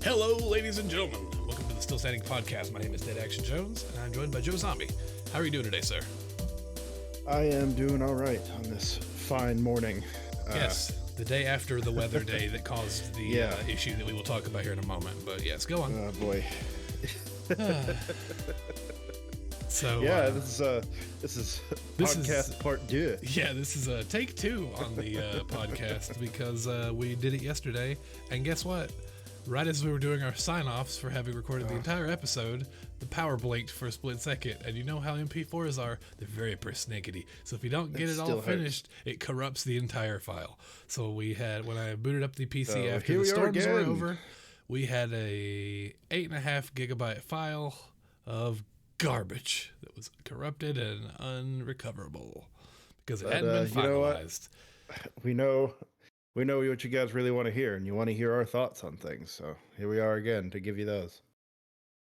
Hello, ladies and gentlemen. Welcome to the Still Standing Podcast. My name is Dead Action Jones, and I'm joined by Joe Zombie. How are you doing today, sir? I am doing all right on this fine morning. Yes, the day after the weather day that caused the issue that we will talk about here in a moment. But yes, go on. Oh, boy. So yeah, this is podcast part 2. Yeah, this is take 2 on the podcast because we did it yesterday, and guess what? Right as we were doing our sign-offs for having recorded the entire episode, the power blinked for a split second, and you know how MP4s are, they're very persnickety. So if you don't get it all finished, it corrupts the entire file. So we had, when I booted up the PC after the storms were over, we had a 8.5 gigabyte file of garbage that was corrupted and unrecoverable because it hadn't been finalized. We know what you guys really want to hear, and you want to hear our thoughts on things. So here we are again to give you those.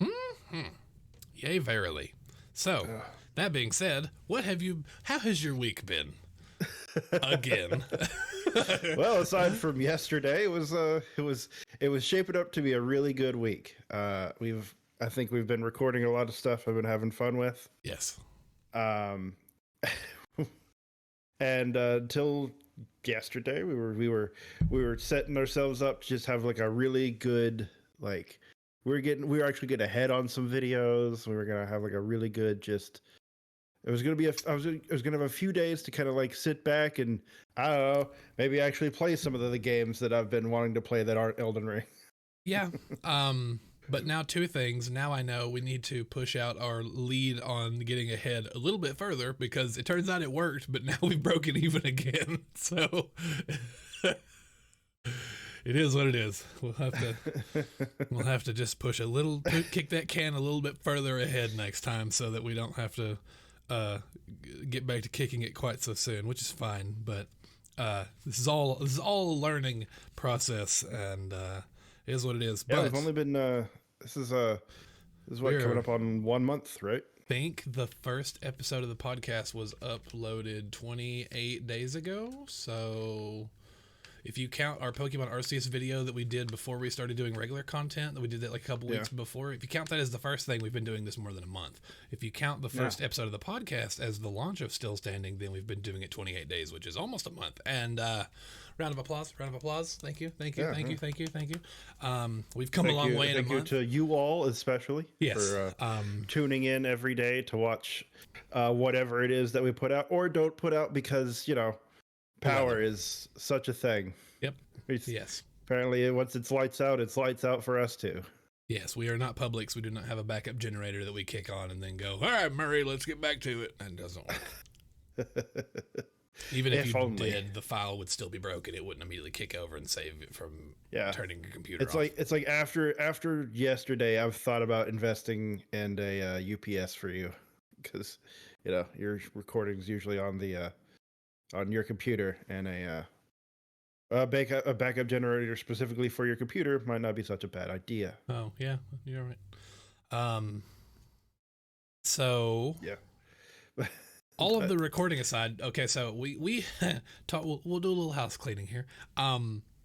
Mm-hmm. Yay, verily. So that being said, how has your week been? Again. Well, aside from yesterday, it was shaping up to be a really good week. I think we've been recording a lot of stuff I've been having fun with. Yes. And until yesterday, we were setting ourselves up to just have like a really good, like, we were actually getting ahead on some videos. We were gonna have like a really good I was gonna have a few days to kind of like sit back and, I don't know, maybe actually play some of the games that I've been wanting to play that aren't Elden Ring. Yeah. But now 2 things. Now I know we need to push out our lead on getting ahead a little bit further because it turns out it worked, but now we've broken even again. So it is what it is. We'll have to just push kick that can a little bit further ahead next time so that we don't have to get back to kicking it quite so soon, which is fine. But this is all a learning process, and it is what it is. Yeah, but we've only been this is coming up on 1 month, right? I think the first episode of the podcast was uploaded 28 days ago. So if you count our Pokemon Arceus video that we did before we started doing regular content, that we did that like a couple weeks before, if you count that as the first thing, we've been doing this more than a month. If you count the first episode of the podcast as the launch of Still Standing, then we've been doing it 28 days, which is almost a month. And round of applause. Thank you. We've come a long way in a month. Thank you to you all especially for tuning in every day to watch whatever it is that we put out or don't put out because, power is such a thing. Yep. Yes. Apparently, once it's lights out for us too. Yes, we are not Publix. We do not have a backup generator that we kick on and then go, all right, Murray, let's get back to it. And it doesn't work. Even if you did, the file would still be broken. It wouldn't immediately kick over and save it from turning your computer off. It's like after yesterday, I've thought about investing in a UPS for you because, your recording's usually on the on your computer, and a backup generator specifically for your computer might not be such a bad idea. Oh yeah, you're right. So yeah. All of the recording aside, okay, so we talk. We'll do a little house cleaning here.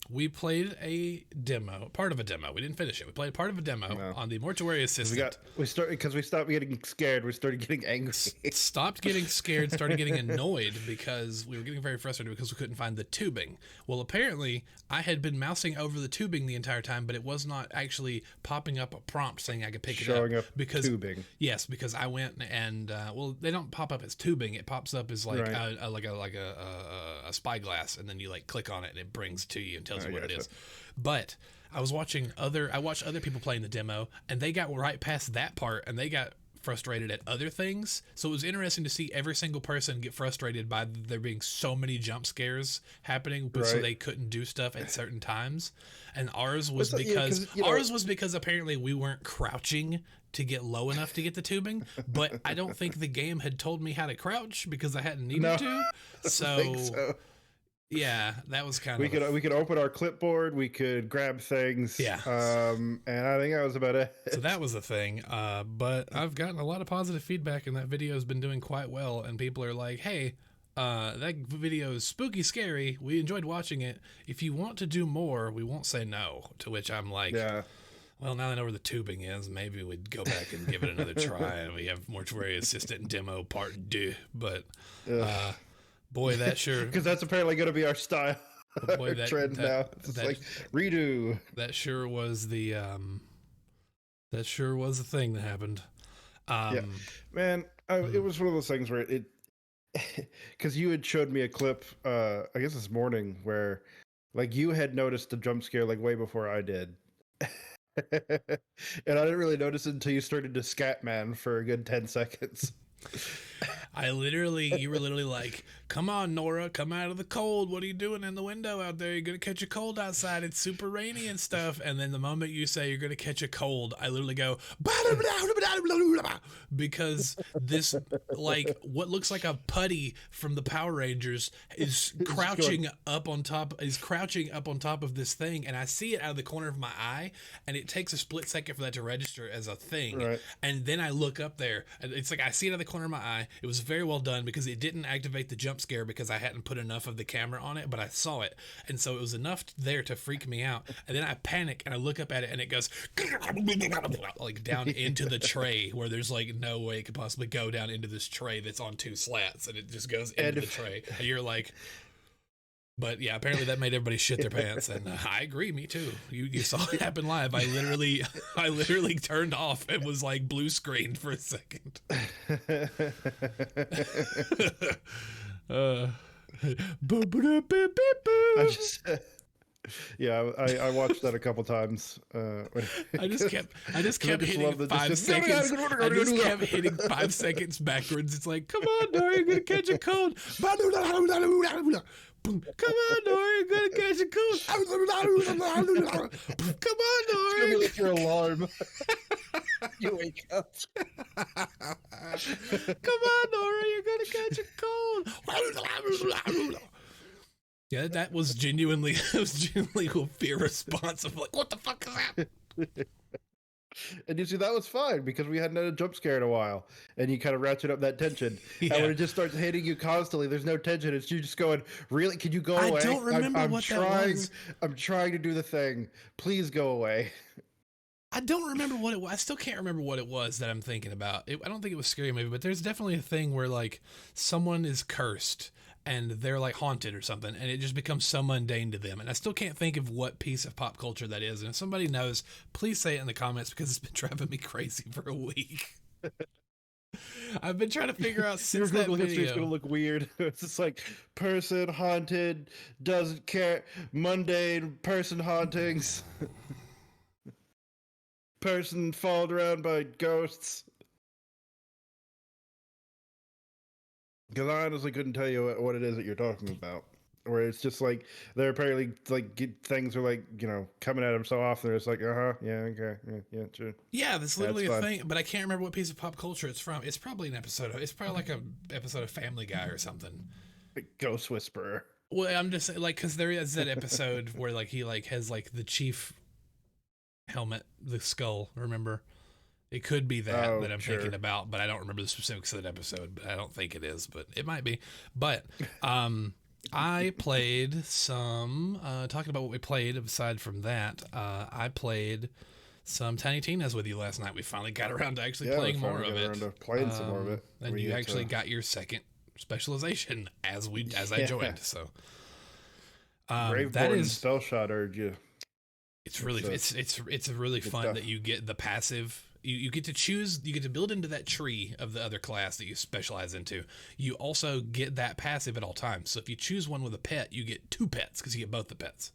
We played a demo, part of a demo. We didn't finish it. We played part of a demo on the Mortuary Assistant. We stopped getting scared. We started getting angry. Stopped getting scared, started getting annoyed because we were getting very frustrated because we couldn't find the tubing. Well, apparently, I had been mousing over the tubing the entire time, but it was not actually popping up a prompt saying I could pick it up. Showing up tubing. Yes, because I went and, they don't pop up as tubing. It pops up as like a spyglass, and then you like click on it and it brings to you and tells you what it is. But I watched other people playing the demo, and they got right past that part, and they got frustrated at other things. So it was interesting to see every single person get frustrated by there being so many jump scares happening, so they couldn't do stuff at certain times. And ours was because apparently we weren't crouching to get low enough to get the tubing, but I don't think the game had told me how to crouch because I hadn't needed to. So yeah, that was kind of... We could open our clipboard, we could grab things, and I think that was about it. So that was the thing, but I've gotten a lot of positive feedback, and that video has been doing quite well, and people are like, hey, that video is spooky scary, we enjoyed watching it, if you want to do more, we won't say no, to which I'm like... Well, now I know where the tubing is. Maybe we'd go back and give it another try. And we have Mortuary Assistant Demo Part 2. But, boy, that sure... Because that's apparently going to be our style. Boy, that trend now. It's like, redo. That sure was the... that sure was the thing that happened. Yeah. Man, it was one of those things where it... Because you had showed me a clip, I guess this morning, where, like, you had noticed the jump scare, like, way before I did. And I didn't really notice it until you started to Scatman for a good 10 seconds. You were literally like, come on, Nora, come out of the cold. What are you doing in the window out there? You're going to catch a cold outside. It's super rainy and stuff. And then the moment you say you're going to catch a cold, I literally go, because this, like, what looks like a putty from the Power Rangers is crouching up on top of this thing. And I see it out of the corner of my eye, and it takes a split second for that to register as a thing. Right. And then I look up there, and it's like I see it out of the corner of my eye. It was very well done because it didn't activate the jump scare because I hadn't put enough of the camera on it, but I saw it. And so it was enough there to freak me out. And then I panic and I look up at it and it goes like down into the tray where there's like no way it could possibly go down into this tray that's on 2 slats, and it just goes into the tray. And you're like, but yeah, apparently that made everybody shit their pants, and I agree, me too. You saw it happen live. I literally turned off and was like blue screened for a second. I watched that a couple times. I just kept hitting 5 seconds. I just kept hitting 5 seconds backwards. It's like, come on, Nora, you're gonna catch a cold. Come on, Nora, you're gonna catch a cold. Come on, Nora. It's gonna be like your alarm. You wake up. Come on, Nora, you're gonna catch a cold. Yeah, that was genuinely a fear response of like, what the fuck is that? And you see, that was fine because we hadn't had a jump scare in a while, and you kind of ratchet up that tension. Yeah. And when it just starts hitting you constantly, there's no tension. It's you just going, really? Can you go away? I don't remember what that was. I'm trying to do the thing. Please go away. I don't remember what it was. I still can't remember what it was that I'm thinking about. I don't think it was scary movie, but there's definitely a thing where like someone is cursed and they're like haunted or something, and it just becomes so mundane to them. And I still can't think of what piece of pop culture that is. And if somebody knows, please say it in the comments because it's been driving me crazy for a week. I've been trying to figure out since that video. History's gonna look weird. It's just like person haunted, doesn't care, mundane person hauntings, person followed around by ghosts. Because I honestly couldn't tell you what it is that you're talking about. Where it's just like they're apparently like things are like, you know, coming at them so often. It's like, yeah, okay, yeah, sure. Yeah, that's literally a thing. But I can't remember what piece of pop culture it's from. It's probably an episode. It's probably like an episode of Family Guy or something. Ghost Whisperer. Well, I'm just like, because there is that episode where like he like has like the chief helmet, the skull. Remember? It could be that I'm thinking about, but I don't remember the specifics of that episode. But I don't think it is, but it might be. But I played some, talking about what we played, aside from that, I played some Tiny Tina's with you last night. We finally got around to actually playing more of it. Playing some more of it. And you actually got your second specialization as I joined. So Graveborn and Spell Shot urged you. It's really it's really fun stuff. That you get the passive. You get to choose, you get to build into that tree of the other class that you specialize into. You also get that passive at all times. So if you choose one with a pet, you get 2 pets because you get both the pets.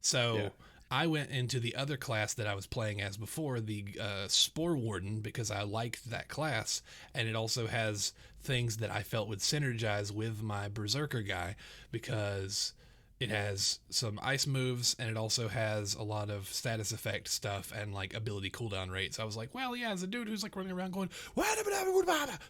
So I went into the other class that I was playing as before, the Spore Warden, because I liked that class. And it also has things that I felt would synergize with my Berserker guy because it has some ice moves, and it also has a lot of status effect stuff and like ability cooldown rates. I was like, well, yeah, as a dude who's like running around going,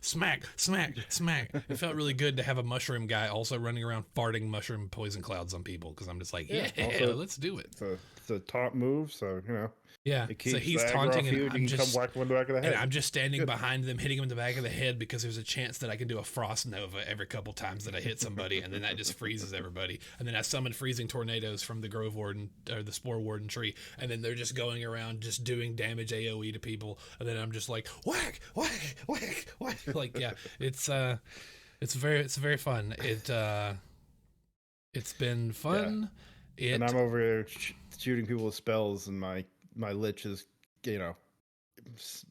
smack, smack, smack. It felt really good to have a mushroom guy also running around farting mushroom poison clouds on people because I'm just like, yeah, also, let's do it. It's a top move, so, you know. Yeah, it so keeps he's the aggro taunting, off you, and and you can come whack him in the back of the head. I'm just standing Good. behind them, hitting him in the back of the head because there's a chance that I can do a frost nova every couple times that I hit somebody, and then that just freezes everybody. And then I summon freezing tornadoes from the Grove Warden or the Spore Warden tree, and then they're just going around just doing damage AOE to people, and then I'm just like whack, whack, whack, whack. Like yeah, it's very fun. It's been fun. Yeah. And I'm over here shooting people with spells, and my lich is,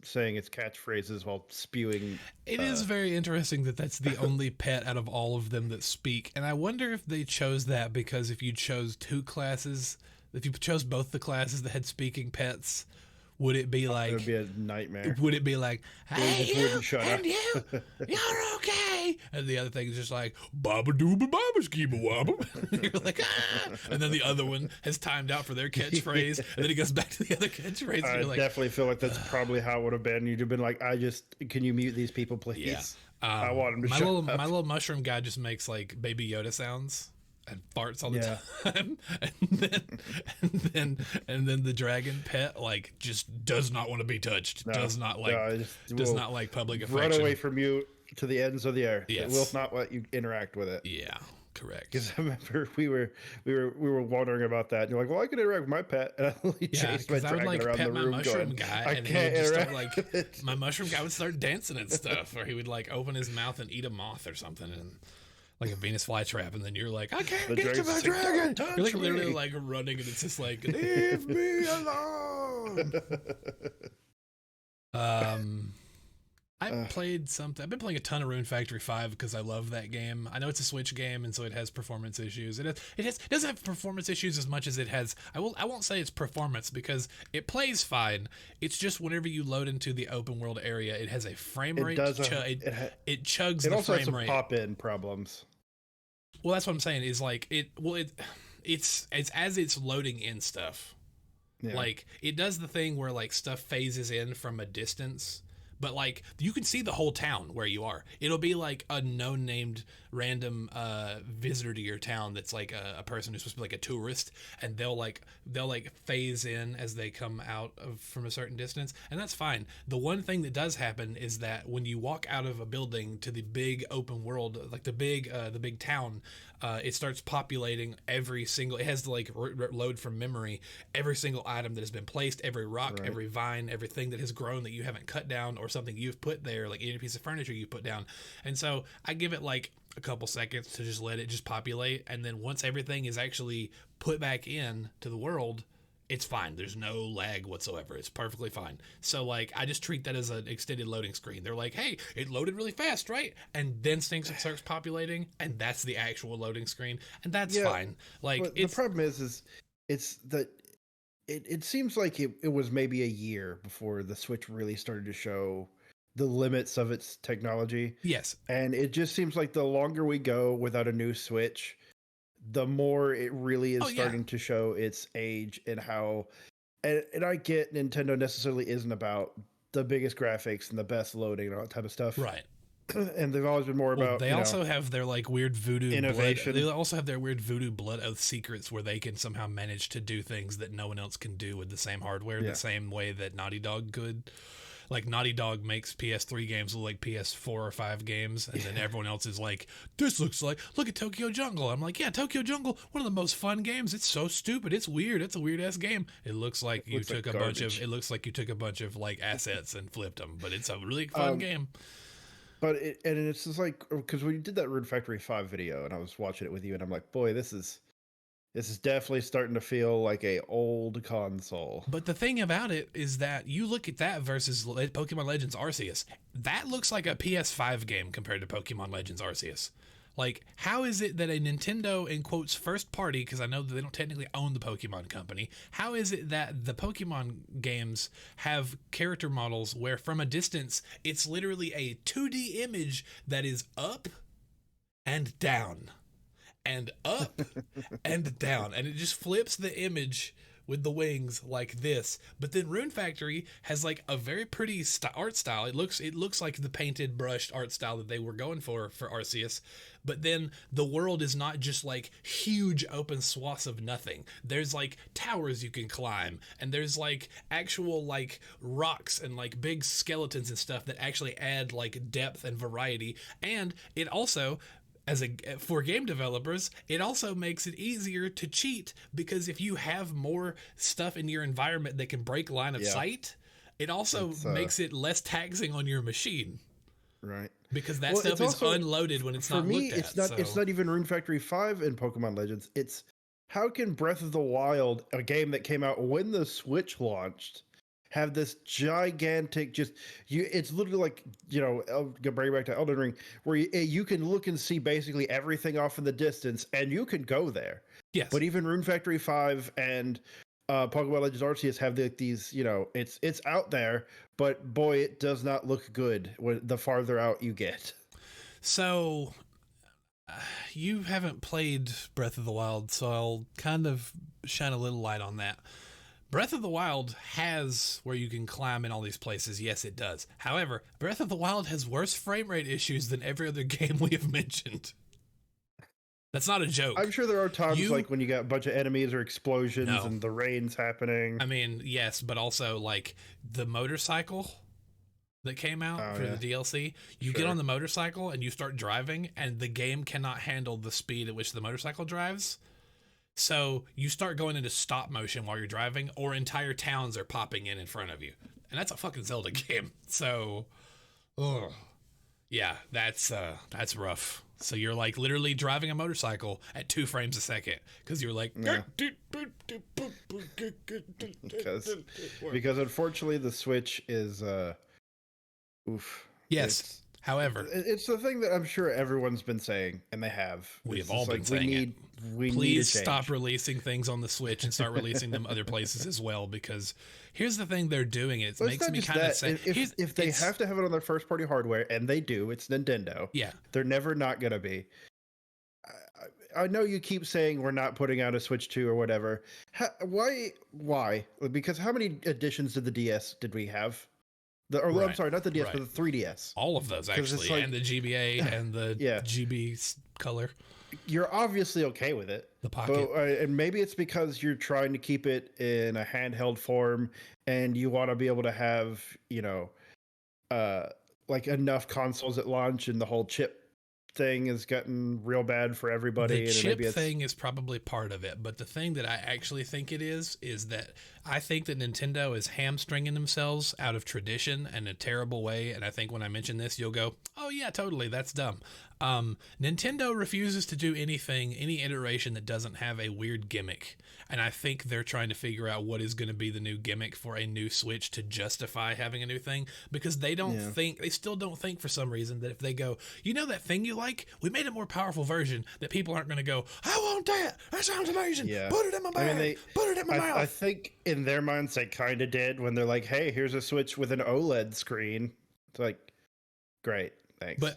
saying its catchphrases while spewing. It is very interesting that that's the only pet out of all of them that speak. And I wonder if they chose that because if you chose two classes, if you chose both the classes that had speaking pets, would it be like... It would be a nightmare. Would it be like, hey, you, shut and up. you, you're okay. And the other thing is just like, baba dooba baba skiba wabba. You're like, ah. And then the other one has timed out for their catchphrase. And then he goes back to the other catchphrase. I you're like, definitely feel like that's probably how it would have been. You'd have been like, can you mute these people, please? Yeah. I want him to shut up. My little mushroom guy just makes like Baby Yoda sounds and farts all the time. and then the dragon pet like just does not want to be touched. Does not like public affection. Run away from you to the ends of the earth. Yes. It will not let you interact with it. Yeah, correct. Because I remember we were wondering about that. And you're like, well, I can interact with my pet, and I literally chased my dragon around the room. My mushroom guy, I and can't he would interact just start, like my mushroom guy would start dancing and stuff, or he would like open his mouth and eat a moth or something, and like a Venus flytrap, and then you're like, I can't get to my dragon. You're like literally like running, and it's just like, leave me alone. I've been playing a ton of Rune Factory 5 because I love that game. I know it's a Switch game, and so it has performance issues. It doesn't have performance issues as much as it has. I won't say it's performance because it plays fine. It's just whenever you load into the open world area, it has a frame rate. It chugs the frame rate. It also has some pop-in problems. Well, that's what I'm saying. Is like it's as it's loading in stuff. Yeah. Like it does the thing where like stuff phases in from a distance. But like you can see the whole town where you are. It'll be like a no-named random visitor to your town that's like a person who's supposed to be like a tourist, and they'll phase in as they come out from a certain distance, and that's fine. The one thing that does happen is that when you walk out of a building to the big open world, like the big town, it starts populating every single. It has to like load from memory every single item that has been placed, every rock, right, every vine, everything that has grown that you haven't cut down, or something you've put there, like any piece of furniture you put down. And so I give it like a couple seconds to just let it just populate, and then once everything is actually put back in to the world, it's fine. There's no lag whatsoever. It's perfectly fine. So like I just treat that as an extended loading screen. They're like, hey, it loaded really fast, right? And then things starts populating, and that's the actual loading screen, and that's fine. Like the problem is it's that it seems like it was maybe a year before the Switch really started to show the limits of its technology. Yes. And it just seems like the longer we go without a new Switch, the more it really is starting to show its age and how, and I get Nintendo necessarily isn't about the biggest graphics and the best loading and all that type of stuff. Right. And they've always been more about, they also have their like weird voodoo innovation. They also have their weird voodoo blood oath secrets where they can somehow manage to do things that no one else can do with the same hardware, the same way that Naughty Dog could. Like Naughty Dog makes PS3 games look like PS4 or 5 games, and then everyone else is like, this looks like, look at Tokyo Jungle. I'm like, yeah, Tokyo Jungle, one of the most fun games. It's so stupid. It's weird. It's a weird ass game. It looks like you took a bunch of like assets and flipped them, but it's a really fun game. But it's just like, because when you did that Rune Factory 5 video and I was watching it with you, and I'm like, boy, this is definitely starting to feel like a old console. But the thing about it is that you look at that versus Pokemon Legends Arceus. That looks like a PS5 game compared to Pokemon Legends Arceus. Like, how is it that a Nintendo, in quotes, first party, because I know that they don't technically own the Pokemon company, how is it that the Pokemon games have character models where from a distance, it's literally a 2D image that is up and down and up and down, and it just flips the image with the wings like this. But then Rune Factory has like a very pretty art style. It looks like the painted brushed art style that they were going for Arceus. But then the world is not just like huge open swaths of nothing. There's like towers you can climb, and there's like actual like rocks and like big skeletons and stuff that actually add like depth and variety. And it also, for game developers, it also makes it easier to cheat, because if you have more stuff in your environment that can break line of sight, it also makes it less taxing on your machine. Right. Because that stuff is unloaded when it's not looked at. For me, it's not even Rune Factory 5 in Pokemon Legends. It's how can Breath of the Wild, a game that came out when the Switch launched, have this gigantic it's literally like, bring back to Elden Ring, where you can look and see basically everything off in the distance, and you can go there. Yes. But even Rune Factory 5 and Pokemon Legends Arceus have these, it's out there, but boy, it does not look good the farther out you get. So you haven't played Breath of the Wild, so I'll kind of shine a little light on that. Breath of the Wild has where you can climb in all these places. Yes, it does. However, Breath of the Wild has worse frame rate issues than every other game we have mentioned. That's not a joke. I'm sure there are times like when you got a bunch of enemies or explosions and the rain's happening. I mean, yes, but also like the motorcycle that came out for the DLC. You get on the motorcycle and you start driving, and the game cannot handle the speed at which the motorcycle drives. So you start going into stop motion while you're driving, or entire towns are popping in front of you. And that's a fucking Zelda game. So, yeah, that's rough. So you're like literally driving a motorcycle at 2 frames a second because you're like, because unfortunately the Switch is oof. Yes. However, it's the thing that I'm sure everyone's been saying, and they have. We have all been saying it. Please stop releasing things on the Switch and start releasing them other places as well, because here's the thing they're doing. It makes me kind of sad. If they have to have it on their first party hardware, and they do, it's Nintendo. Yeah. They're never not going to be. I know you keep saying we're not putting out a Switch 2 or whatever. Why? Because how many editions did the DS did we have? I'm sorry, not the DS, but the 3DS. All of those, actually, and the GBA and the GB color. You're obviously okay with it. The Pocket. And maybe it's because you're trying to keep it in a handheld form, and you want to be able to have, like enough consoles at launch, and the whole chip thing has gotten real bad for everybody. The chip thing is probably part of it, but the thing that I actually think it is that I think that Nintendo is hamstringing themselves out of tradition in a terrible way, and I think when I mention this, you'll go, oh yeah, totally, that's dumb. Nintendo refuses to do any iteration that doesn't have a weird gimmick, and I think they're trying to figure out what is going to be the new gimmick for a new Switch to justify having a new thing, because they still don't think for some reason that if they go, that thing you like, we made a more powerful version, that people aren't going to go, I want that sounds amazing, put it in my bag, put it in my mouth. I think in their minds they kind of did when they're like, hey, here's a Switch with an OLED screen. It's like, great. Thanks. But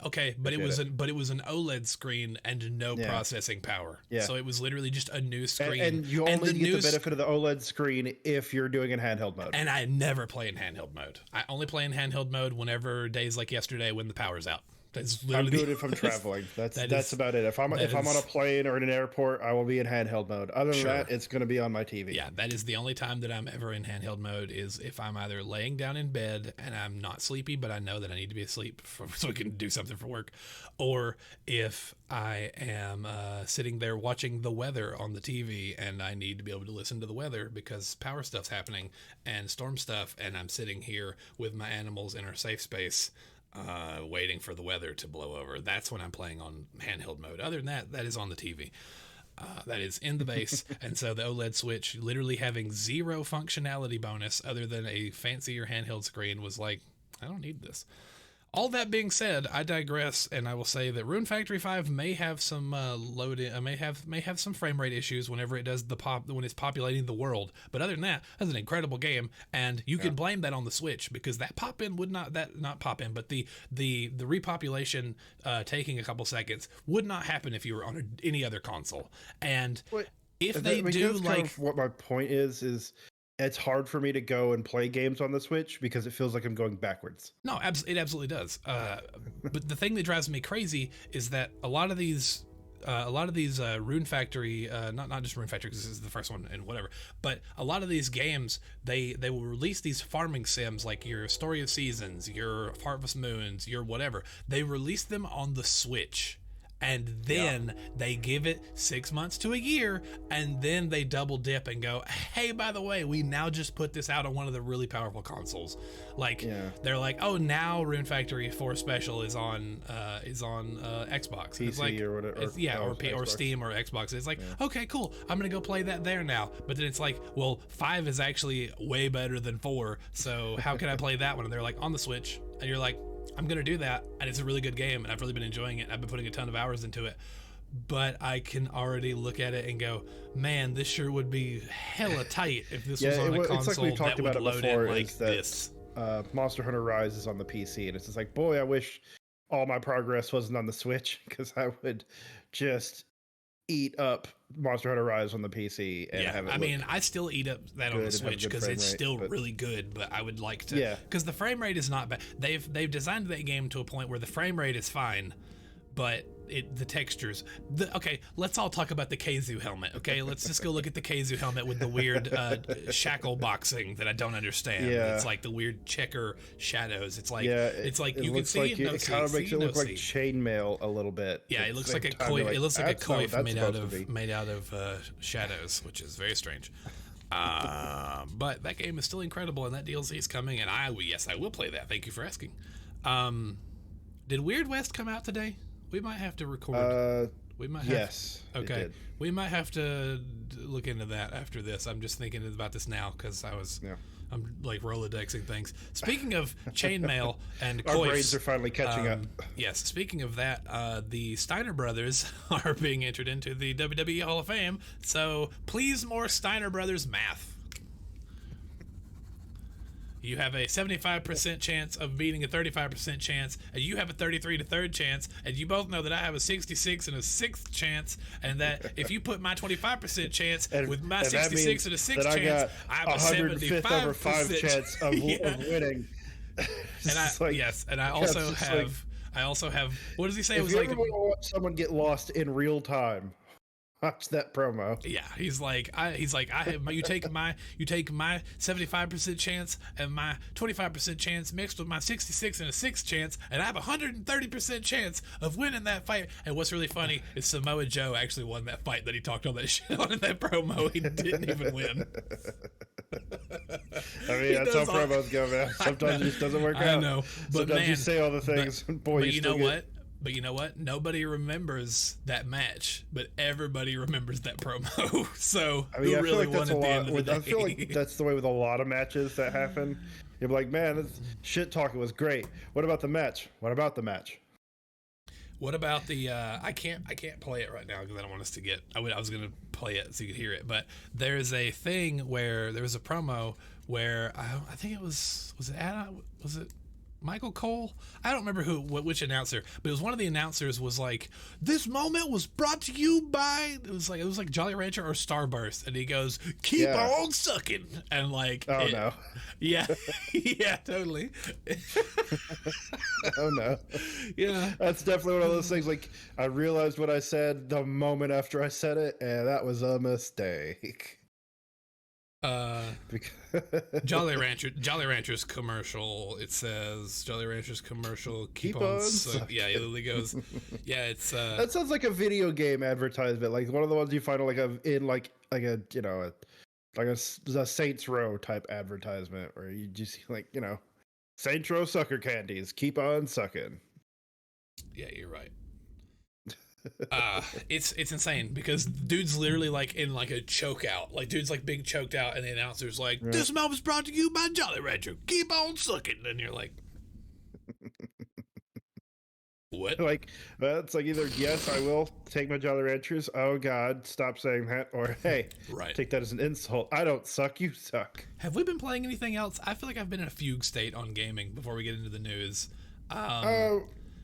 it was an OLED screen and no processing power. Yeah. So it was literally just a new screen. And you only get the benefit of the OLED screen if you're doing it in handheld mode. And I never play in handheld mode. I only play in handheld mode whenever days like yesterday when the power's out. I'm doing it if I'm traveling. That's about it. If I'm on a plane or in an airport, I will be in handheld mode. Other than that, it's going to be on my TV. Yeah, that is the only time that I'm ever in handheld mode, is if I'm either laying down in bed and I'm not sleepy, but I know that I need to be asleep so I can do something for work, or if I am sitting there watching the weather on the TV and I need to be able to listen to the weather because power stuff's happening and storm stuff, and I'm sitting here with my animals in our safe space waiting for the weather to blow over. That's when I'm playing on handheld mode. Other than that, that is on the TV. That is in the base. And so the OLED Switch literally having zero functionality bonus other than a fancier handheld screen was like, I don't need this. All that being said, I digress, and I will say that Rune Factory 5 may have some may have some frame rate issues whenever it does when it's populating the world. But other than that, that's an incredible game, and you can blame that on the Switch, because that the repopulation taking a couple seconds would not happen if you were on any other console. And if they do like what my point is it's hard for me to go and play games on the Switch because it feels like I'm going backwards. No, it absolutely does. But the thing that drives me crazy is that a lot of these Rune Factory, not just Rune Factory because this is the first one and whatever, but a lot of these games they will release these farming sims like your Story of Seasons, your Harvest Moons, your whatever. They release them on the Switch. And then they give it 6 months to a year, and then they double dip and go, hey, by the way, we now just put this out on one of the really powerful consoles. Like they're like, oh, now Rune Factory 4 Special is on Xbox. PC it's like, or whatever. Or Steam or Xbox. It's like, okay, cool. I'm gonna go play that there now. But then it's like, well, 5 is actually way better than 4. So how can I play that one? And they're like, on the Switch, and you're like, I'm going to do that, and it's a really good game, and I've really been enjoying it. I've been putting a ton of hours into it, but I can already look at it and go, man, this sure would be hella tight if this was on a console it's like we've talked that about would it load before, in like this. Monster Hunter Rise is on the PC, and it's just like, boy, I wish all my progress wasn't on the Switch, because I would just eat up Monster Hunter Rise on the PC and have it. I mean, I still eat up that on the Switch because it's still really good, but I would like to, because the frame rate is not bad. They've designed that game to a point where the frame rate is fine, but the textures. Okay, let's all talk about the Keizu helmet. Okay, let's just go look at the Keizu helmet with the weird shackle boxing that I don't understand. It's like the weird checker shadows. It's like you can see it. It kind of makes it look like chainmail a little bit. Yeah, it looks like a coif. It looks like a coif made out of shadows, which is very strange. But that game is still incredible, and that DLC is coming, and I will play that. Thank you for asking. Did Weird West come out today? We might have to record. We might have. Yes. Okay. We might have to look into that after this. I'm just thinking about this now because I'm like Rolodexing things. Speaking of chainmail and our brains are finally catching up. Yes. Speaking of that, the Steiner brothers are being entered into the WWE Hall of Fame. So please, more Steiner brothers math. You have a 75% chance of beating a 35% chance, and you have a 33 to 3rd chance, and you both know that I have a 66 and a 6th chance, and that if you put my 25% chance with my 66 and a 6th chance, I have a 75% over 5 chance of winning. And I also have. What does he say? If it was you like ever want to watch someone get lost in real time, watch that promo. Yeah, he's like, you take my 75% chance and my 25% chance mixed with my 66 and a 6th chance, and I have a 130% chance of winning that fight. And what's really funny is Samoa Joe actually won that fight that he talked all that shit on in that promo. He didn't even win. I mean, that's how promos go, man. Sometimes it just doesn't work out. I know, but sometimes you say all the things, boy, but you know what? But you know what? Nobody remembers that match, but everybody remembers that promo. So I mean, who really won at the end of the day? I feel like that's the way with a lot of matches that happen. You're like, man, this shit talking was great. What about the match? What about the match? What about the? I can't play it right now because I don't want us to get. I was gonna play it so you could hear it, but there's a thing where there was a promo where I think it was it Michael Cole? I don't remember which announcer, but it was one of the announcers was like, "This moment was brought to you by." It was like Jolly Rancher or Starburst, and he goes, "Keep on sucking," and like, no, yeah, yeah, totally. Oh no, yeah, that's definitely one of those things. Like, I realized what I said the moment after I said it, and that was a mistake. Jolly Rancher's commercial. It says Jolly Rancher's commercial. Keep on. Yeah, it literally goes. Yeah, it's. That sounds like a video game advertisement, like one of the ones you find in a Saints Row type advertisement, where you just Saints Row sucker candies. Keep on sucking. Yeah, you're right. It's insane because dude's literally like in like a choke out, like dude's like big choked out, and the announcer's like, "This moment's brought to you by Jolly Rancher. Keep on sucking," and you're like, "What?" Like, it's like either yes, I will take my Jolly Ranchers. Oh God, stop saying that, or hey, take that as an insult. I don't suck, you suck. Have we been playing anything else? I feel like I've been in a fugue state on gaming before we get into the news.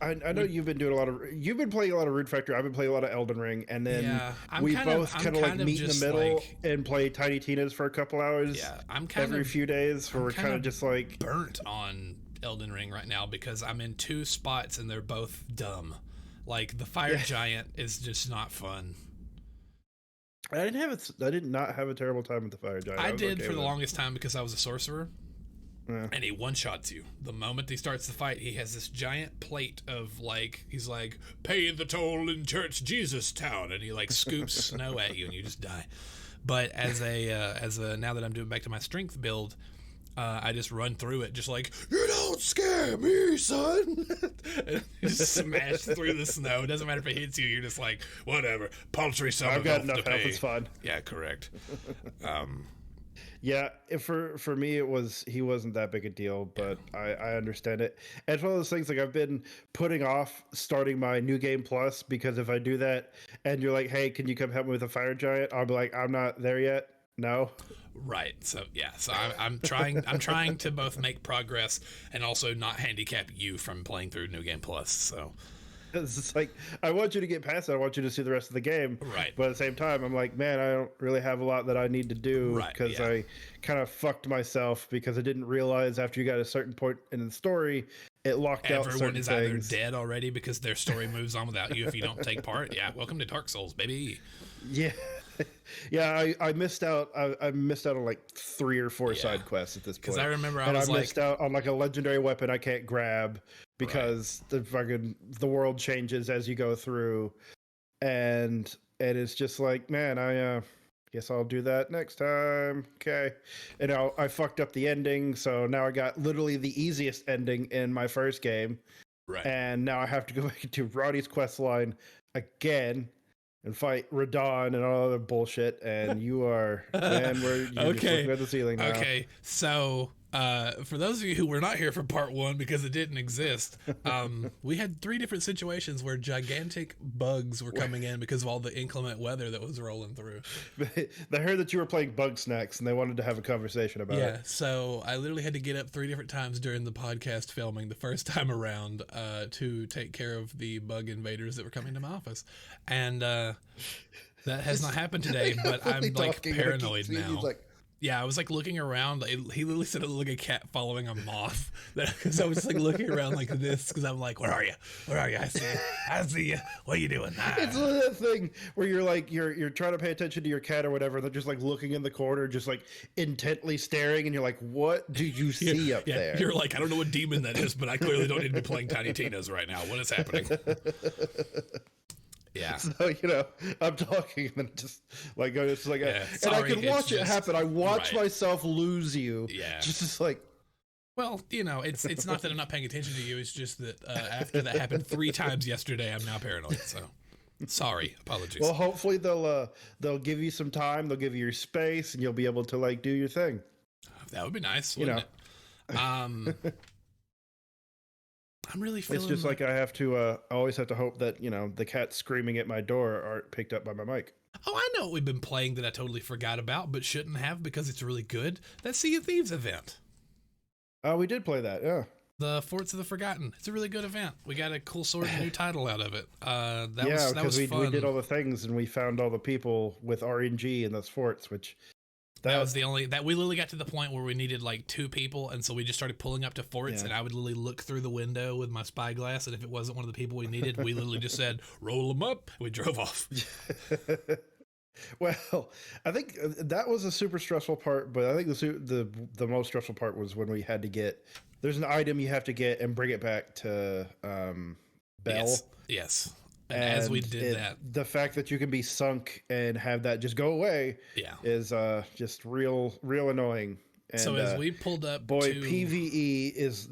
I know you've been playing a lot of Root Factory. I've been playing a lot of Elden Ring, and then we both kind of like meet in the middle and play Tiny Tina's for a couple hours. Yeah, I'm kind every few days where we're kind of just like burnt on Elden Ring right now because I'm in two spots and they're both dumb. Like the fire giant is just not fun. I did not have a terrible time with the fire giant. I did for the longest time because I was a sorcerer. And he one-shots you. The moment he starts the fight, he has this giant plate of, like, he's like, pay the toll in Church Jesus Town, and he, like, scoops snow at you, and you just die. But as a now that I'm doing back to my strength build, I just run through it, just like, you don't scare me, son! And you just smash through the snow. It doesn't matter if it hits you, you're just like, whatever, paltry sum I've got enough health, it's fine. Yeah, correct. Yeah, for me he wasn't that big a deal, but I understand it. And it's one of those things, like, I've been putting off starting my New Game Plus because if I do that and you're like, hey, can you come help me with a fire giant? I'll be like, I'm not there yet. No. Right. So yeah. So I'm trying to both make progress and also not handicap you from playing through New Game Plus. So. It's like, I want you to get past it. I want you to see the rest of the game. Right. But at the same time, I'm like, man, I don't really have a lot that I need to do because I kind of fucked myself because I didn't realize after you got a certain point in the story, it locked out certain things. Everyone is either dead already because their story moves on without you if you don't take part. Yeah. Welcome to Dark Souls, baby. Yeah. Yeah, I missed out. I missed out on like 3 or 4 side quests at this point. Because I remember I missed out on like a legendary weapon I can't grab because the world changes as you go through, and it's just like, man, I guess I'll do that next time. Okay, and I fucked up the ending, so now I got literally the easiest ending in my first game, and now I have to go back to Roddy's quest line again and fight Radon and all other bullshit, and you are, man, we're just looking at the ceiling now. Okay, so for those of you who were not here for part 1 because it didn't exist, we had 3 different situations where gigantic bugs were coming in because of all the inclement weather that was rolling through. They heard that you were playing Bug Snacks and they wanted to have a conversation about it. Yeah, so I literally had to get up 3 different times during the podcast filming the first time around to take care of the bug invaders that were coming to my office. And that has not happened today, but I'm like paranoid now. Yeah, I was like looking around. He literally said it looked like a cat following a moth. Because I was like looking around like this because I'm like, where are you? Where are you? I see you. I see you. What are you doing? It's that thing where you're like, you're trying to pay attention to your cat or whatever. They're just like looking in the corner, just like intently staring. And you're like, what do you see up there? You're like, I don't know what demon that is, but I clearly don't need to be playing Tiny Tina's right now. What is happening? Yeah. So, I'm talking and then just like, it's like, and I can watch it happen. I watch myself lose you. Yeah. Just like, well, it's not that I'm not paying attention to you. It's just that after that happened 3 times yesterday, I'm now paranoid. So sorry, apologies. Well, hopefully they'll give you some time. They'll give you your space and you'll be able to like do your thing. That would be nice. Wouldn't it? I'm really feeling. It's just like I always have to hope that the cats screaming at my door aren't picked up by my mic. Oh, I know what we've been playing that I totally forgot about, but shouldn't have because it's really good. That Sea of Thieves event. Oh, we did play that, yeah. The Forts of the Forgotten. It's a really good event. We got a cool sort of new title out of it. That was fun. We did all the things and we found all the people with RNG in those forts, which. That was the only that we literally got to the point where we needed like 2 people, and so we just started pulling up to forts, and I would literally look through the window with my spyglass, and if it wasn't one of the people we needed, we literally just said, roll them up. We drove off. Well, I think that was a super stressful part, but I think the most stressful part was when we had to there's an item you have to get and bring it back to Bell. Yes. And as we did that, the fact that you can be sunk and have that just go away is just real annoying. And, so as we pulled up, PvE is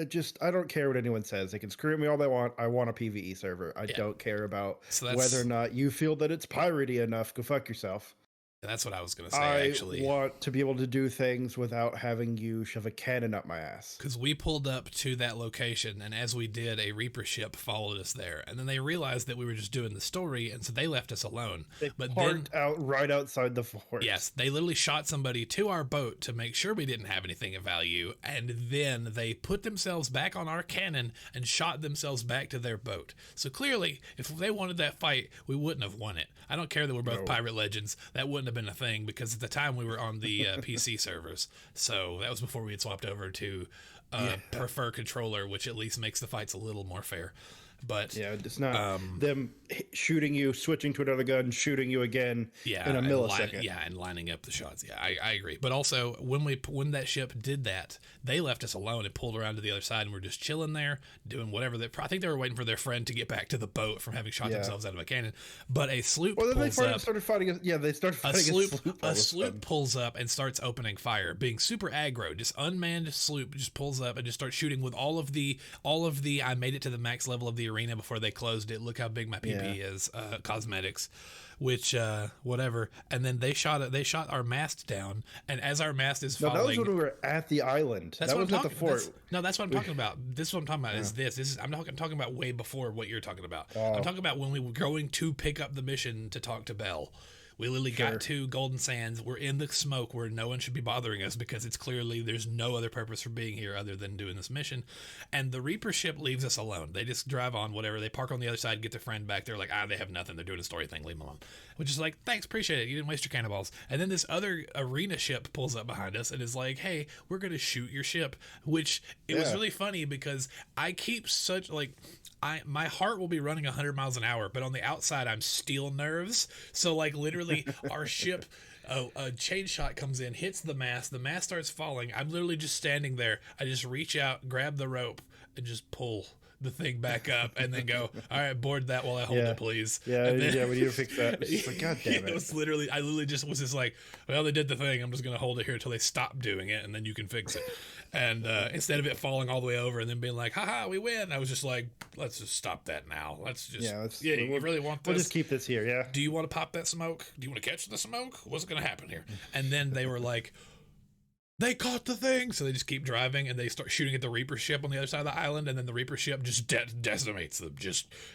just, I don't care what anyone says. They can screw at me all they want. I want a PvE server. I don't care about whether or not you feel that it's piratey enough. Go fuck yourself. That's what I was going to say, I actually. want to be able to do things without having you shove a cannon up my ass. Because we pulled up to that location, and as we did, a Reaper ship followed us there. And then they realized that we were just doing the story, and so they left us alone. They but parked then, out right outside the fort. yes, they literally shot somebody to our boat to make sure we didn't have anything of value, and then they put themselves back on our cannon and shot themselves back to their boat. So clearly, if they wanted that fight, we wouldn't have won it. I don't care that we're both pirate legends. That wouldn't have been a thing, because at the time we were on the PC servers. So that was before we had swapped over to prefer controller, which at least makes the fights a little more fair. But yeah, it's not them shooting you, switching to another gun, shooting you again in a millisecond. And lining up the shots. Yeah, I agree. But also, when that ship did that, they left us alone and pulled around to the other side, and we're just chilling there, doing whatever. I think they were waiting for their friend to get back to the boat from having shot themselves out of a cannon. But a sloop pulls up. Started fighting. They started fighting a sloop pulls up and starts opening fire, being super aggro. Just unmanned sloop just pulls up and just starts shooting with all of the. I made it to the max level of the arena before they closed it. Look how big my PP is. Cosmetics, which whatever. And then they shot our mast down, and as our mast is falling, that was when we were at the island. That was at the fort. That's what I'm talking about. This is what I'm talking about. I'm not talking about way before what you're talking about. I'm talking about when we were going to pick up the mission to talk to Belle. We literally got to Golden Sands. We're in the smoke where no one should be bothering us, because it's clearly there's no other purpose for being here other than doing this mission. And the Reaper ship leaves us alone. They just drive on, whatever. They park on the other side, get their friend back. They're like, they have nothing. They're doing a story thing. Leave them alone. Which is like, thanks, appreciate it. You didn't waste your cannonballs. And then this other arena ship pulls up behind us and is like, hey, we're going to shoot your ship. Which it was really funny, because I keep such my heart will be running 100 miles an hour, but on the outside, I'm steel nerves. So, literally, our ship, a chain shot comes in, hits the mast starts falling. I'm literally just standing there. I just reach out, grab the rope, and just pull the thing back up, and then go, all right, board that while I hold it, please. Yeah, we need to fix that. It's like, God damn it. It was literally, I literally just was just like, well, they did the thing. I'm just going to hold it here until they stop doing it, and then you can fix it. And instead of it falling all the way over and then being like, haha, we win, I was just like, let's just stop that now. Let's just, you really want this? We'll just keep this here, yeah. Do you want to pop that smoke? Do you want to catch the smoke? What's going to happen here? And then they were like, they caught the thing. So they just keep driving, and they start shooting at the Reaper ship on the other side of the island, and then the Reaper ship just decimates them.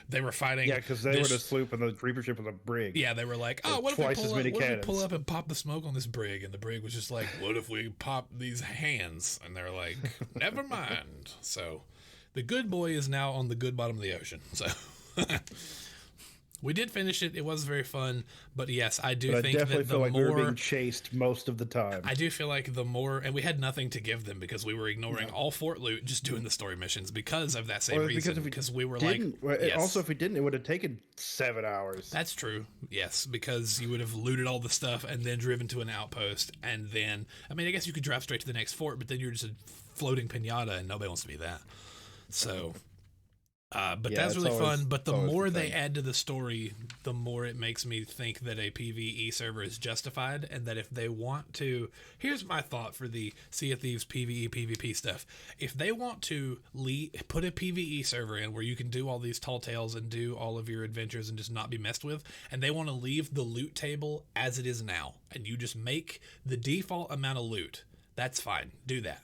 They were fighting. Yeah, because they were the sloop and the Reaper ship was a brig. Yeah, they were like, what if we pull up and pop the smoke on this brig? And the brig was just like, what if we pop these hands? And they're like, never mind. So the good boy is now on the good bottom of the ocean. So we did finish it. It was very fun, but yes, I do think that the more, we were being chased most of the time. I do feel like the more, and we had nothing to give them because we were ignoring all fort loot, just doing the story missions because of that same reason. Because we were like, also if we didn't, it would have taken 7 hours. That's true. Yes, because you would have looted all the stuff and then driven to an outpost, and then I guess you could drive straight to the next fort, but then you're just a floating pinata, and nobody wants to be that. So. But that's really fun. But the more they add to the story, the more it makes me think that a PvE server is justified, and that if they want to, here's my thought for the Sea of Thieves PvE PvP stuff. If they want to put a PvE server in where you can do all these tall tales and do all of your adventures and just not be messed with, and they want to leave the loot table as it is now, and you just make the default amount of loot, that's fine. Do that.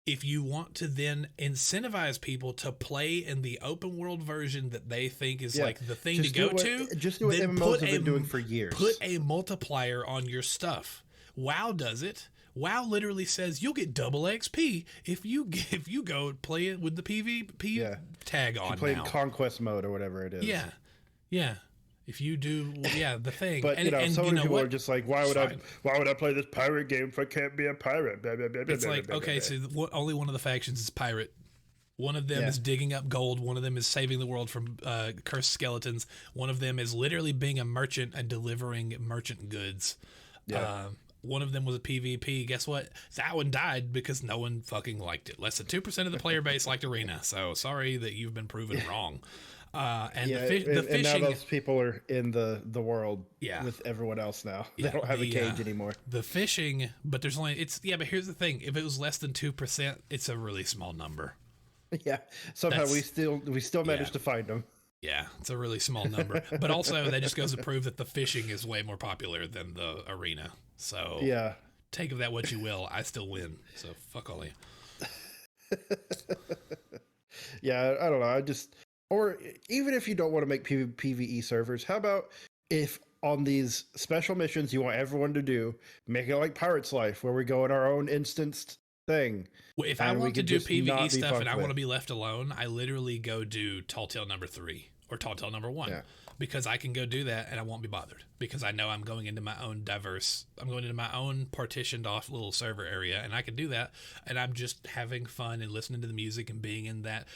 If you want to then incentivize people to play in the open world version that they think is like the thing to go to, just do what MMOs have been doing for years. Put a multiplier on your stuff. WoW does it. WoW literally says you'll get double XP if you go play it with the PvP tag on. You play in Conquest mode or whatever it is. Yeah. If you do, the thing. But so many people are just like, why would I play this pirate game if I can't be a pirate? Blah, blah, blah, it's like, okay, so only one of the factions is pirate. One of them is digging up gold. One of them is saving the world from cursed skeletons. One of them is literally being a merchant and delivering merchant goods. Yeah. One of them was a PvP. Guess what? That one died because no one fucking liked it. Less than 2% of the player base liked Arena. So sorry that you've been proven wrong. The fishing. And now those people are in the world with everyone else now. They don't have a cage anymore. The fishing, but there's only but here's the thing: if it was less than 2%, it's a really small number. Yeah, somehow we still managed to find them. Yeah, it's a really small number. But also, that just goes to prove that the fishing is way more popular than the arena. So, Yeah. take of that what you will. I still win. So, fuck all you. Yeah, I don't know. Or even if you don't want to make PvE servers, how about if on these special missions you want everyone to do, make it like Pirate's Life, where we go in our own instanced thing. Well, if I want to do PvE stuff and I want to be left alone, I literally go do Tall Tale number 3 or Tall Tale number 1 because I can go do that and I won't be bothered because I know I'm going into my own partitioned off little server area and I can do that and I'm just having fun and listening to the music and being in that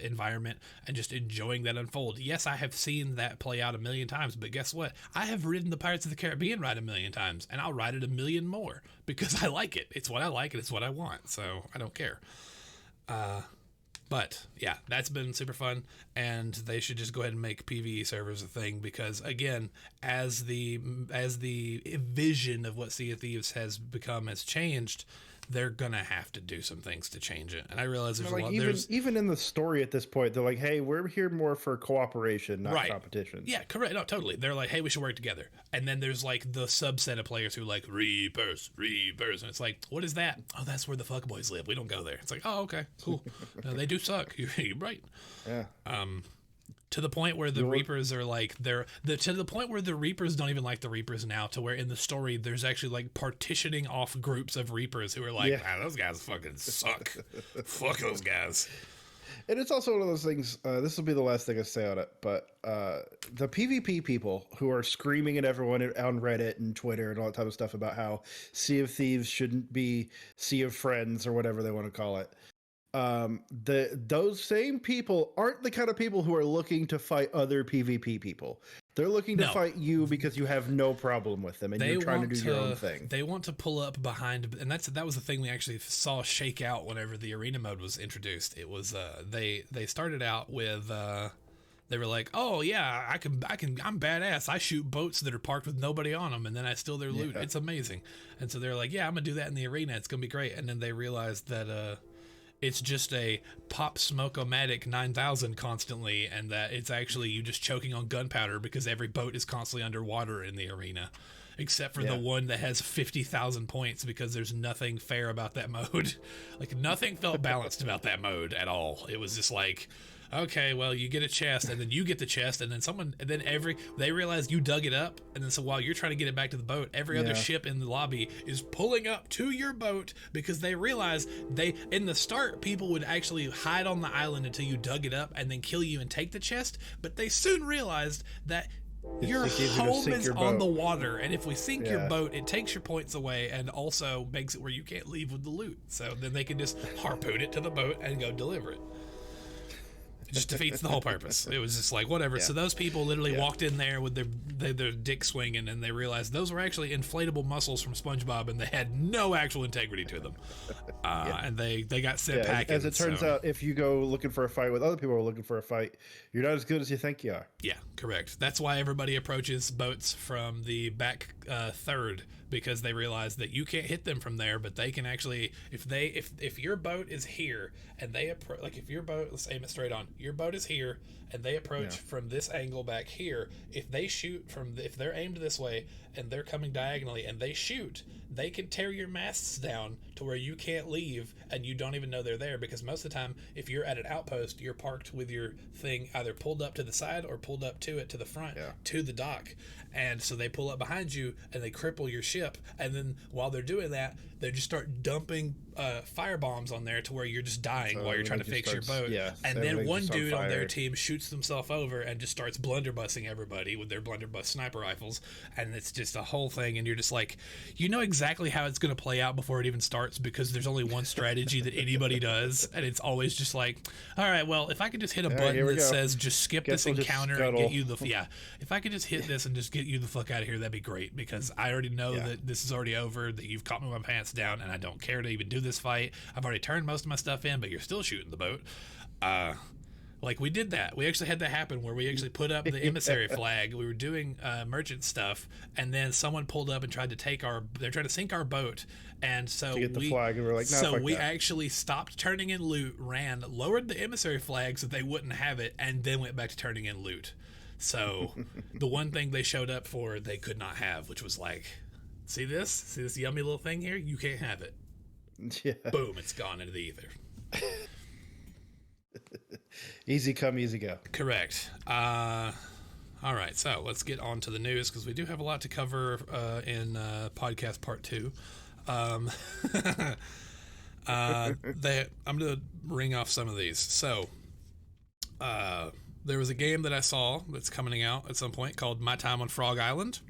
environment and just enjoying that unfold. Yes, I have seen that play out a million times, but guess what? I have ridden the Pirates of the Caribbean ride a million times, and I'll ride it a million more because I like it. It's what I like, and it's what I want, so I don't care. But yeah, that's been super fun, and they should just go ahead and make PvE servers a thing because, again, as the vision of what Sea of Thieves has become has changed, they're gonna have to do some things to change it. And I realize there's a lot. Even in the story at this point, they're like, "Hey, we're here more for cooperation, not competition." Yeah, correct. No, totally. They're like, "Hey, we should work together." And then there's like the subset of players who are like Reapers, and it's like, "What is that?" Oh, that's where the fuckboys live. We don't go there. It's like, "Oh, okay, cool." No, they do suck. You're right. Yeah. To the point where the Reapers are like to the point where the Reapers don't even like the Reapers now, to where in the story there's actually like partitioning off groups of Reapers who are like, "Man, those guys fucking suck." Fuck those guys. And it's also one of those things, this will be the last thing I say on it, but the PvP people who are screaming at everyone on Reddit and Twitter and all that type of stuff about how Sea of Thieves shouldn't be Sea of Friends or whatever they want to call it. Those same people aren't the kind of people who are looking to fight other PvP people. They're looking to fight you because you have no problem with them and you're trying to do your own thing. They want to pull up behind, and that was the thing we actually saw shake out whenever the arena mode was introduced. It was they started out with they were like, "Oh yeah, I'm badass. I shoot boats that are parked with nobody on them, and then I steal their loot. It's amazing." And so they're like, "Yeah, I'm gonna do that in the arena. It's gonna be great." And then they realized that it's just a pop smoke-o-matic 9000 constantly, and that it's actually you just choking on gunpowder because every boat is constantly underwater in the arena, except for the one that has 50,000 points because there's nothing fair about that mode. Like, nothing felt balanced about that mode at all. It was just like, okay, well, you get a chest, and then you get the chest, and then they realize you dug it up, and then so while you're trying to get it back to the boat, every other ship in the lobby is pulling up to your boat because they realize in the start, people would actually hide on the island until you dug it up and then kill you and take the chest, but they soon realized that your home is on the water, and if we sink your boat, it takes your points away and also makes it where you can't leave with the loot. So then they can just harpoon it to the boat and go deliver it. It just defeats the whole purpose. It was just like, whatever. So those people literally walked in there with their dick swinging, and they realized those were actually inflatable muscles from SpongeBob, and they had no actual integrity to them. And they got sent packing. As it turns out, if you go looking for a fight with other people who are looking for a fight, you're not as good as you think you are. Yeah, correct. That's why everybody approaches boats from the back third, because they realize that you can't hit them from there, but they can actually, if your boat is here and they approach, like if your boat, let's aim it straight on, your boat is here and they approach from this angle back here, if they shoot if they're aimed this way and they're coming diagonally and they shoot, they can tear your masts down to where you can't leave and you don't even know they're there, because most of the time, if you're at an outpost, you're parked with your thing either pulled up to the side or pulled up to it to the front to the dock. And so they pull up behind you and they cripple your ship, and then while they're doing that, they just start dumping fire bombs on there to where you're just dying while you're trying to fix your boat. And then one dude on their team shoots himself over and just starts blunderbussing everybody with their blunderbuss sniper rifles, and it's just a whole thing. And you're just like, you know exactly how it's going to play out before it even starts, because there's only one strategy that anybody does, and it's always just like, all right, well, if I could just hit a button that says just skip this encounter and get you if I could just hit this and just get you the fuck out of here, that'd be great, because I already know that this is already over, that you've caught me with my pants down, and I don't care to even do this fight. I've already turned most of my stuff in, but you're still shooting the boat. Well, Like we did that. We actually had that happen where we actually put up the emissary flag. We were doing merchant stuff, and then someone pulled up and tried to take they're trying to sink our boat, and so to get the flag, and we're like, no, so fuck we that. actually stopped turning in loot, ran, lowered the emissary flag so they wouldn't have it, and then went back to turning in loot. So the one thing they showed up for, they could not have, which was like, see this yummy little thing here? You can't have it. Yeah. Boom, it's gone into the ether. Easy come, easy go. Correct. All right, so let's get on to the news because we do have a lot to cover in podcast part 2. I'm going to ring off some of these. So there was a game that I saw that's coming out at some point called My Time on Frog Island.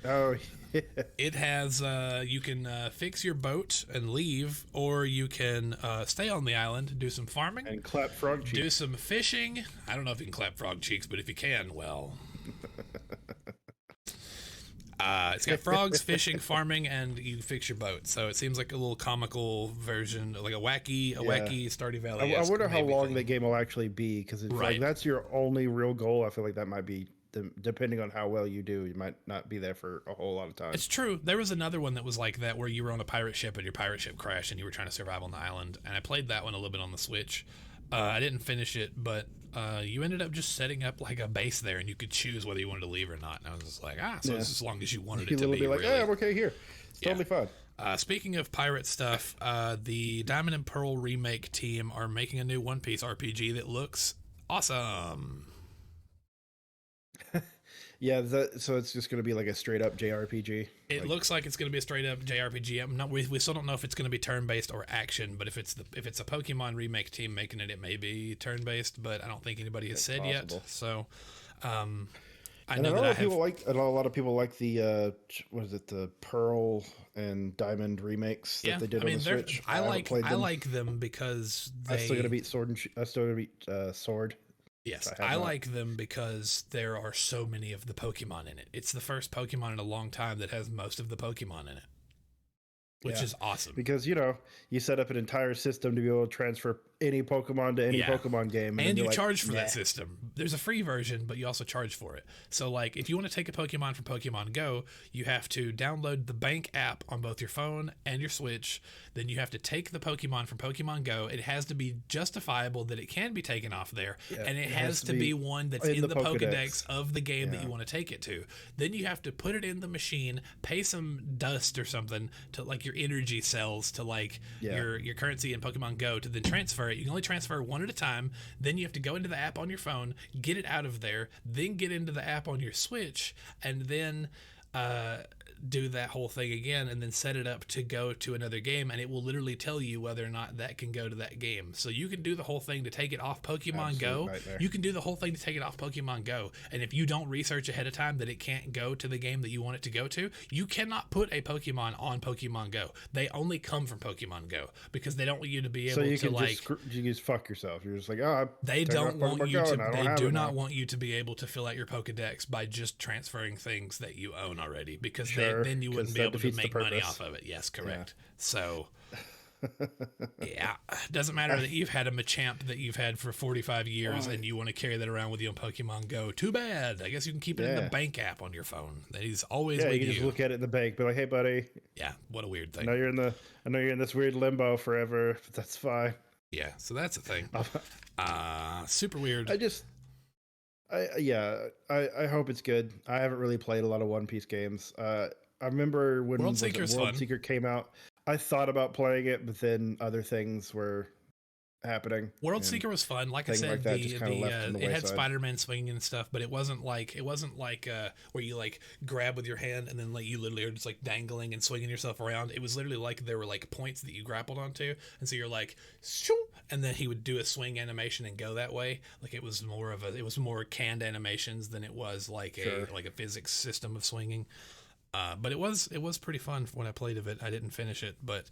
Oh, yeah. It has, you can fix your boat and leave, or you can stay on the island, do some farming. And clap frog cheeks. Do some fishing. I don't know if you can clap frog cheeks, but if you can, well. It's got frogs, fishing, farming, and you fix your boat. So it seems like a little comical version, like a wacky Stardew Valley. I wonder how long the game will actually be, because it's like that's your only real goal. I feel like that might be, depending on how well you do, you might not be there for a whole lot of time. It's true. There was another one that was like that, where you were on a pirate ship and your pirate ship crashed and you were trying to survive on the island. And I played that one a little bit on the Switch. I didn't finish it, but you ended up just setting up like a base there, and you could choose whether you wanted to leave or not. And I was just like, so it's as long as you wanted it to be. Like, really. I'm okay here. It's totally fine. Speaking of pirate stuff, the Diamond and Pearl Remake team are making a new One Piece RPG that looks awesome. Yeah, so it's just going to be like a straight up JRPG. It looks like it's going to be a straight up JRPG. We still don't know if it's going to be turn based or action. But if it's a Pokemon Remake team making it, it may be turn based. But I don't think anybody has said possible. Yet. So I know that a lot of people like the the Pearl and Diamond remakes that they did on the Switch. I like them because I still got to beat Sword. Yes, I like them because there are so many of the Pokemon in it. It's the first Pokemon in a long time that has most of the Pokemon in it, which is awesome. Because, you set up an entire system to be able to transfer any Pokemon to any Pokemon game. And you charge for that system. There's a free version, but you also charge for it. So, like, if you want to take a Pokemon from Pokemon Go, you have to download the bank app on both your phone and your Switch. Then you have to take the Pokemon from Pokemon Go. It has to be justifiable that it can be taken off there. Yeah, and it has to be one that's in the Pokedex of the game that you want to take it to. Then you have to put it in the machine, pay some dust or something to, like, your energy cells to, like, your currency in Pokemon Go to then transfer it. You can only transfer one at a time. Then you have to go into the app on your phone, get it out of there, then get into the app on your Switch, and then do that whole thing again, and then set it up to go to another game, and it will literally tell you whether or not that can go to that game. So you can do the whole thing to take it off Pokemon Go. You can do the whole thing to take it off Pokemon Go, and if you don't research ahead of time that it can't go to the game that you want it to go to, you cannot put a Pokemon on Pokemon Go. They only come from Pokemon Go because they don't want you to be able to you just fuck yourself. You're just like, they don't want you to. They do not want you to be able to fill out your Pokedex by just transferring things that you own already, because then you wouldn't be able to make money off of it. Yes, correct. Yeah. So, doesn't matter that you've had a Machamp that you've had for 45 years and you want to carry that around with you on Pokemon Go. Too bad. I guess you can keep it in the bank app on your phone. That he's always with you. You can just look at it in the bank, be like, hey, buddy. Yeah, what a weird thing. I know you're in this weird limbo forever, but that's fine. Yeah, so that's a thing. Super weird. I hope it's good. I haven't really played a lot of One Piece games. I remember when World Seeker came out, I thought about playing it, but then other things were happening. World Seeker was fun. Like I said, it had Spider-Man swinging and stuff, but it wasn't like where you like grab with your hand and then like you literally are just like dangling and swinging yourself around. It was literally like there were like points that you grappled onto, and so you're like shoo, and then he would do a swing animation and go that way. Like it was more canned animations than it was like a physics system of swinging. But it was pretty fun when I played of it. I didn't finish it, but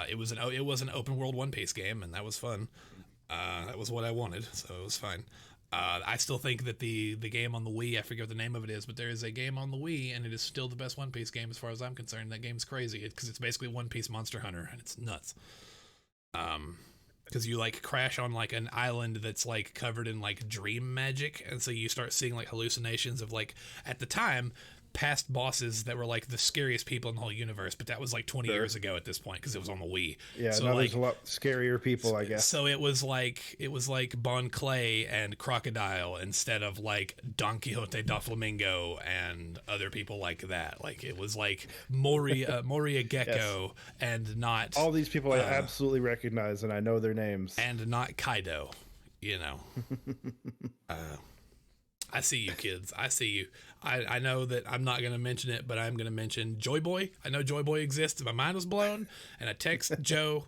it was an open world One Piece game, and that was fun. That was what I wanted, so it was fine. I still think that the game on the Wii, I forget what the name of it is, but there is a game on the Wii, and it is still the best One Piece game as far as I'm concerned. That game's crazy because it's basically One Piece Monster Hunter, and it's nuts. because you like crash on like an island that's like covered in like dream magic, and so you start seeing like hallucinations of like at the time past bosses that were like the scariest people in the whole universe, but that was like 20 years ago at this point because it was on the Wii. Yeah, so now like, there's a lot scarier people, I guess. So it was like Bon Clay and Crocodile instead of like Don Quixote da Flamingo and other people like that. Like it was like Moria Gecko and not all these people I absolutely recognize and I know their names. And not Kaido, you know. I see you, kids. I see you. I know that I'm not going to mention it, but I'm going to mention Joy Boy. I know Joy Boy exists, and my mind was blown. And I text Joe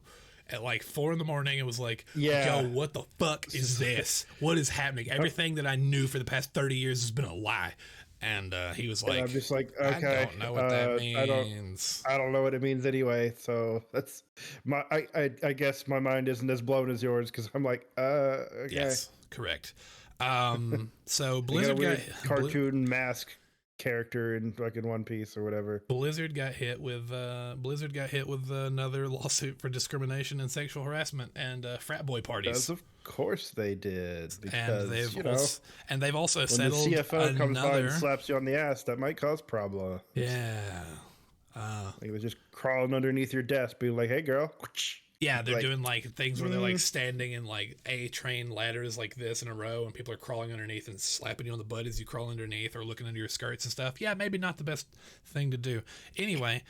at like 4 a.m. and was like, yo, what the fuck is this? What is happening? Everything that I knew for the past 30 years has been a lie. And he was like, I'm just like, okay, I don't know what that means. I don't know what it means anyway. So that's I guess my mind isn't as blown as yours because I'm like, okay. Yes, correct. So Blizzard got cartoon mask character in fucking One Piece or whatever. Blizzard got hit with another lawsuit for discrimination and sexual harassment and frat boy parties. Of course they did, because and they've also when settled the CFO comes by and slaps you on the ass, that might cause problems. Yeah, it was just crawling underneath your desk, being like, "Hey, girl." Yeah, they're doing like things where they're like standing in like A-train ladders like this in a row, and people are crawling underneath and slapping you on the butt as you crawl underneath or looking under your skirts and stuff. Yeah, maybe not the best thing to do. Anyway,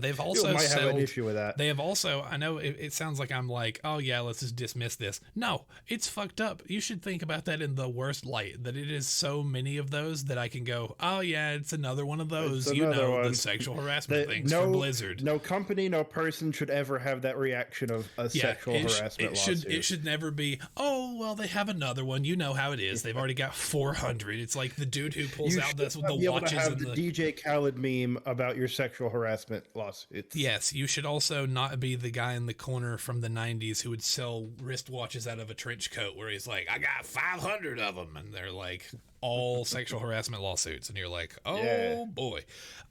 they've also might have an issue with that. They have also, I know it sounds like I'm like, oh yeah, let's just dismiss this. No, it's fucked up. You should think about that in the worst light, that it is so many of those that I can go, oh yeah, it's another one of those, the sexual harassment things from Blizzard. No company, no person should ever have that reaction of a sexual harassment lawsuit. It should never be, oh, well, they have another one. You know how it is. They've already got 400. It's like the dude who pulls out the watches. Have the DJ Khaled meme about your sexual harassment lawsuits. Yes, you should also not be the guy in the corner from the 90s who would sell wristwatches out of a trench coat where he's like, I got 500 of them. And they're like, all sexual harassment lawsuits, and you're like, oh boy.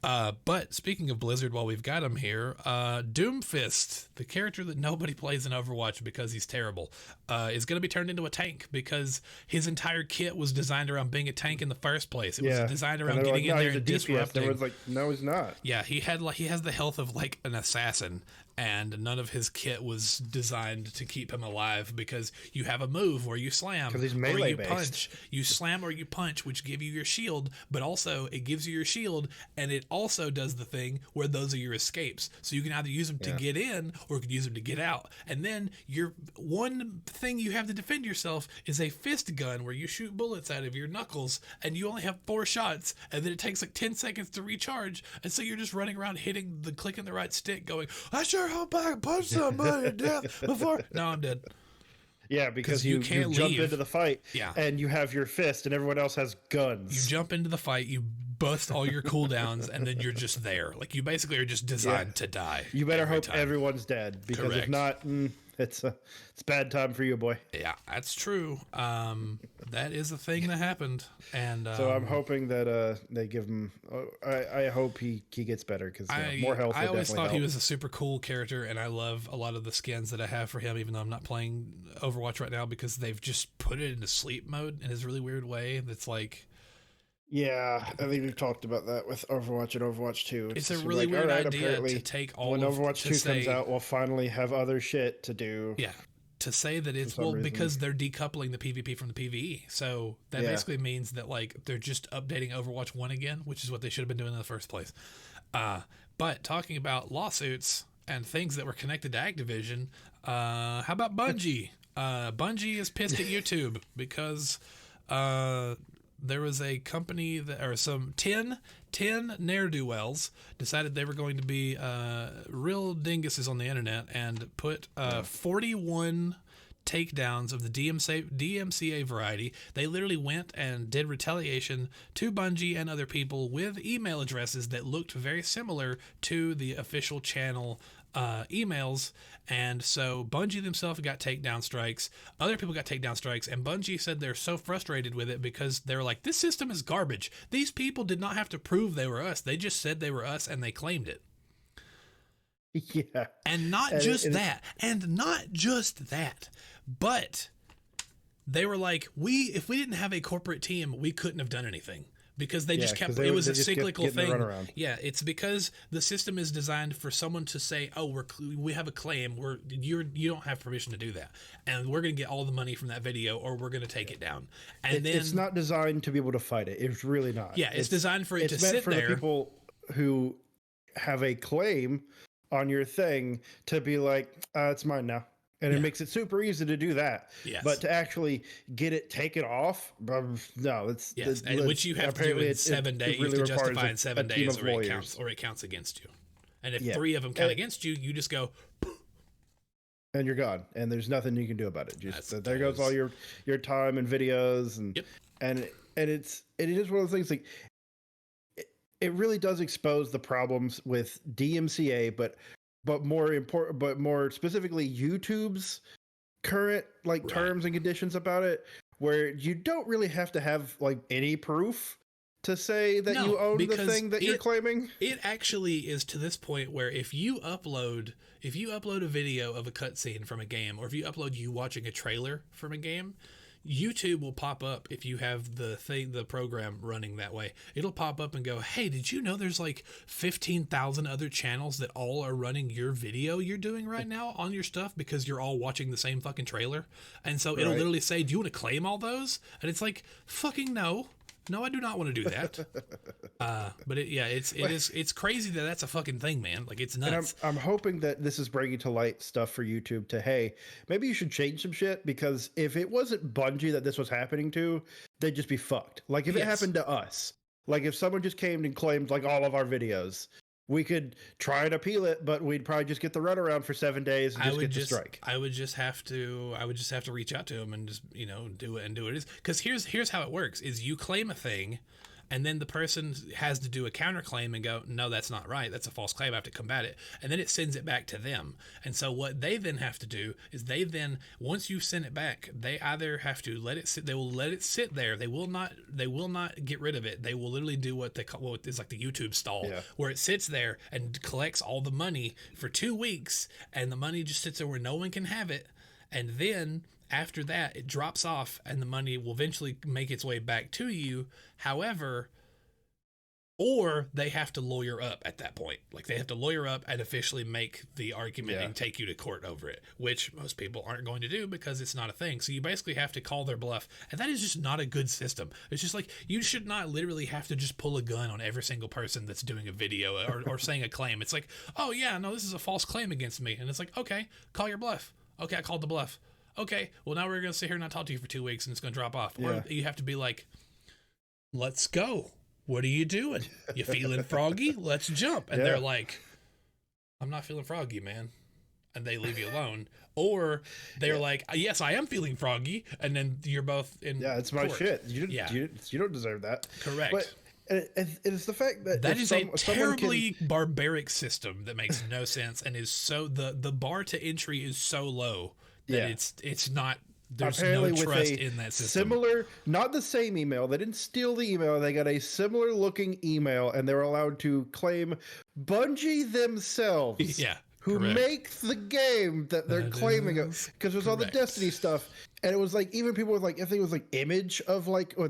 But speaking of Blizzard, while we've got him here, Doomfist, the character that nobody plays in Overwatch because he's terrible, is going to be turned into a tank because his entire kit was designed around being a tank in the first place. It was designed around getting in there and disrupting. Everyone's like, no, he's not. Yeah, he has the health of like an assassin, and none of his kit was designed to keep him alive because you have a move where you slam he's or you based. punch. You slam or you punch, which give you your shield, but also it gives you your shield, and it also does the thing where those are your escapes. So you can either use them to get in or you can use them to get out. And then your one thing you have to defend yourself is a fist gun where you shoot bullets out of your knuckles, and you only have 4 shots, and then it takes like 10 seconds to recharge, and so you're just running around clicking the right stick going, I sure hope I can punch somebody to death before. No, I'm dead. Yeah, because you jump into the fight and you have your fist and everyone else has guns. You jump into the fight, you bust all your cooldowns, and then you're just there. Like, you basically are just designed to die. You better hope everyone's dead, because if not, it's bad time for you, boy. Yeah, that's true. That is a thing that happened, and so I'm hoping that they give him. I hope he gets better, because more health. I always thought he was a super cool character, and I love a lot of the skins that I have for him. Even though I'm not playing Overwatch right now, because they've just put it into sleep mode in this really weird way. That's like. Yeah, I think we've talked about that with Overwatch and Overwatch 2. It's a really weird idea to take all when Overwatch 2 comes out, we'll finally have other shit to do. Yeah, to say that it's because they're decoupling the PvP from the PvE. So that basically means that like they're just updating Overwatch 1 again, which is what they should have been doing in the first place. But talking about lawsuits and things that were connected to Activision, how about Bungie? Bungie is pissed at YouTube because there was a company or some 10 ne'er-do-wells decided they were going to be real dinguses on the internet and put 41 takedowns of the DMCA variety. They literally went and did retaliation to Bungie and other people with email addresses that looked very similar to the official channel emails, and so Bungie themselves got takedown strikes, other people got takedown strikes, and Bungie said they're so frustrated with it because they're like, this system is garbage. These people did not have to prove they were us. They just said they were us and they claimed it. Yeah. And not just that, But they were like, if we didn't have a corporate team, we couldn't have done anything. Because they just kept, it was a cyclical thing. Yeah, it's because the system is designed for someone to say, "Oh, we have a claim. You don't have permission to do that, and we're going to get all the money from that video, or we're going to take it down." And then it's not designed to be able to fight it. It's really not. Yeah, it's designed for it to sit there. It's meant for the people who have a claim on your thing to be like, "It's mine now." And it makes it super easy to do that. Yes. But to actually get it taken off, no, it's which you have to do in 7 days. You have to justify in 7 days, or it counts against you. And if 3 of them count against you, you just go, and you're gone, and there's nothing you can do about it. Just there goes all your time and videos, and it is one of those things like it really does expose the problems with DMCA, but more specifically YouTube's current terms and conditions about it, where you don't really have to have any proof to say that you own the thing that you're claiming. It actually is to this point where if you upload a video of a cutscene from a game, or if you upload you watching a trailer from a game, YouTube will pop up if you have the program running that way. It'll pop up and go, "Hey, did you know there's 15,000 other channels that all are running your video you're doing right now on your stuff because you're all watching the same fucking trailer?" And so it'll literally say, "Do you want to claim all those?" And it's like, fucking no. No, I do not want to do that. But it's crazy that that's a fucking thing, man. It's nuts. And I'm hoping that this is bringing to light stuff for YouTube to, hey, maybe you should change some shit, because if it wasn't Bungie that this was happening to, they'd just be fucked. If it happened to us, if someone just came and claimed all of our videos, we could try and appeal it, but we'd probably just get the runaround for 7 days and get the strike. I would just have to reach out to them and just do it. Because here's how it works: is you claim a thing, and then the person has to do a counterclaim and go, "No, that's not right. That's a false claim. I have to combat it." And then it sends it back to them. And so what they then have to do is once you send it back, they either have to let it sit. They will let it sit there. They will not get rid of it. They will literally do what they call, what is the YouTube stall, where it sits there and collects all the money for 2 weeks, and the money just sits there where no one can have it. And then after that, it drops off, and the money will eventually make its way back to you. However, or they have to lawyer up at that point. They have to lawyer up and officially make the argument and take you to court over it, which most people aren't going to do because it's not a thing. So you basically have to call their bluff, and that is just not a good system. It's just you should not literally have to just pull a gun on every single person that's doing a video or saying a claim. It's "Oh yeah, no, this is a false claim against me." And it's okay, call your bluff. Okay, I called the bluff. Okay, well, now we're going to sit here and not talk to you for 2 weeks, and it's going to drop off. Or you have to be "Let's go. What are you doing? You feeling froggy? Let's jump." And they're like, "I'm not feeling froggy, man." And they leave you alone. Or they're like, "Yes, I am feeling froggy." And then you're both in it's my shit. You don't deserve that. Correct. But it's the fact that is a terribly barbaric system that makes no sense, and is so the bar to entry is so low that it's not. There's apparently no trust in that system. Similar, not the same email. They didn't steal the email. They got a similar looking email, and they were allowed to claim Bungie themselves. Who make the game that they're claiming it, because there's all the Destiny stuff, and it was even people with I think it was image of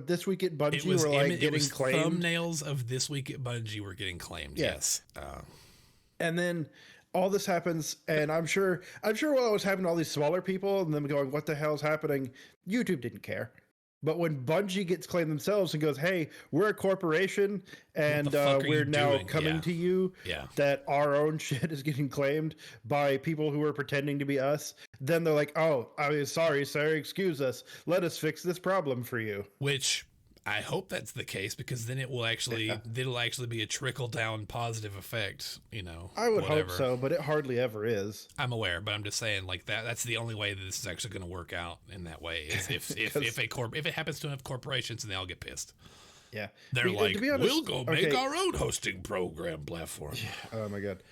This Week at Bungie were getting claimed. Thumbnails of This Week at Bungie were getting claimed. Yes. And then all this happens, and I'm sure while it was happening to all these smaller people and them going, "What the hell's happening?" YouTube didn't care. But when Bungie gets claimed themselves and goes, "Hey, we're a corporation, and we're now coming to you that our own shit is getting claimed by people who are pretending to be us," then they're like, "Oh, I mean, sorry, excuse us. Let us fix this problem for you." Which I hope that's the case, because then it'll actually be a trickle down positive effect. I would hope so, but it hardly ever is. I'm aware, but I'm just saying that's the only way that this is actually going to work out in that way. Is if it happens to enough corporations, and they all get pissed. Yeah, they're honest, we'll go make our own hosting program platform. Oh my god.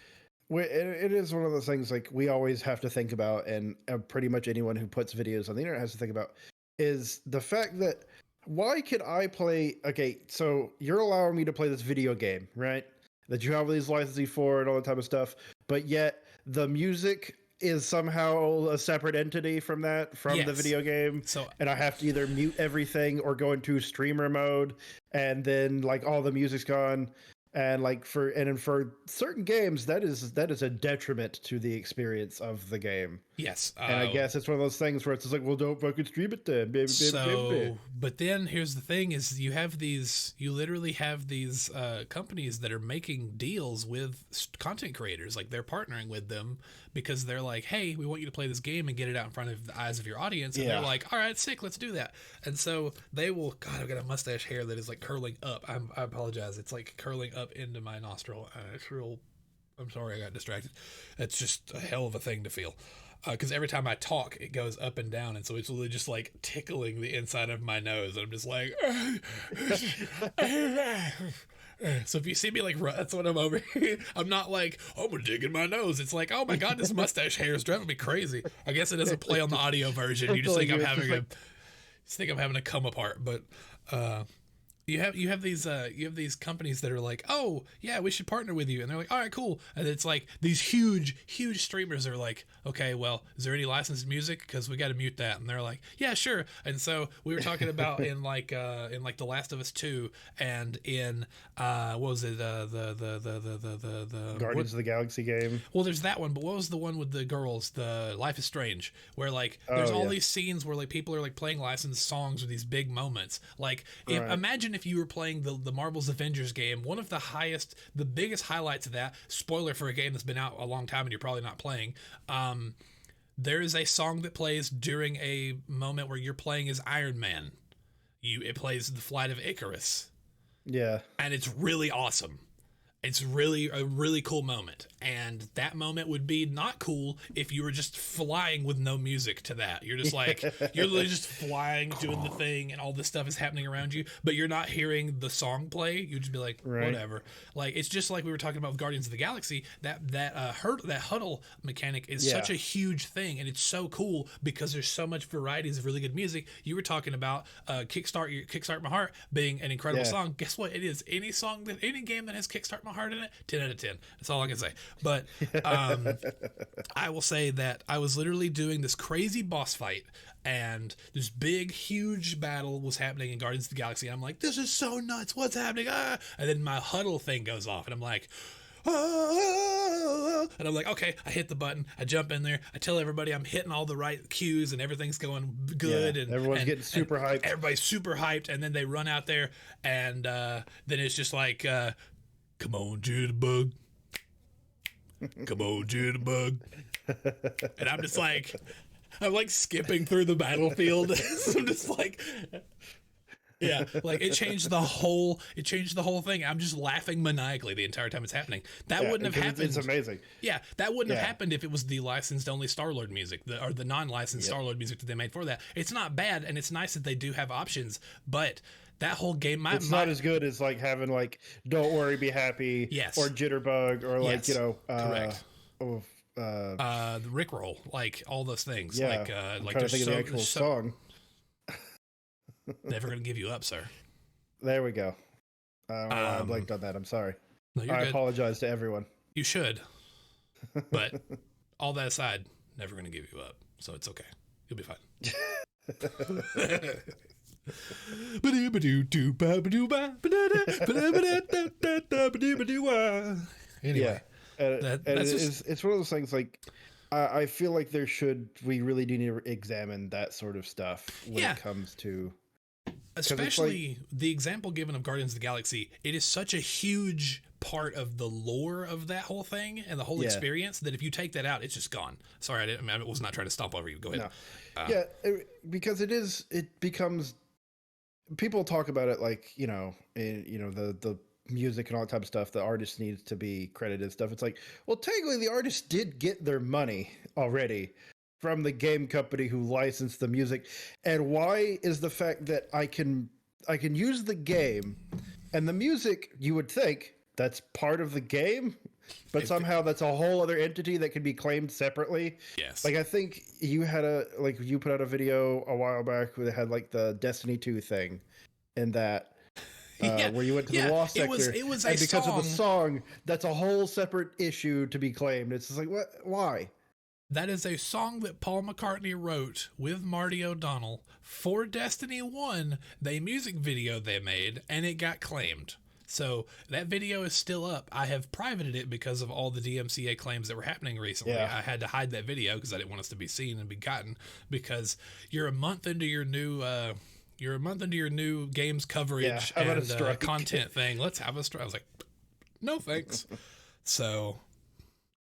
It is one of those things we always have to think about, and pretty much anyone who puts videos on the internet has to think about, is the fact that, why could I play? Okay, so you're allowing me to play this video game, right? That you have all these licensing for and all that type of stuff, but yet the music is somehow a separate entity from the video game. So, and I have to either mute everything or go into streamer mode, and then like all the music's gone. And like for certain games, that is a detriment to the experience of the game. Yes, and I guess it's one of those things where it's just like, well, don't fucking stream it then, baby. But then here's the thing: is you literally have these companies that are making deals with content creators, like they're partnering with them because they're like, hey, we want you to play this game and get it out in front of the eyes of your audience, and they're like, all right, sick, let's do that. And so they will. God, I've got a mustache hair that is like curling up. I apologize. It's like curling up into my nostril. It's real. I'm sorry, I got distracted. It's just a hell of a thing to feel. Because every time I talk, it goes up and down, and so it's really just like tickling the inside of my nose. And I'm just like, so if you see me like, that's what I'm over here. I'm not like, oh, I'm digging my nose. It's like, oh my god, this mustache hair is driving me crazy. I guess it doesn't play on the audio version. You just think I'm having a come apart, but. You have these companies that are like, oh yeah, we should partner with you, and they're like, all right, cool. And it's like these huge streamers are like, okay, well, is there any licensed music? Because we got to mute that. And they're like, yeah, sure. And so we were talking about in The Last of Us 2 and in what was it, the Guardians of the Galaxy game. Well, there's that one, but what was the one with the girls, the Life is Strange, where like there's all these scenes where like people are like playing licensed songs with these big moments. Like imagine if you were playing the Marvel's Avengers game, one of the biggest highlights of that, spoiler for a game that's been out a long time and you're probably not playing, there is a song that plays during a moment where you're playing as Iron Man. It plays The Flight of Icarus. Yeah. And it's really awesome. It's really a really cool moment. And that moment would be not cool if you were just flying with no music to that. You're just like, you're literally just flying, doing the thing, and all this stuff is happening around you, but you're not hearing the song play. You'd just be like, whatever. Like, it's just like we were talking about with Guardians of the Galaxy, that huddle mechanic is such a huge thing, and it's so cool because there's so much varieties of really good music. You were talking about Kickstart My Heart being an incredible song. Guess what? It is. Any game that has Kickstart My Heart in it, 10 out of 10. That's all I can say. But I will say that I was literally doing this crazy boss fight, and this big, huge battle was happening in Guardians of the Galaxy. And I'm like, this is so nuts. What's happening? Ah! And then my huddle thing goes off, and I'm like, ah! And I'm like, okay, I hit the button, I jump in there, I tell everybody I'm hitting all the right cues and everything's going good, and everyone's getting super hyped. Everybody's super hyped, and then they run out there, and then it's just like, come on, Jitterbug. Come on, Jitterbug. And I'm just like, I'm like skipping through the battlefield. So I'm just like, yeah, like it changed the whole thing. I'm just laughing maniacally the entire time it's happening. That wouldn't have happened. It's amazing. Yeah, that wouldn't have happened if it was the licensed only Star-Lord music, or the non-licensed Star-Lord music that they made for that. It's not bad, and it's nice that they do have options, but that whole game, it's not as good as like having like "Don't Worry, Be Happy" or Jitterbug, or like correct. The Rickroll, like all those things. Yeah, like I'm trying to think of the actual song. Never gonna give you up, sir. There we go. I blanked on that. I'm sorry. No, I apologize to everyone. You should. But all that aside, never gonna give you up, so it's okay. You'll be fine. Anyway, it's one of those things. Like, I feel like we really do need to examine that sort of stuff when it comes to, especially the example given of Guardians of the Galaxy. It is such a huge part of the lore of that whole thing and the whole experience that if you take that out, it's just gone. Sorry, I was not trying to stomp over you. Go ahead. No. Because it becomes, people talk about it like, the music and all that type of stuff, the artist needs to be credited and stuff. It's like, well, technically the artist did get their money already from the game company who licensed the music. And why is the fact that I can use the game and the music, you would think that's part of the game, but somehow that's a whole other entity that can be claimed separately. Yes. Like, I think you had you put out a video a while back where they had like the Destiny 2 thing, and that where you went to the Lost Sector. It was and because song. of the song, that's a whole separate issue to be claimed. It's just like, what? Why? That is a song that Paul McCartney wrote with Marty O'Donnell for Destiny 1, the music video they made, and it got claimed. So that video is still up. I have privated it because of all the DMCA claims that were happening recently. Yeah. I had to hide that video because I didn't want us to be seen and be gotten, because you're a month into your new games coverage and content thing. Let's have a strike. I was like, no thanks. So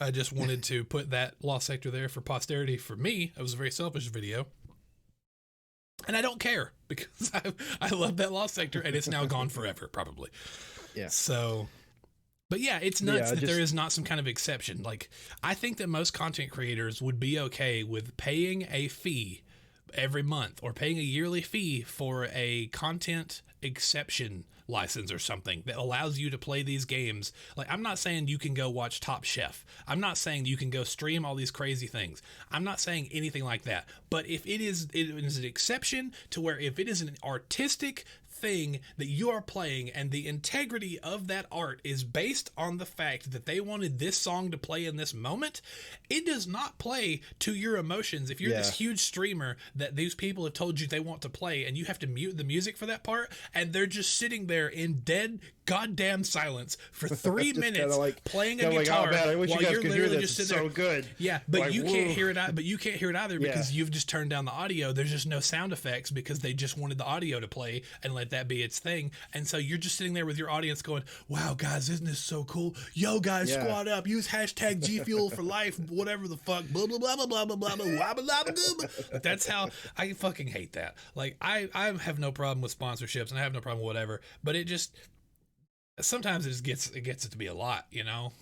I just wanted to put that Lost Sector there for posterity. For me, it was a very selfish video. And I don't care, because I love that Lost Sector, and it's now gone forever, probably. Yeah. So, but yeah, it's nuts that there is not some kind of exception. Like, I think that most content creators would be okay with paying a fee every month, or paying a yearly fee for a content exception license or something that allows you to play these games. Like, I'm not saying you can go watch Top Chef. I'm not saying you can go stream all these crazy things. I'm not saying anything like that. But if it is an exception to where, if it is an artistic thing that you are playing and the integrity of that art is based on the fact that they wanted this song to play in this moment, it does not play to your emotions. If you're this huge streamer that these people have told you they want to play, and you have to mute the music for that part, and they're just sitting there in dead goddamn silence for 3 minutes playing a guitar, while you're literally just sitting there. Good. Yeah, but like, you can't hear it. But you can't hear it either, because you've just turned down the audio. There's just no sound effects, because they just wanted the audio to play and let that be its thing. And so you're just sitting there with your audience going, wow, guys, isn't this so cool? Yo, guys, squad up, use hashtag G Fuel for life, whatever the fuck, blah blah blah blah blah blah blah blah blah blah. That's how I fucking hate that. Like, I have no problem with sponsorships, and I have no problem with whatever, but it just sometimes it gets it to be a lot, you know.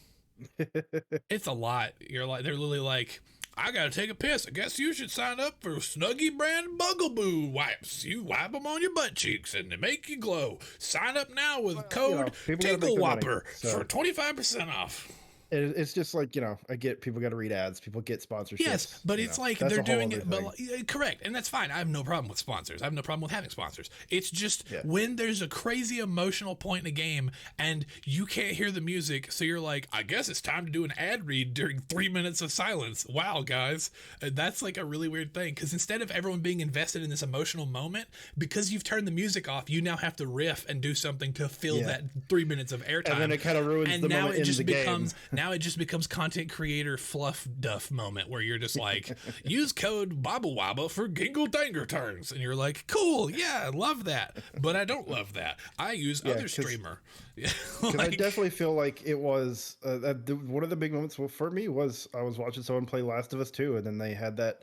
It's a lot. You're like, they're literally like, I gotta take a piss. I guess you should sign up for Snuggie brand Bugaboo wipes. You wipe them on your butt cheeks and they make you glow. Sign up now with code Tinkle Whopper for 25% off. It's just like, you know, I get people got to read ads, people get sponsorships. Yes, but it's like they're doing it, but correct, and that's fine. I have no problem with sponsors. I have no problem with having sponsors. It's just when there's a crazy emotional point in a game and you can't hear the music, so you're like, I guess it's time to do an ad read during 3 minutes of silence. Wow, guys, that's like a really weird thing, because instead of everyone being invested in this emotional moment, because you've turned the music off, you now have to riff and do something to fill that 3 minutes of airtime, and then it kind of ruins the moment in the game. Now it just becomes content creator fluff duff moment, where you're just like, use code Bobble Wobble for Gingle Danger Turns. And you're like, cool, yeah, I love that. But I don't love that. I use other streamer. Because I definitely feel like it was, one of the big moments for me was I was watching someone play Last of Us 2, and then they had that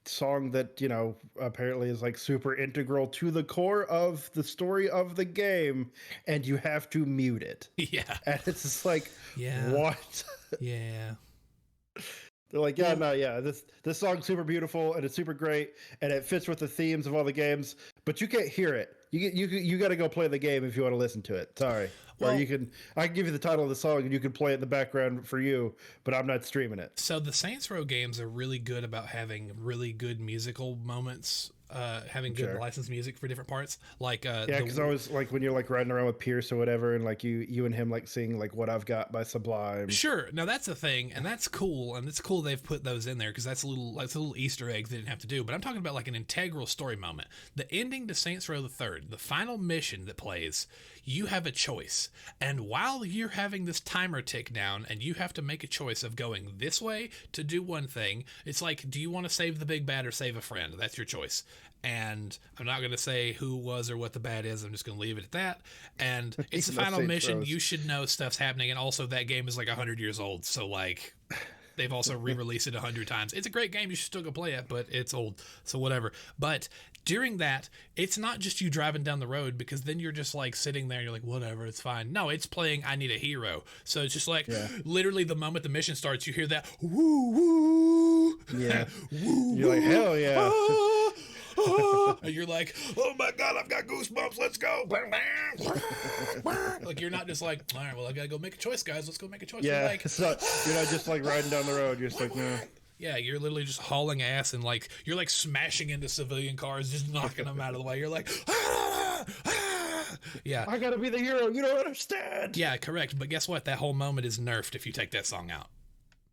song that, you know, apparently is like super integral to the core of the story of the game, and you have to mute it. Yeah. And it's just like, what? Yeah. They're like, this song's super beautiful and it's super great and it fits with the themes of all the games, but you can't hear it. You got to go play the game if you want to listen to it. Sorry. Well, or I can give you the title of the song and you can play it in the background for you, but I'm not streaming it. So the Saints Row games are really good about having really good musical moments, having good licensed music for different parts. Like, because I was like, when you're like riding around with Pierce or whatever, and like you and him like sing like What I've Got by Sublime. Sure. Now that's a thing, and that's cool, and it's cool they've put those in there, because that's a little Easter egg they didn't have to do. But I'm talking about like an integral story moment. The ending to Saints Row the Third, the final mission that plays, you have a choice. And while you're having this timer tick down and you have to make a choice of going this way to do one thing, it's like, do you want to save the big bad or save a friend? That's your choice. And I'm not going to say who was or what the bad is. I'm just going to leave it at that. And it's the final mission. You should know stuff's happening. And also that game is like 100 years old. So like, they've also re-released it 100 times. It's a great game. You should still go play it, but it's old. So whatever. But during that, it's not just you driving down the road, because then you're just like sitting there and you're like, whatever, it's fine. No, it's playing I Need a Hero. So it's just like literally the moment the mission starts, you hear that woo woo. Yeah. Woo, you're like, hell yeah. And you're like, oh my God, I've got goosebumps. Let's go. Like, you're not just like, all right, well, I got to go make a choice, guys. Let's go make a choice. Yeah. Like, you're not just like riding down the road. You're just like, no. Yeah, you're literally just hauling ass, and like you're like smashing into civilian cars, just knocking them out of the way. You're like, yeah, I gotta be the hero. You don't understand. Yeah, correct. But guess what? That whole moment is nerfed if you take that song out.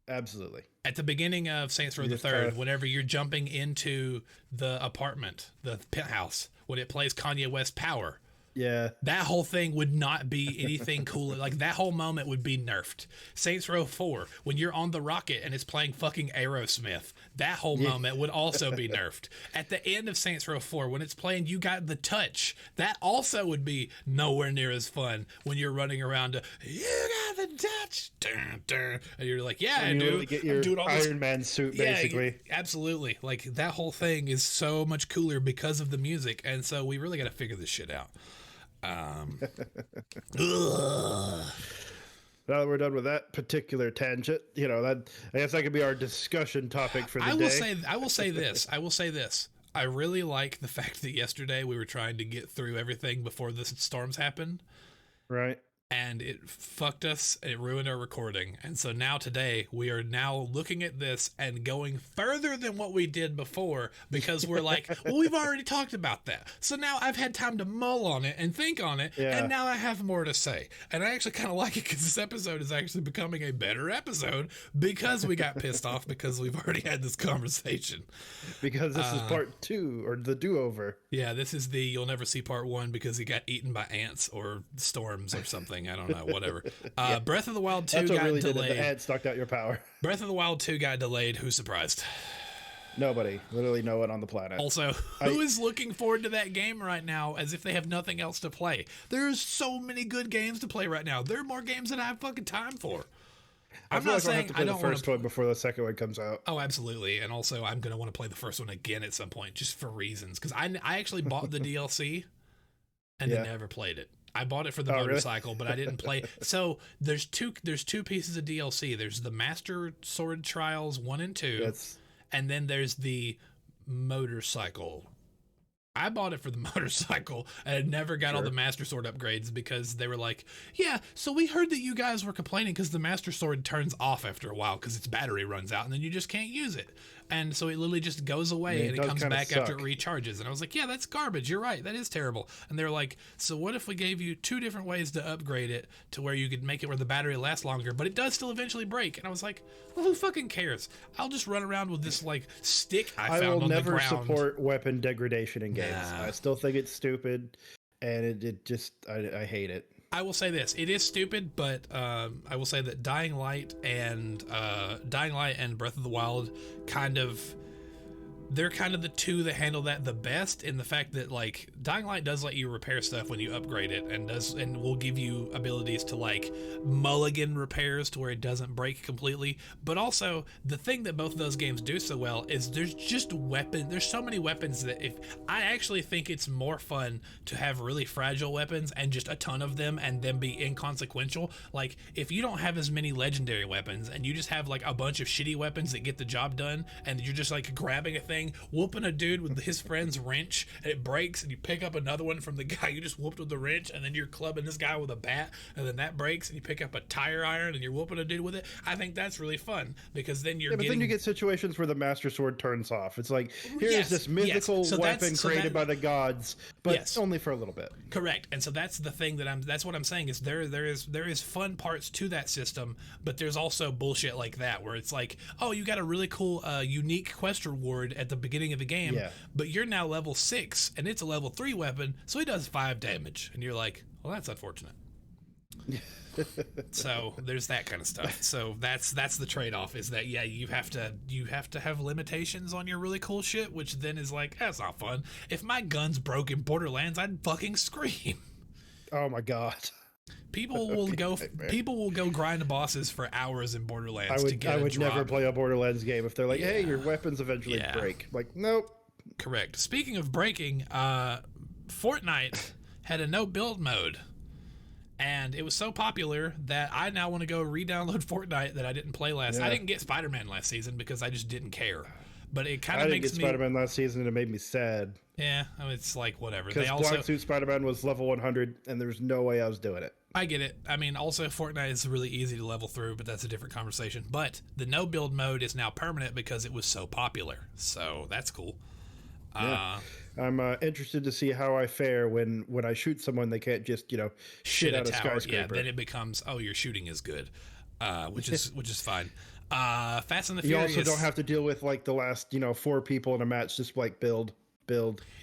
Absolutely. At the beginning of Saints Row the Third, whenever you're jumping into the apartment, the penthouse, when it plays Kanye West Power, yeah, that whole thing would not be anything cool. Like, that whole moment would be nerfed. Saints Row 4, when you're on the rocket and it's playing fucking Aerosmith, that whole moment would also be nerfed. At the end of Saints Row 4, when it's playing You Got the Touch, that also would be nowhere near as fun when you're running around to, You Got the Touch, dun, dun, and you're like, yeah, and I do. Really get your Iron Man suit, basically. Yeah, absolutely. Like, that whole thing is so much cooler because of the music, and so we really got to figure this shit out. Now that we're done with that particular tangent, that I guess that could be our discussion topic for the day. I will say this. I really like the fact that yesterday we were trying to get through everything before the storms happened. Right. And it fucked us. It ruined our recording. And so now today we are now looking at this and going further than what we did before, because we're like, well, we've already talked about that. So now I've had time to mull on it and think on it. Yeah. And now I have more to say. And I actually kind of like it, because this episode is actually becoming a better episode because we got pissed off because we've already had this conversation. Because this is part 2, or the do-over. Yeah, this is the you'll never see part 1 because he got eaten by ants or storms or something. I don't know, whatever. Yeah. Breath of the Wild 2 got really delayed. The ants sucked out your power. Breath of the Wild 2 got delayed. Who's surprised? Nobody. Literally no one on the planet. Also, who is looking forward to that game right now as if they have nothing else to play? There's so many good games to play right now. There are more games than I have fucking time for. I'm not saying I don't want to play the first one before the second one comes out. Oh, absolutely. And also, I'm going to want to play the first one again at some point, just for reasons. Because I actually bought the DLC and then never played it. I bought it for the motorcycle, really? But I didn't play. So there's two pieces of DLC. There's the Master Sword Trials 1 and 2, and then there's the motorcycle. I bought it for the motorcycle and I never got all the Master Sword upgrades because they were like, yeah, so we heard that you guys were complaining because the Master Sword turns off after a while because its battery runs out and then you just can't use it. And so it literally just goes away and it comes back after it recharges. And I was like, yeah, that's garbage. You're right. That is terrible. And they're like, so what if we gave you 2 different ways to upgrade it to where you could make it where the battery lasts longer, but it does still eventually break? And I was like, well, who fucking cares? I'll just run around with this like stick I found on the ground. I will never support weapon degradation in games. I still think it's stupid, and it just I hate it. I will say this: it is stupid, but I will say that Dying Light and Breath of the Wild they're kind of the two that handle that the best, in the fact that like Dying Light does let you repair stuff when you upgrade it, and will give you abilities to like mulligan repairs to where it doesn't break completely. But also the thing that both of those games do so well is there's so many weapons that I actually think it's more fun to have really fragile weapons and just a ton of them and them be inconsequential. Like if you don't have as many legendary weapons and you just have like a bunch of shitty weapons that get the job done, and you're just like grabbing a thing, whooping a dude with his friend's wrench, and it breaks, and you pick up another one from the guy you just whooped with the wrench, and then you're clubbing this guy with a bat, and then that breaks, and you pick up a tire iron, and you're whooping a dude with it. I think that's really fun, because then you're then you get situations where the Master Sword turns off. It's like, here's this mythical weapon created by the gods, but only for a little bit. Correct. And so that's the thing that's what I'm saying, is there is fun parts to that system, but there's also bullshit like that, where it's like, oh, you got a really cool unique quest reward at the beginning of the game, but you're now level 6 and it's a level 3 weapon, so it does 5 damage, and you're like, well, that's unfortunate. So there's that kind of stuff. So that's the trade-off, is that you have to have limitations on your really cool shit, which then is like, that's not fun. If my guns broke in Borderlands, I'd fucking scream. Oh my god. People will go grind bosses for hours in Borderlands. I would never play a Borderlands game if they're like, hey, your weapons eventually break. Like, nope. Correct. Speaking of breaking, Fortnite had a no build mode, and it was so popular that I now want to go re-download Fortnite that I didn't play last. I didn't get Spider-Man last season because I just didn't care. But it kind of makes me. I didn't get Spider-Man last season, and it made me sad. Yeah, I mean, it's like whatever. Because Black Suit Spider-Man was level 100, and there's no way I was doing it. I get it. I mean, also Fortnite is really easy to level through, but that's a different conversation. But the no build mode is now permanent because it was so popular. So that's cool. Yeah. I'm interested to see how I fare when I shoot someone. They can't just shit out a skyscraper. Yeah, then it becomes, oh, your shooting is good, which is fine. Fast and the You Furious. also don't have to deal with like the last, 4 people in a match. Just like build.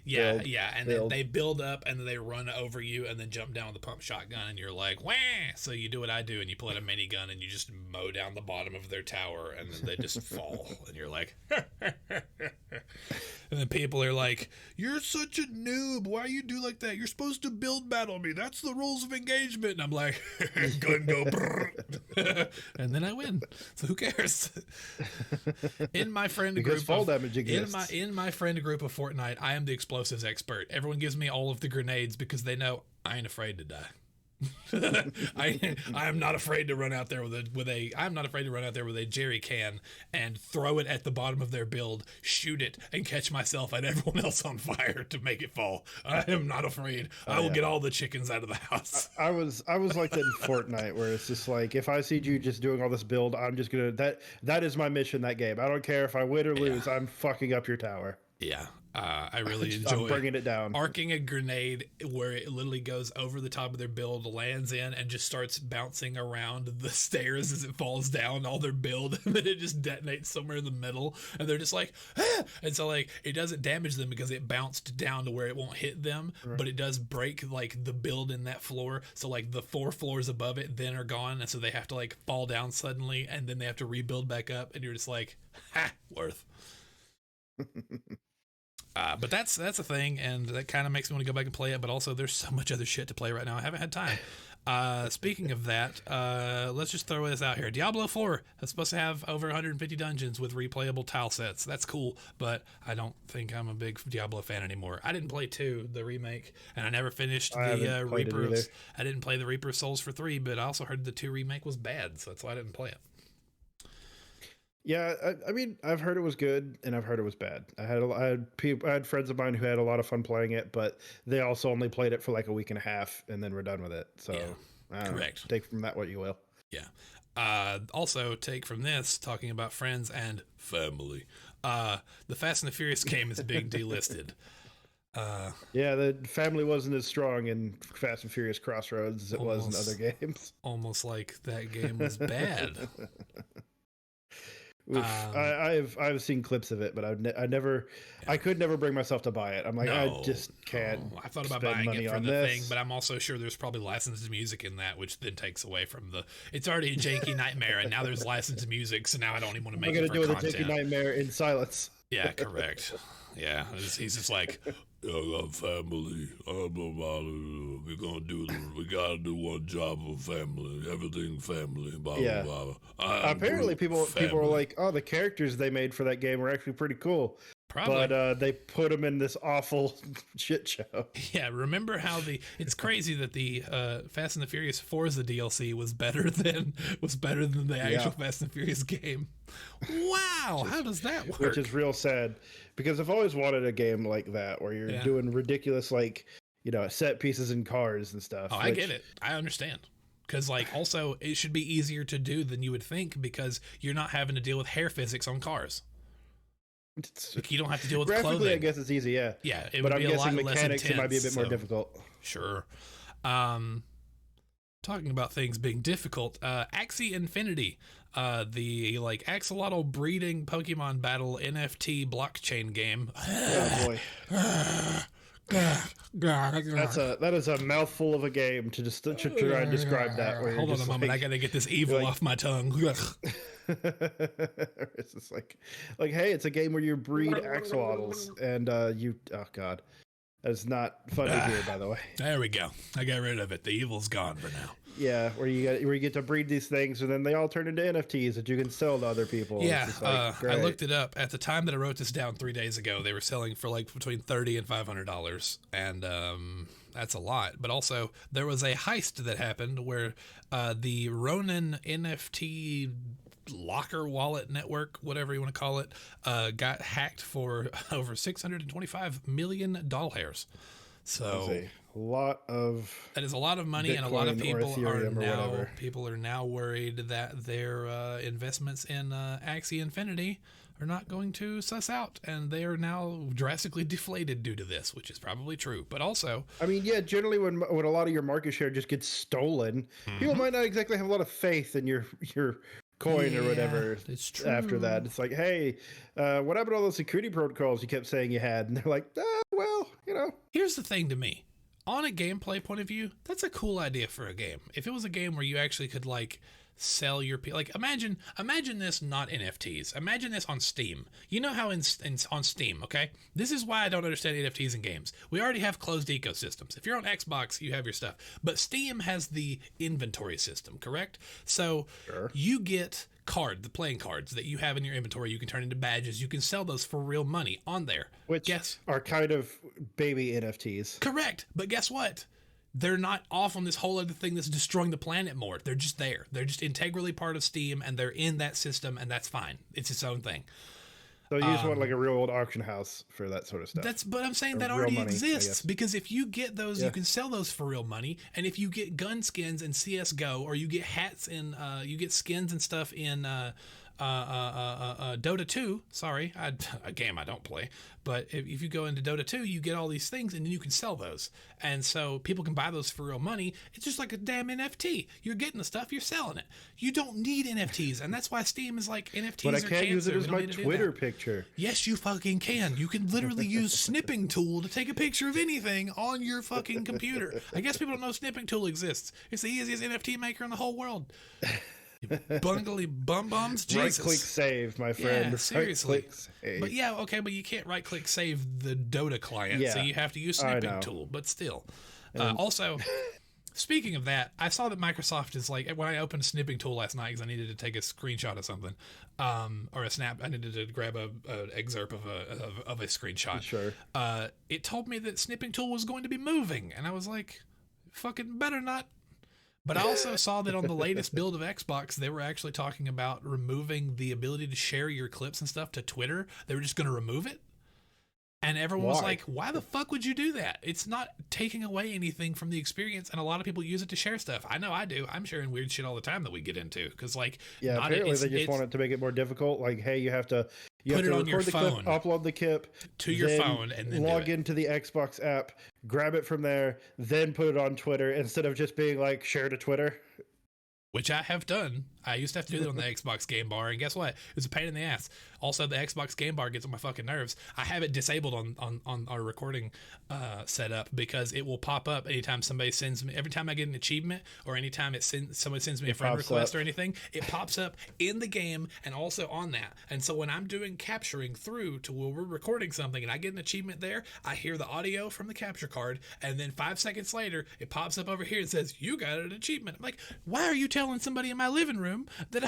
Yeah, build, and build. then they build up and then they run over you and then jump down with the pump shotgun and you're like, wah! So you do what I do and you pull out a minigun and you just mow down the bottom of their tower and then they just fall and you're like, and then people are like, you're such a noob. Why you do like that? You're supposed to build battle me. That's the rules of engagement. And I'm like, gun go, and then I win. So who cares? In my friend because group, fall damage exists. in my friend group of Fortnite, I am the explosives expert. Everyone gives me all of the grenades because they know I ain't afraid to die. I am not afraid to run out there I'm not afraid to run out there with a jerry can and throw it at the bottom of their build, shoot it, and catch myself and everyone else on fire to make it fall. I am not afraid. I will get all the chickens out of the house. I was like that in Fortnite, where it's just like, if I see you just doing all this build, I'm just gonna that is my mission that game. I don't care if I win or lose. I'm fucking up your tower. Yeah. I really enjoy bringing it down, arcing a grenade where it literally goes over the top of their build, lands in, and just starts bouncing around the stairs as it falls down all their build, and then it just detonates somewhere in the middle, and they're just like, ah! And so like it doesn't damage them because it bounced down to where it won't hit them, right. But it does break like the build in that floor, so like the 4 floors above it then are gone, and so they have to like fall down suddenly, and then they have to rebuild back up, and you're just like, ha, worth. But that's a thing, and that kind of makes me want to go back and play it, but also there's so much other shit to play right now. I haven't had time. Speaking of that, let's just throw this out here. Diablo 4 is supposed to have over 150 dungeons with replayable tile sets. That's cool, but I don't think I'm a big Diablo fan anymore. I didn't play 2, the remake, and I never finished the Reaper. I didn't play the Reaper of Souls for 3, but I also heard the 2 remake was bad, so that's why I didn't play it. Yeah, I mean, I've heard it was good, and I've heard it was bad. I had friends of mine who had a lot of fun playing it, but they also only played it for like a week and a half, and then were done with it. So, yeah, correct. Take from that what you will. Yeah. Also, take from this, talking about friends and family. The Fast and the Furious game is being delisted. Yeah, the family wasn't as strong in Fast and Furious Crossroads as it was in other games. Almost like that game was bad. I've seen clips of it, but I could never bring myself to buy it. I'm like, I just can't. I thought about buying it for the thing, but I'm also sure there's probably licensed music in that, which then takes away from it's already a janky nightmare, and now there's licensed music, so now I don't even want to make it for content. I'm gonna do the janky nightmare in silence. Yeah, correct. Yeah, he's just like, I got family. We gotta do one job for family. Everything family. Blah, yeah. Blah, blah. Apparently, people are like, oh, the characters they made for that game were actually pretty cool. Probably. But they put them in this awful shit show. Yeah, remember how it's crazy that the Fast and the Furious Forza DLC was better than the actual Fast and Furious game. Wow, how does that work? Which is real sad, because I've always wanted a game like that where you're doing ridiculous, like, set pieces in cars and stuff. Oh, I get it. I understand. Because, like, also, it should be easier to do than you would think, because you're not having to deal with hair physics on cars. Like, you don't have to deal with clothing. I guess it's easy, yeah. Yeah, but I'm guessing mechanics, it might be a bit more difficult. Sure. Talking about things being difficult, Axie Infinity, the like axolotl breeding Pokemon battle NFT blockchain game. Oh boy. That is a mouthful of a game to try and describe that. Hold on a moment, I gotta get this evil off my tongue. It's just like, hey, it's a game where you breed axolotls, and oh god, that's not fun to hear, by the way. There we go. I got rid of it. The evil's gone for now. Yeah, where you get to breed these things, and then they all turn into NFTs that you can sell to other people. Yeah, I looked it up. At the time that I wrote this down 3 days ago, they were selling for like between $30 and $500, and that's a lot. But also, there was a heist that happened where the Ronin NFT locker wallet network, whatever you want to call it, got hacked for over 625 million doll hairs. So that is a lot of money, Bitcoin, and a lot of people are now worried that their investments in Axie Infinity are not going to suss out, and they are now drastically deflated due to this, which is probably true. But also, I mean, yeah, generally when a lot of your market share just gets stolen, people might not exactly have a lot of faith in your coin or whatever. It's true. After that, it's like, hey, what happened to all those security protocols you kept saying you had? And they're like, well, Here's the thing to me. On a gameplay point of view, that's a cool idea for a game. If it was a game where you actually could like sell your imagine this not NFTs. Imagine this on Steam. You know how on Steam, okay? This is why I don't understand NFTs in games. We already have closed ecosystems. If you're on Xbox, you have your stuff. But Steam has the inventory system, correct? So you get the playing cards that you have in your inventory. You can turn into badges. You can sell those for real money on there. Which are kind of baby NFTs. Correct. But guess what? They're not off on this whole other thing that's destroying the planet more. They're just there. They're just integrally part of Steam, and they're in that system, and that's fine. It's its own thing. So you just want like a real old auction house for that sort of stuff. But I'm saying that already exists, because if you get those, you can sell those for real money. And if you get gun skins in CS:GO, or you get hats in, you get skins and stuff in Dota 2. Sorry, a game I don't play. But if you go into Dota 2, you get all these things, and then you can sell those. And so people can buy those for real money. It's just like a damn NFT. You're getting the stuff, you're selling it. You don't need NFTs, and that's why Steam is like, NFTs but I are can't use it as my Twitter picture. Yes, you fucking can. You can literally use Snipping Tool to take a picture of anything on your fucking computer. I guess people don't know Snipping Tool exists. It's the easiest NFT maker in the whole world. Bungly bum-bums, Jesus. Right-click save, my friend. Yeah, seriously. Right-click save. But yeah, okay, but you can't right-click save the Dota client, so you have to use Snipping Tool, but still. Also, speaking of that, I saw that Microsoft is like, when I opened Snipping Tool last night because I needed to take a screenshot of something, or a snap, I needed to grab an excerpt of a screenshot. Sure. It told me that Snipping Tool was going to be moving, and I was like, fucking better not. But I also saw that on the latest build of Xbox, they were actually talking about removing the ability to share your clips and stuff to Twitter. They were just going to remove it. And everyone was like, why the fuck would you do that? It's not taking away anything from the experience. And a lot of people use it to share stuff. I know I do. I'm sharing weird shit all the time that we get into. Because, like, apparently they just want it to make it more difficult. Like, hey, you have to put it on your phone, clip, upload the clip to your phone, and then log into the Xbox app, grab it from there, then put it on Twitter instead of just being like, share to Twitter. Which I have done. I used to have to do that on the Xbox game bar, and guess what? It's a pain in the ass. Also, the Xbox game bar gets on my fucking nerves. I have it disabled on our recording setup because it will pop up anytime somebody sends me. Every time I get an achievement, or anytime somebody sends me a friend request or anything, it pops up in the game and also on that. And so when I'm doing capturing through to where we're recording something and I get an achievement there, I hear the audio from the capture card, and then 5 seconds later, it pops up over here and says, "You got an achievement." I'm like, why are you telling somebody in my living room that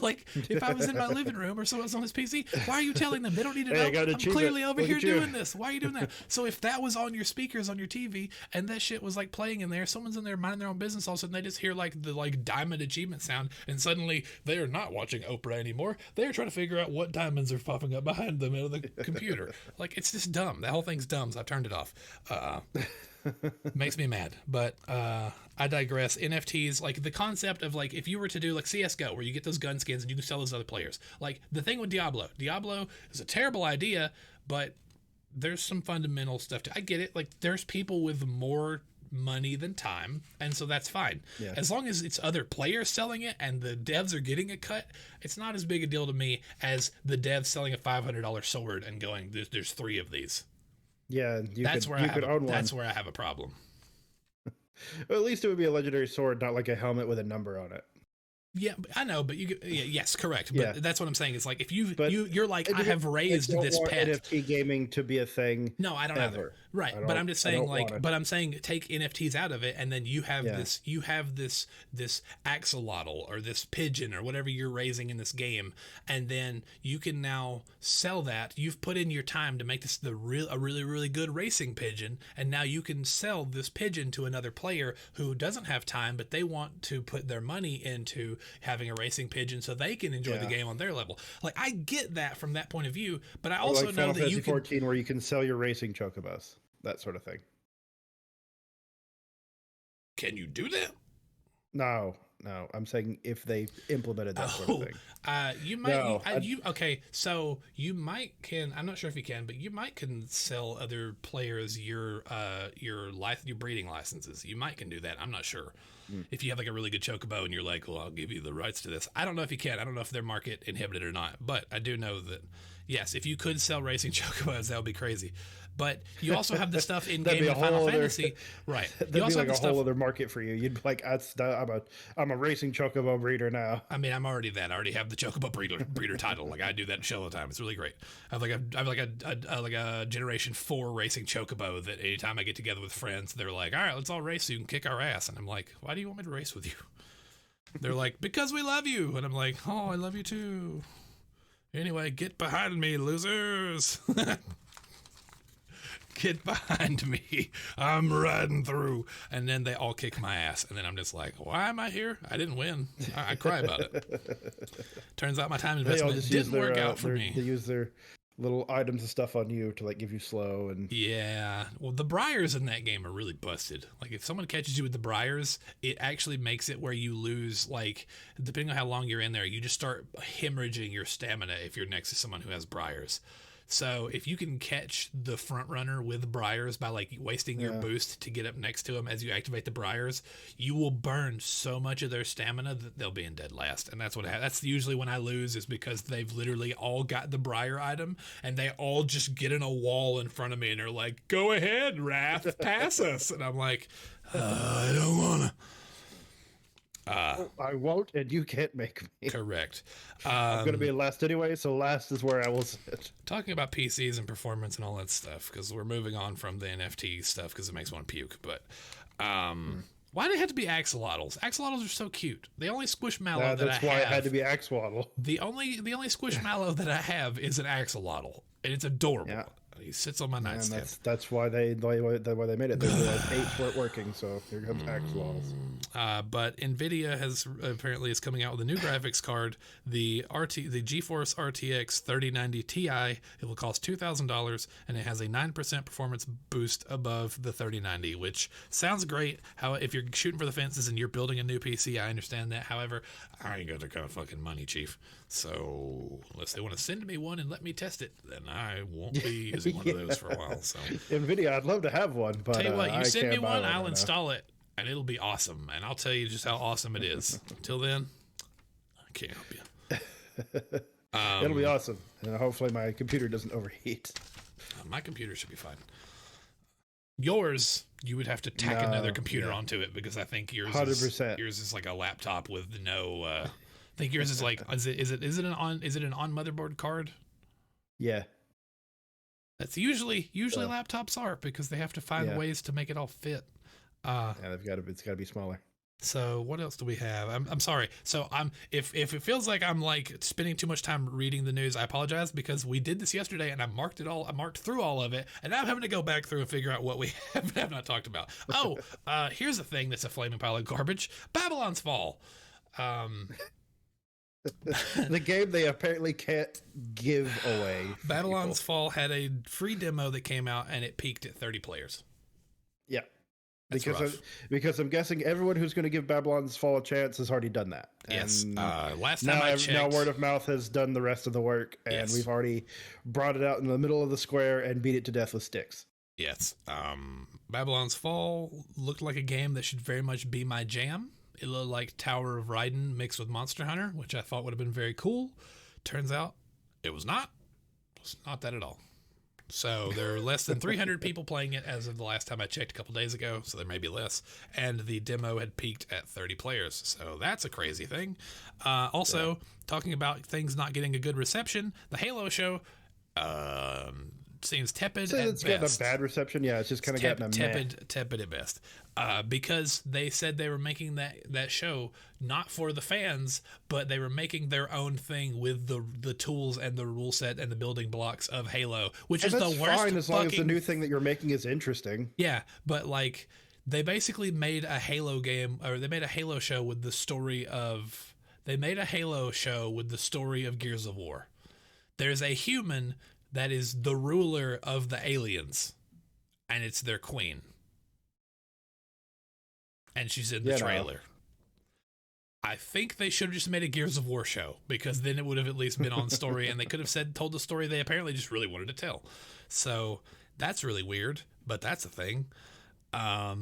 like, if I was in my living room or someone's on his PC, why are you telling them? They don't need to know. I'm clearly over here doing this. Why are you doing that? So if that was on your speakers on your TV and that shit was like playing in there, someone's in there minding their own business, all of a sudden they just hear like the diamond achievement sound, and suddenly they are not watching Oprah anymore. They're trying to figure out what diamonds are popping up behind them out of the computer. Like, it's just dumb. That whole thing's dumb, so I've turned it off. Makes me mad, but I digress. NFTs, like the concept of like, if you were to do like CS:GO, where you get those gun skins and you can sell those to other players, like the thing with Diablo is a terrible idea, but there's some fundamental stuff I get it. Like, there's people with more money than time, and so that's fine. As long as it's other players selling it and the devs are getting a cut, it's not as big a deal to me as the devs selling a $500 sword and going, there's 3 of these. Yeah, that's where I have a problem. Well, at least it would be a legendary sword, not like a helmet with a number on it. Yeah, I know, but yes, correct. But that's what I'm saying. It's like, if you're like, I have raised this pet. NFT gaming to be a thing. No, I don't ever. Right, but I'm just saying, like, take NFTs out of it, and then you have this axolotl or this pigeon or whatever you're raising in this game, and then you can now sell that. You've put in your time to make this a really, really good racing pigeon, and now you can sell this pigeon to another player who doesn't have time, but they want to put their money into having a racing pigeon so they can enjoy the game on their level. Like, I get that from that point of view, but I also know that you can... 14, where you can sell your racing chocobos, that sort of thing. Can you do that? No, No, I'm saying if they implemented that sort of thing. You might. No, okay, so you might can. I'm not sure if you can, but you might can sell other players your breeding licenses. You might can do that. I'm not sure. If you have like a really good chocobo and you're like, well, I'll give you the rights to this. I don't know if you can. I don't know if they're market inhibited or not. But I do know that yes, if you could sell racing chocobos, that would be crazy. But you also have the stuff in game in Final Fantasy, right? That'd be like a whole other market for you. You'd be like, I'm a racing chocobo breeder now. I mean, I'm already that. I already have the chocobo breeder title. Like I do that show all the time. It's really great. I have like a Generation 4 racing chocobo that anytime I get together with friends, they're like, all right, let's all race. So you can kick our ass. And I'm like, why do you want me to race with you? They're like, because we love you. And I'm like, oh, I love you too. Anyway, get behind me, losers. Get behind me. I'm riding through. And then they all kick my ass. And then I'm just like, why am I here? I didn't win. I cry about it. Turns out my time investment didn't work out for me. They use their little items and stuff on you to like give you slow. And yeah. Well, the briars in that game are really busted. Like if someone catches you with the briars, it actually makes it where you lose, like, depending on how long you're in there, you just start hemorrhaging your stamina if you're next to someone who has briars. So if you can catch the front runner with briars by like wasting your boost to get up next to them as you activate the briars, you will burn so much of their stamina that they'll be in dead last. And that's what that's usually when I lose, is because they've literally all got the briar item and they all just get in a wall in front of me and they're like, go ahead, Wrath, pass us. And I'm like, I don't wanna. I won't, and you can't make me. Correct. I'm going to be last anyway, so last is where I will sit. Talking about PCs and performance and all that stuff, because we're moving on from the NFT stuff because it makes one puke. But why do they have to be axolotls? Axolotls are so cute. The only squishmallow that I have... That's why it had to be axolotl. The only squishmallow that I have is an axolotl, and it's adorable. Yeah. He sits on my nightstand. That's why they made it. They realized 8 weren't working, so here comes axolotls. But Nvidia is coming out with a new graphics card, the GeForce RTX 3090 Ti. It will cost $2,000, and it has a 9% performance boost above the 3090, which sounds great. How if you're shooting for the fences and you're building a new PC, I understand that. However, I ain't got that kind of fucking money, Chief. So unless they want to send me one and let me test it, then I won't be using one of those for a while. So Nvidia, I'd love to have one, but tell you what, you send me one, I'll install it, and it'll be awesome, and I'll tell you just how awesome it is. Until then, I can't help you. It'll be awesome, and hopefully my computer doesn't overheat. My computer should be fine. Yours, you would have to tack another computer onto it, because I think yours 100%. Yours is like a laptop with no. I think yours is like is it an on motherboard card? Yeah. That's usually laptops are, because they have to find ways to make it all fit. It's got to be smaller. So what else do we have? I'm sorry. So if it feels like I'm like spending too much time reading the news, I apologize, because we did this yesterday and I marked through all of it, and now I'm having to go back through and figure out what we have not talked about. Oh, here's a thing that's a flaming pile of garbage: Babylon's Fall. The game they apparently can't give away. Babylon's Fall had a free demo that came out, and it peaked at 30 players. Yeah. Because I'm guessing everyone who's going to give Babylon's Fall a chance has already done that. Yes. Last time I checked, now word of mouth has done the rest of the work, and we've already brought it out in the middle of the square and beat it to death with sticks. Yes. Babylon's Fall looked like a game that should very much be my jam. It looked like Tower of Raiden mixed with Monster Hunter, which I thought would have been very cool. Turns out it was not. It was not that at all. So there are less than 300 people playing it as of the last time I checked a couple days ago, so there may be less. And the demo had peaked at 30 players, so that's a crazy thing. Also, talking about things not getting a good reception, the Halo show seems tepid at best. It's getting a bad reception. Yeah, it's just kind of getting a tepid at best. Because they said they were making that show not for the fans, but they were making their own thing with the tools and the rule set and the building blocks of Halo, which is the worst. Fine, as long as the new thing that you're making is interesting. Yeah, but like they basically made a Halo game, or they made a Halo show with the story of. They made a Halo show with the story of Gears of War. There's a human that is the ruler of the aliens, and it's their queen. And she's in the trailer. I think they should have just made a Gears of War show, because then it would have at least been on story, and they could have told the story they apparently just really wanted to tell. So that's really weird, but that's a thing. I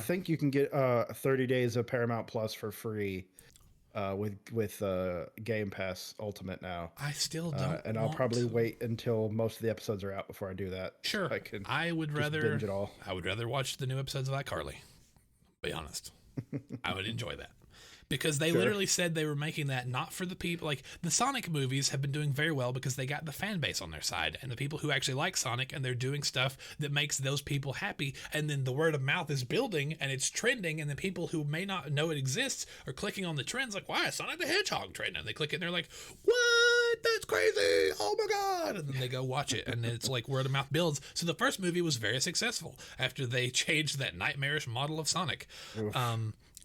think you can get 30 days of Paramount Plus for free with Game Pass Ultimate now. I still don't, and I'll probably wait until most of the episodes are out before I do that. Sure, so I can. I would rather binge it all. I would rather watch the new episodes of iCarly. Be honest, I would enjoy that. Because they literally said they were making that not for the people. Like, the Sonic movies have been doing very well because they got the fan base on their side and the people who actually like Sonic, and they're doing stuff that makes those people happy. And then the word of mouth is building and it's trending, and the people who may not know it exists are clicking on the trends, like, why is Sonic the Hedgehog trending? And they click it and they're like, what? That's crazy. Oh my God. And then they go watch it, and it's like word of mouth builds. So the first movie was very successful after they changed that nightmarish model of Sonic.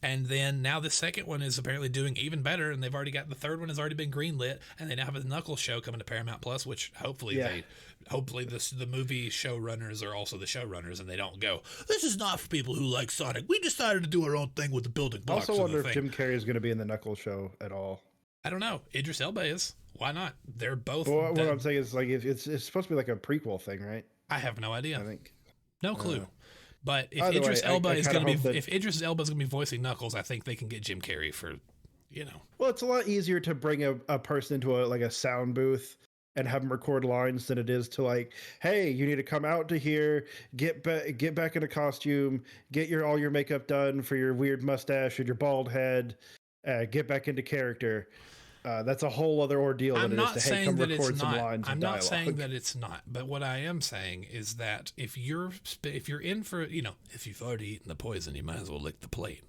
And then now the second one is apparently doing even better, and they've already got the third one has already been greenlit, and they now have a Knuckles show coming to Paramount Plus, which hopefully the movie showrunners are also the showrunners, and they don't go, this is not for people who like Sonic. We decided to do our own thing with the building blocks. I also wonder if Jim Carrey is going to be in the Knuckles show at all. I don't know. Idris Elba is. Why not? They're both. Well, what I'm saying is, like, if it's supposed to be like a prequel thing, right? I have no idea. I think. No clue. But if Idris Elba is going to be, if Idris Elba is going to be voicing Knuckles, I think they can get Jim Carrey for, Well, it's a lot easier to bring a person into a sound booth and have them record lines than it is to, like, hey, you need to come out to here, get back in a costume, get all your makeup done for your weird mustache and your bald head, get back into character. That's a whole other ordeal than it is to, hey, come record some lines I'm and not dialogue. saying that it's not, but what I am saying is that if you're in for, if you've already eaten the poison, you might as well lick the plate.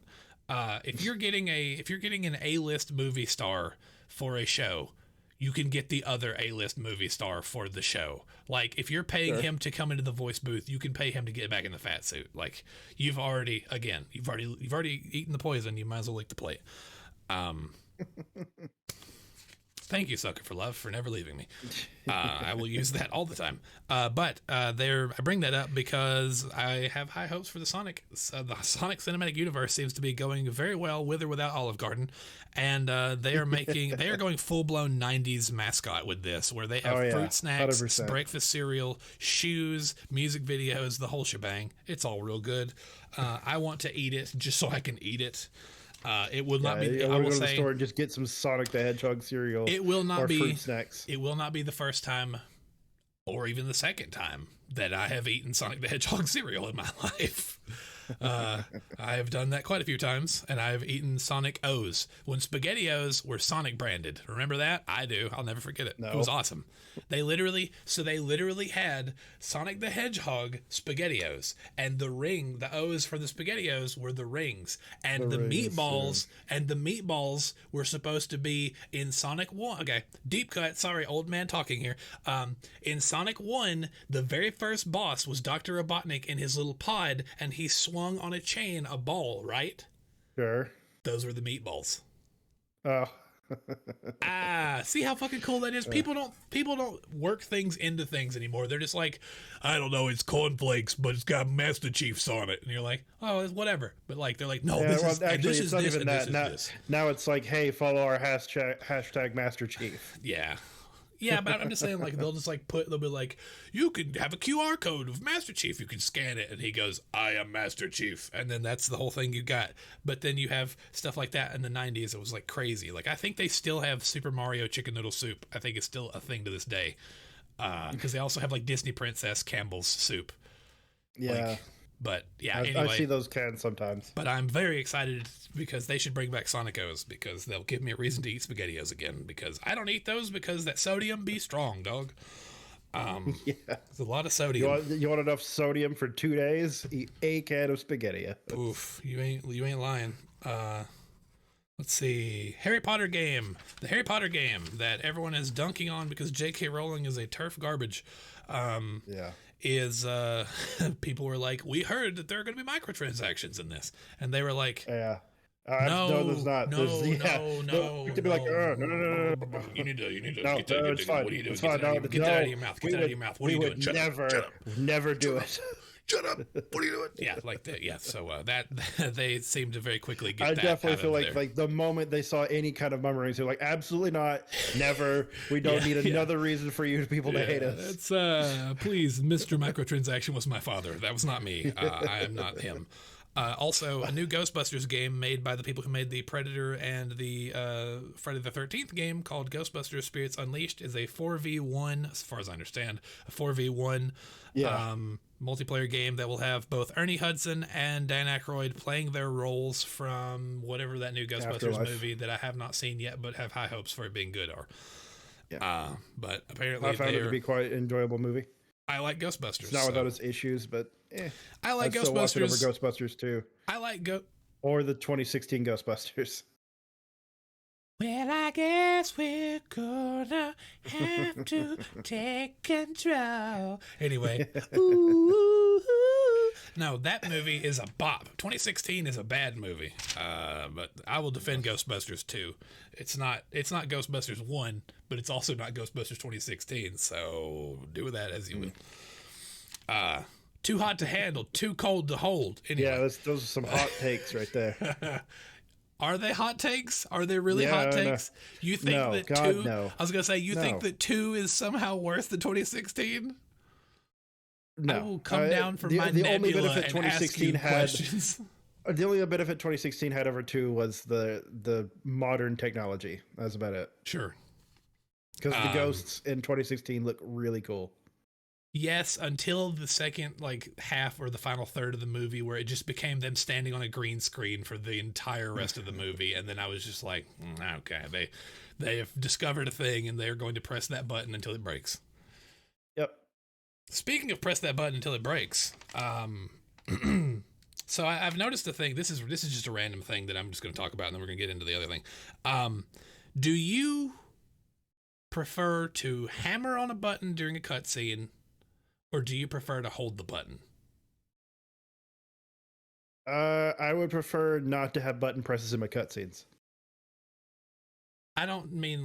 If you're getting an A-list movie star for a show, you can get the other A-list movie star for the show. Like, if you're paying him to come into the voice booth, you can pay him to get back in the fat suit. Like, you've already eaten the poison, you might as well lick the plate. Thank you, Sucker for Love, for never leaving me. I will use that all the time. But I bring that up because I have high hopes for the Sonic. The Sonic cinematic universe seems to be going very well with or without Olive Garden, and they are going full blown '90s mascot with this, where they have fruit snacks, 100%. Breakfast cereal, shoes, music videos, the whole shebang. It's all real good. I want to eat it just so I can eat it. It will not be. I will go to say, the store and just get some Sonic the Hedgehog cereal. It will not be fruit snacks. It will not be the first time, or even the second time, that I have eaten Sonic the Hedgehog cereal in my life. I have done that quite a few times, and I have eaten Sonic O's when SpaghettiOs were Sonic branded. Remember that? I do. I'll never forget it. No. It was awesome. They literally had Sonic the Hedgehog SpaghettiOs, and the O's for the SpaghettiOs were the rings, and the meatballs were supposed to be in Sonic 1. Okay, deep cut. Sorry, old man talking here. In Sonic 1, the very first boss was Dr. Robotnik in his little pod, and he swung on a chain a ball, right? Sure. Those were the meatballs. Oh. See how fucking cool that is? People don't work things into things anymore. They're just like, I don't know, it's cornflakes, but it's got Master Chiefs on it. And you're like, oh, it's whatever. But like, they're like, no, this is even that. Now it's like, hey, follow our hashtag Master Chief. Yeah. Yeah, but I'm just saying, like, they'll be like, you can have a QR code of Master Chief, you can scan it, and he goes, I am Master Chief, and then that's the whole thing you got. But then you have stuff like that in the 90s. It was like crazy. Like, I think they still have Super Mario chicken noodle soup. I think it's still a thing to this day, because they also have like Disney Princess Campbell's soup. Yeah. But yeah, anyway, I see those cans sometimes. But I'm very excited because they should bring back Sonic O's, because they'll give me a reason to eat SpaghettiOs again, because I don't eat those because that sodium be strong, dog. There's a lot of sodium. You want enough sodium for 2 days? Eat a can of spaghetti. Oof, you ain't lying. Let's see. Harry Potter game. The Harry Potter game that everyone is dunking on because J.K. Rowling is a turf garbage. Is people were like, we heard that there are going to be microtransactions in this, and they were like, no, there's not. No. You could be like, no. You need to. No, it's fine. What are you doing? It's fine. Get that out of your mouth. Get that out of your mouth. What are you doing? Never do it. shut up. What are you doing? Yeah, like that. Yeah. So that they seem to very quickly get I that definitely out feel of like there. like the moment they saw any kind of mummerings, they're like, absolutely not, never. We don't need another reason for you people to hate us. It's please, Mr. Microtransaction was my father. That was not me. I am not him. Also, a new Ghostbusters game made by the people who made the Predator and the Friday the 13th game called Ghostbusters Spirits Unleashed is a 4v1, as far as I understand, a 4v1 multiplayer game that will have both Ernie Hudson and Dan Aykroyd playing their roles from whatever that new Ghostbusters Afterlife. movie that I have not seen yet but have high hopes for it being good are. Yeah. But apparently I found it to be quite an enjoyable movie. I like Ghostbusters. It's not without its issues, but I like I'd still watch it over Ghostbusters. Ghostbusters 2. I like or the 2016 Ghostbusters. Well, I guess we're gonna have to take control. Anyway, no, that movie is a bop. 2016 is a bad movie, but I will defend Ghostbusters 2. It's not Ghostbusters 1, but it's also not Ghostbusters 2016. So do with that as you will. Too hot to handle, too cold to hold. Anyway. Yeah, those are some hot takes right there. Are they hot takes? Are they really hot takes? No. You think that God, 2? No. I was gonna say you think that 2 is somehow worse than 2016. No, I will come down from my nebula only benefit and 2016 ask you questions. The only benefit 2016 had over 2 was the modern technology. That's about it. Sure, because the ghosts in 2016 look really cool. Yes, until the second half or the final third of the movie where it just became them standing on a green screen for the entire rest of the movie, and then I was just like, okay, they have discovered a thing and they're going to press that button until it breaks. Yep. Speaking of press that button until it breaks, so I've noticed a thing. This is just a random thing that I'm just going to talk about, and then we're going to get into the other thing. Do you prefer to hammer on a button during a cutscene, or do you prefer to hold the button? I would prefer not to have button presses in my cutscenes. I don't mean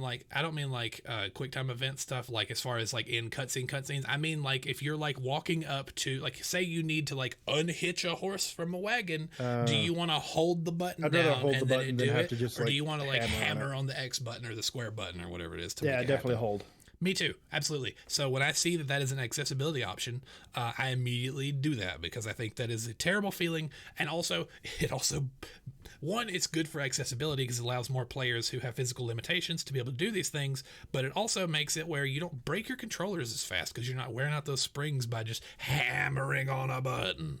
quick time event stuff, as far as in cutscenes. I mean if you're walking up to say you need to unhitch a horse from a wagon, do you want to hold the button I'd down hold and the then button do have it, to just or do you want to hammer on the X button or the square button or whatever it is to make it definitely happen? Hold. Me too, absolutely. So when I see that is an accessibility option, I immediately do that because I think that is a terrible feeling, and also it's good for accessibility because it allows more players who have physical limitations to be able to do these things, but it also makes it where you don't break your controllers as fast because you're not wearing out those springs by just hammering on a button.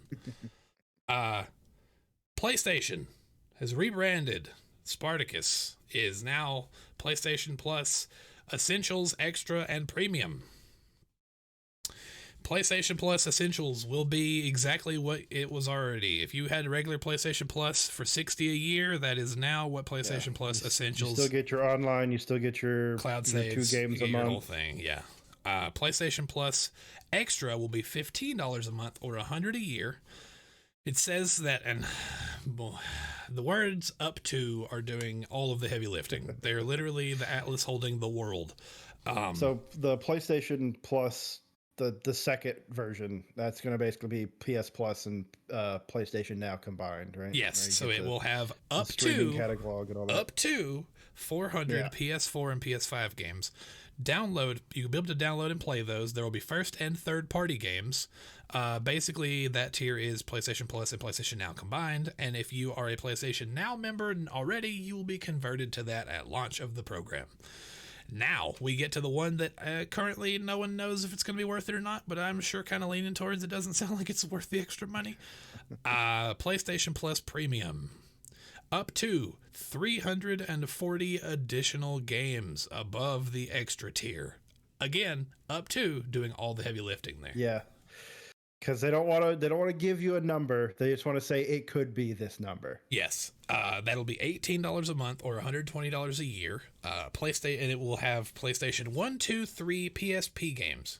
PlayStation has rebranded. Spartacus is now PlayStation Plus Essentials, Extra, and Premium. PlayStation Plus Essentials will be exactly what it was already. If you had regular PlayStation Plus for $60 a year, that is now what PlayStation Plus Essentials. You still get your online. You still get your cloud saves, 2 games a month. Whole thing, yeah. PlayStation Plus Extra will be $15 a month or $100 a year. It says that, and the words "up to" are doing all of the heavy lifting. They're literally the Atlas holding the world. So the PlayStation Plus, the second version, that's going to basically be PS Plus and PlayStation Now combined, right? Yes. So it will have up to catalog and all that. Up to 400 PS4 and PS5 games. You'll be able to download and play those. There will be first and third party games. Basically, that tier is PlayStation Plus and PlayStation Now combined. And if you are a PlayStation Now member already, you will be converted to that at launch of the program. Now we get to the one that currently no one knows if it's going to be worth it or not, but I'm sure kind of leaning towards it doesn't sound like it's worth the extra money. PlayStation Plus Premium. Up to 340 additional games above the extra tier. Again, up to doing all the heavy lifting there. Yeah. Because they don't want to give you a number. They just want to say it could be this number. Yes, that'll be $18 a month or $120 a year. PlayStation, and it will have PlayStation 1, 2, 3 PSP games.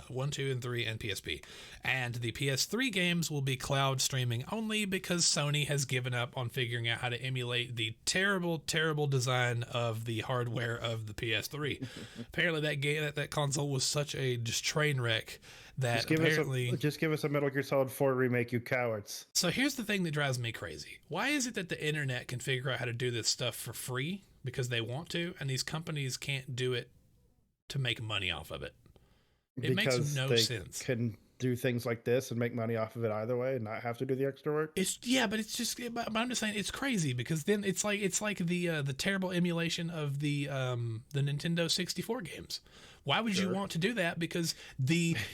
1, 2, and 3, and PSP. And the PS3 games will be cloud streaming only because Sony has given up on figuring out how to emulate the terrible, terrible design of the hardware of the PS3. Apparently, that console was such a just train wreck that just give us a Metal Gear Solid 4 remake, you cowards. So here's the thing that drives me crazy. Why is it that the internet can figure out how to do this stuff for free because they want to, and these companies can't do it to make money off of it? It makes no sense. Can do things like this and make money off of it either way and not have to do the extra work. But I'm just saying it's crazy because then it's like the terrible emulation of the Nintendo 64 games. Why would you want to do that? Because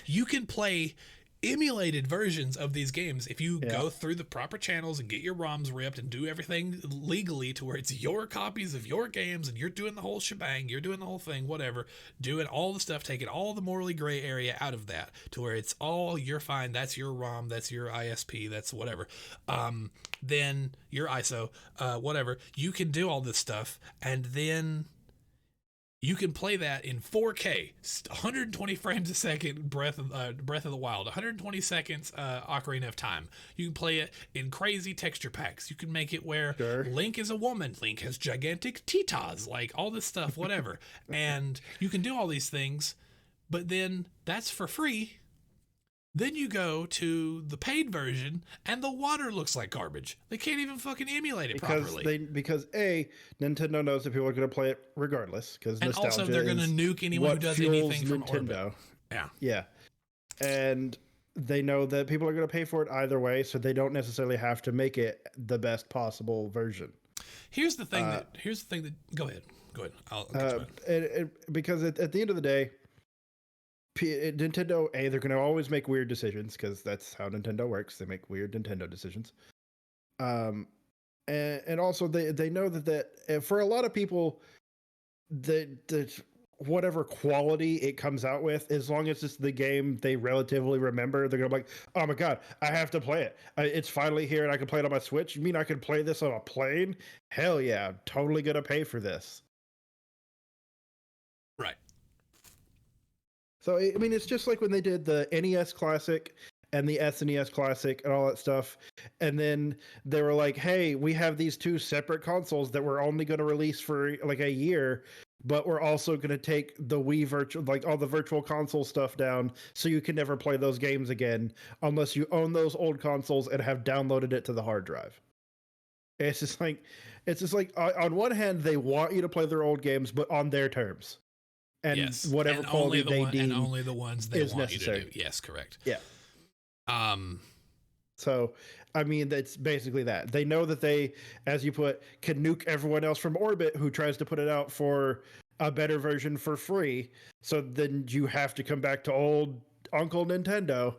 you can play emulated versions of these games if you go through the proper channels and get your ROMs ripped and do everything legally to where it's your copies of your games and you're doing the whole shebang, you're doing the whole thing, whatever, doing all the stuff, taking all the morally gray area out of that to where it's all you're fine, that's your ROM, that's your ISP, that's whatever, then your ISO, whatever, you can do all this stuff and then you can play that in 4K, 120 frames a second, Breath of the Wild, 120 seconds, Ocarina of Time. You can play it in crazy texture packs. You can make it where Link is a woman, Link has gigantic titas, like all this stuff, whatever. And you can do all these things, but then that's for free. Then you go to the paid version, and the water looks like garbage. They can't even fucking emulate it properly. Because Nintendo knows that people are going to play it regardless. And also, they're going to nuke anyone who does anything from Nintendo. Orbit. Yeah. And they know that people are going to pay for it either way, so they don't necessarily have to make it the best possible version. Here's the thing that. Go ahead. I'll because at the end of the day, Nintendo, they're going to always make weird decisions because that's how Nintendo works. They make weird Nintendo decisions. And also they know that for a lot of people, the whatever quality it comes out with, as long as it's the game they relatively remember, they're going to be like, oh my God, I have to play it. It's finally here and I can play it on my Switch. You mean I can play this on a plane? Hell yeah, I'm totally going to pay for this. Right. So, I mean, it's just like when they did the NES Classic and the SNES Classic and all that stuff. And then they were like, hey, we have these two separate consoles that we're only going to release for like a year, but we're also going to take the Wii virtual, like all the virtual console stuff down so you can never play those games again unless you own those old consoles and have downloaded it to the hard drive. It's just like on one hand, they want you to play their old games, but on their terms. And whatever and quality they deem and only the ones they want necessary. You to do. Yes, correct. Yeah. So, I mean, that's basically that. They know that they, as you put, can nuke everyone else from orbit who tries to put it out for a better version for free. So then you have to come back to old Uncle Nintendo.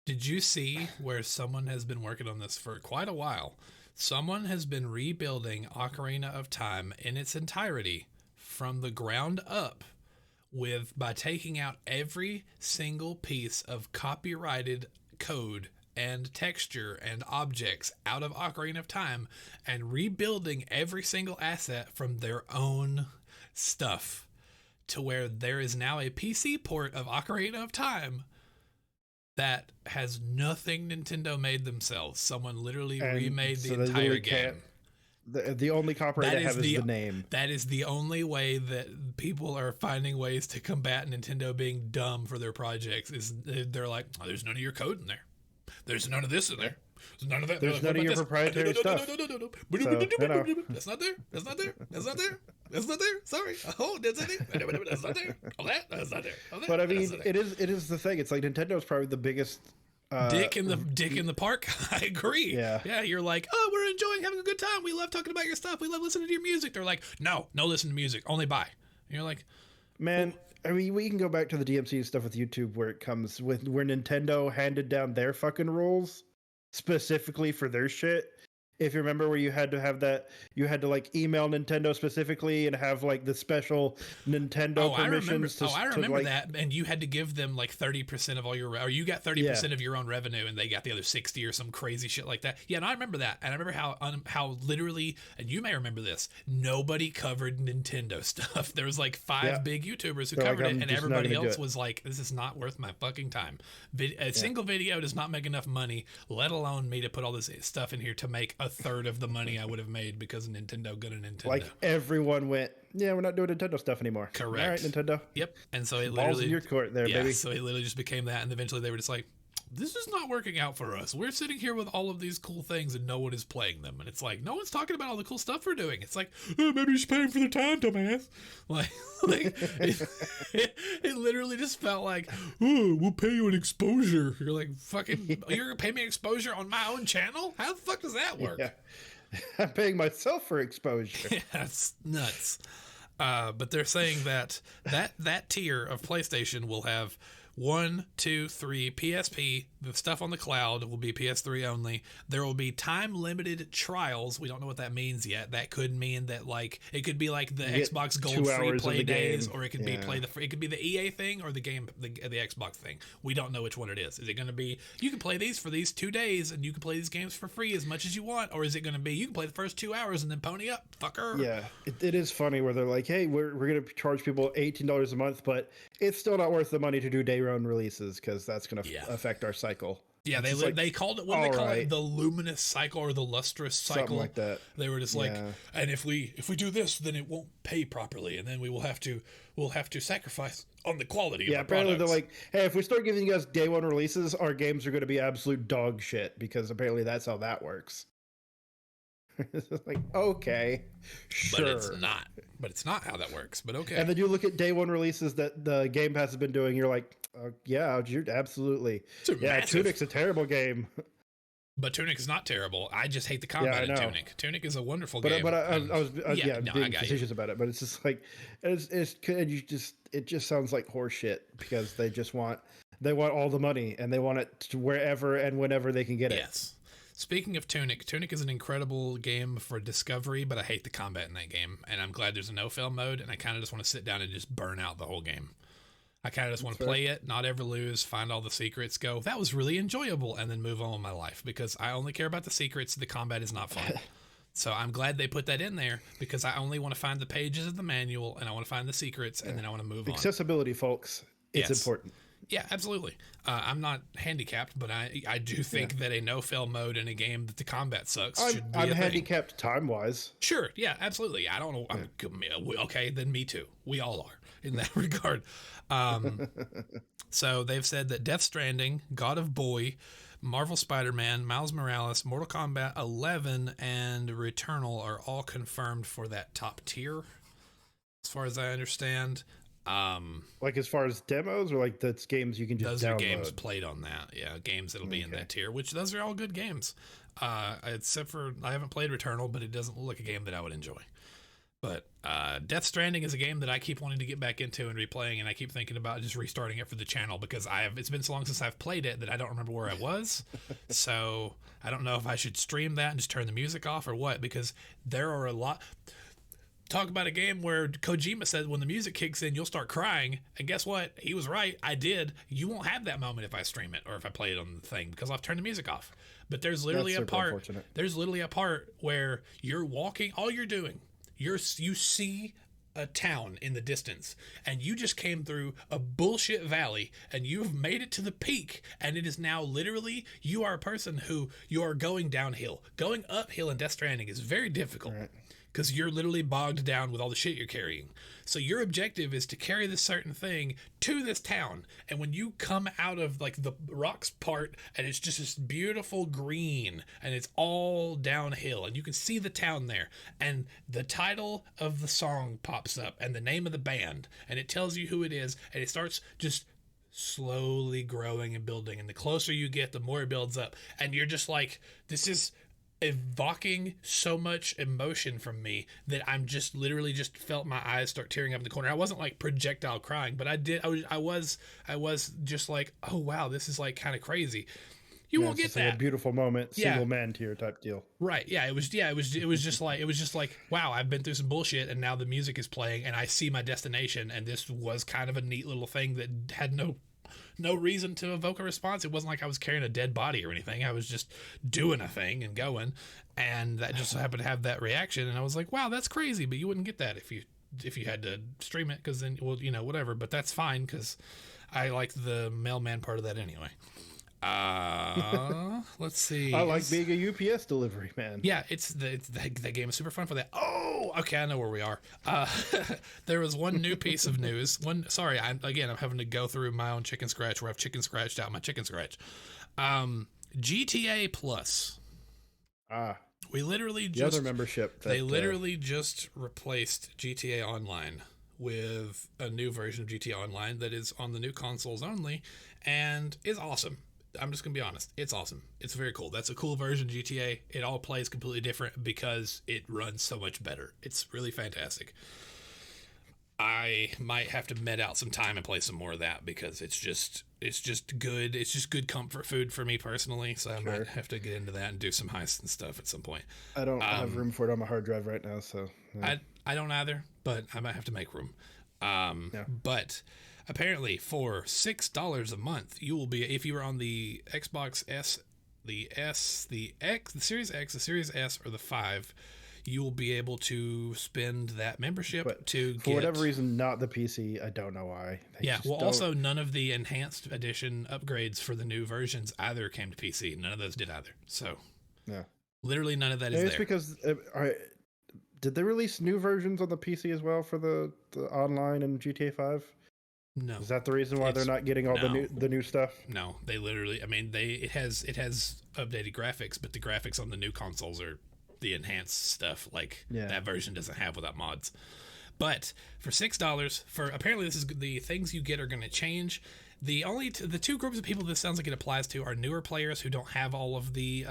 Did you see where someone has been working on this for quite a while? Someone has been rebuilding Ocarina of Time in its entirety from the ground up by taking out every single piece of copyrighted code and texture and objects out of Ocarina of Time and rebuilding every single asset from their own stuff to where there is now a PC port of Ocarina of Time that has nothing Nintendo made themselves. Someone literally remade the entire game. The only copyright I have is the name. That is the only way that people are finding ways to combat Nintendo being dumb for their projects. Is they're like, oh, there's none of your code in there. There's none of this in there. There's none of that. There's none of your proprietary stuff. That's not there. That's not there. That's not there. That's not there. Sorry. Oh, that's not there. That's not there. Oh, that's not there. But I mean, it is the thing. It's like Nintendo's probably the biggest. Dick in the park. I agree. Yeah. You're like, oh, we're enjoying having a good time. We love talking about your stuff. We love listening to your music. They're like, no listen to music. Only buy. And you're like, man. I mean, we can go back to the DMC stuff with YouTube where it comes with where Nintendo handed down their fucking rules specifically for their shit. If you remember, where you had to have that, you had to like email Nintendo specifically and have like the special Nintendo permissions. I remember that. And you had to give them like 30% of all your, or you got 30% of your own revenue, and they got the other 60 or some crazy shit like that. Yeah, and I remember that. And I remember how literally, and you may remember this, nobody covered Nintendo stuff. There was like 5 big YouTubers who covered it, and everybody else was like, "This is not worth my fucking time. A single video does not make enough money, let alone me to put all this stuff in here to make a third of the money I would have made because Nintendo go to Nintendo." Like everyone went, yeah, we're not doing Nintendo stuff anymore. Correct. All right, Nintendo. Yep. And so it Balls literally, in your court there, baby. So it literally just became that, and eventually they were just like, this is not working out for us. We're sitting here with all of these cool things and no one is playing them. And it's like, no one's talking about all the cool stuff we're doing. It's like, oh, maybe you're just paying for the time, dumbass. Like it literally just felt like, oh, we'll pay you an exposure. You're like, fucking, you're going to pay me exposure on my own channel? How the fuck does that work? Yeah. I'm paying myself for exposure. Yeah, that's nuts. But they're saying that tier of PlayStation will have 1, 2, 3 PSP. The stuff on the cloud will be PS3 only. There will be time-limited trials. We don't know what that means yet. That could mean that like it could be like the Xbox Gold free play days, or it could be it could be the EA thing or the Xbox thing. We don't know which one it is. Is it going to be you can play these for these 2 days and you can play these games for free as much as you want, or is it going to be you can play the first 2 hours and then pony up, fucker? Yeah, it is funny where they're like, hey, we're going to charge people $18 a month, but it's still not worth the money to do day-round releases because that's going to affect our cycle. Yeah, they called it it the luminous cycle or the lustrous cycle, something like that. They were just like, and if we do this, then it won't pay properly, and then we'll have to sacrifice on the quality. Yeah, of apparently they're like, hey, if we start giving you guys day one releases, our games are going to be absolute dog shit because apparently that's how that works. It's like, okay, sure. But it's not how that works, but okay. And then you look at day one releases that the Game Pass has been doing, you're like, yeah, you're absolutely. Yeah, Tunic's a terrible game. But Tunic is not terrible. I just hate the combat in Tunic. Tunic is a wonderful game. But I was being facetious about it. But it's just like, it just sounds like horse shit because they want all the money and they want it to wherever and whenever they can get it. Yes. Speaking of Tunic, Tunic is an incredible game for discovery, but I hate the combat in that game. And I'm glad there's a no-fail mode, and I kind of just want to sit down and just burn out the whole game. I kind of just want to play it, not ever lose, find all the secrets, go, that was really enjoyable, and then move on with my life because I only care about the secrets. The combat is not fun. So I'm glad they put that in there because I only want to find the pages of the manual and I want to find the secrets and then I want to move on. Accessibility, folks. It's important. Yeah, absolutely. I'm not handicapped, but I do think that a no-fail mode in a game that the combat sucks should be I'm handicapped time-wise. Sure, yeah, absolutely. I don't know. Okay, then me too. We all are in that regard. So they've said that Death Stranding, God of Boy, Marvel Spider-Man, Miles Morales, Mortal Kombat 11, and Returnal are all confirmed for that top tier, as far as I understand. Like as far as demos or like that's games you can just download? Those are games played on that. Yeah, games that'll be in that tier, which those are all good games. Except for I haven't played Returnal, but it doesn't look like a game that I would enjoy. But Death Stranding is a game that I keep wanting to get back into and replaying, and I keep thinking about just restarting it for the channel because it's been so long since I've played it that I don't remember where I was. So I don't know if I should stream that and just turn the music off or what, because there are a lot. Talk about a game where Kojima said when the music kicks in, you'll start crying. And guess what? He was right. I did. You won't have that moment if I stream it or if I play it on the thing because I've turned the music off. But there's literally a part. There's literally a part where you're walking. All you're doing, you see a town in the distance, and you just came through a bullshit valley, and you've made it to the peak, and it is now literally you are a person who you are going downhill. Going uphill in Death Stranding is very difficult. Right. Because you're literally bogged down with all the shit you're carrying. So your objective is to carry this certain thing to this town. And when you come out of like the rocks part and it's just this beautiful green and it's all downhill and you can see the town there and the title of the song pops up and the name of the band and it tells you who it is and it starts just slowly growing and building. And the closer you get, the more it builds up. And you're just like, this is evoking so much emotion from me that I'm just literally just felt my eyes start tearing up in the corner. I wasn't like projectile crying, but I was just like, oh wow, this is like kind of crazy. You won't get just that. like a beautiful moment, single man tier type deal. Right. Yeah. It was just like, wow, I've been through some bullshit and now the music is playing and I see my destination. And this was kind of a neat little thing that had no reason to evoke a response. It wasn't like I was carrying a dead body or anything. I was just doing a thing and going, and that just happened to have that reaction. And I was like, wow, that's crazy. But you wouldn't get that if you had to stream it, because then, well, whatever. But that's fine because I like the mailman part of that anyway. Let's see. I like being a UPS delivery man. Yeah, the game is super fun for that. Oh, okay, I know where we are. There was one new piece of news. I'm having to go through my own chicken scratch where I've chicken scratched out my chicken scratch. GTA Plus. We literally the other membership. They literally just replaced GTA Online with a new version of GTA Online that is on the new consoles only, and is awesome. I'm just going to be honest. It's awesome. It's very cool. That's a cool version of GTA. It all plays completely different because it runs so much better. It's really fantastic. I might have to med out some time and play some more of that because it's just good. It's just good comfort food for me personally. So I might have to get into that and do some heists and stuff at some point. I don't have room for it on my hard drive right now. So yeah. I don't either, but I might have to make room. But apparently, for $6 a month, you will be, if you are on the Xbox S, the X, the Series X, the Series S, or the 5, you will be able to spend that membership for whatever reason, not the PC. I don't know why. Also, none of the enhanced edition upgrades for the new versions either came to PC. None of those did either. So, literally none of that is there. It's because did they release new versions on the PC as well for the online and GTA 5? No. Is that the reason why they're not getting all the new stuff? No, they literally. I mean, it has updated graphics, but the graphics on the new consoles are the enhanced stuff. Like that version doesn't have without mods. But for $6, apparently this is the things you get are going to change. The two groups of people this sounds like it applies to are newer players who don't have all of the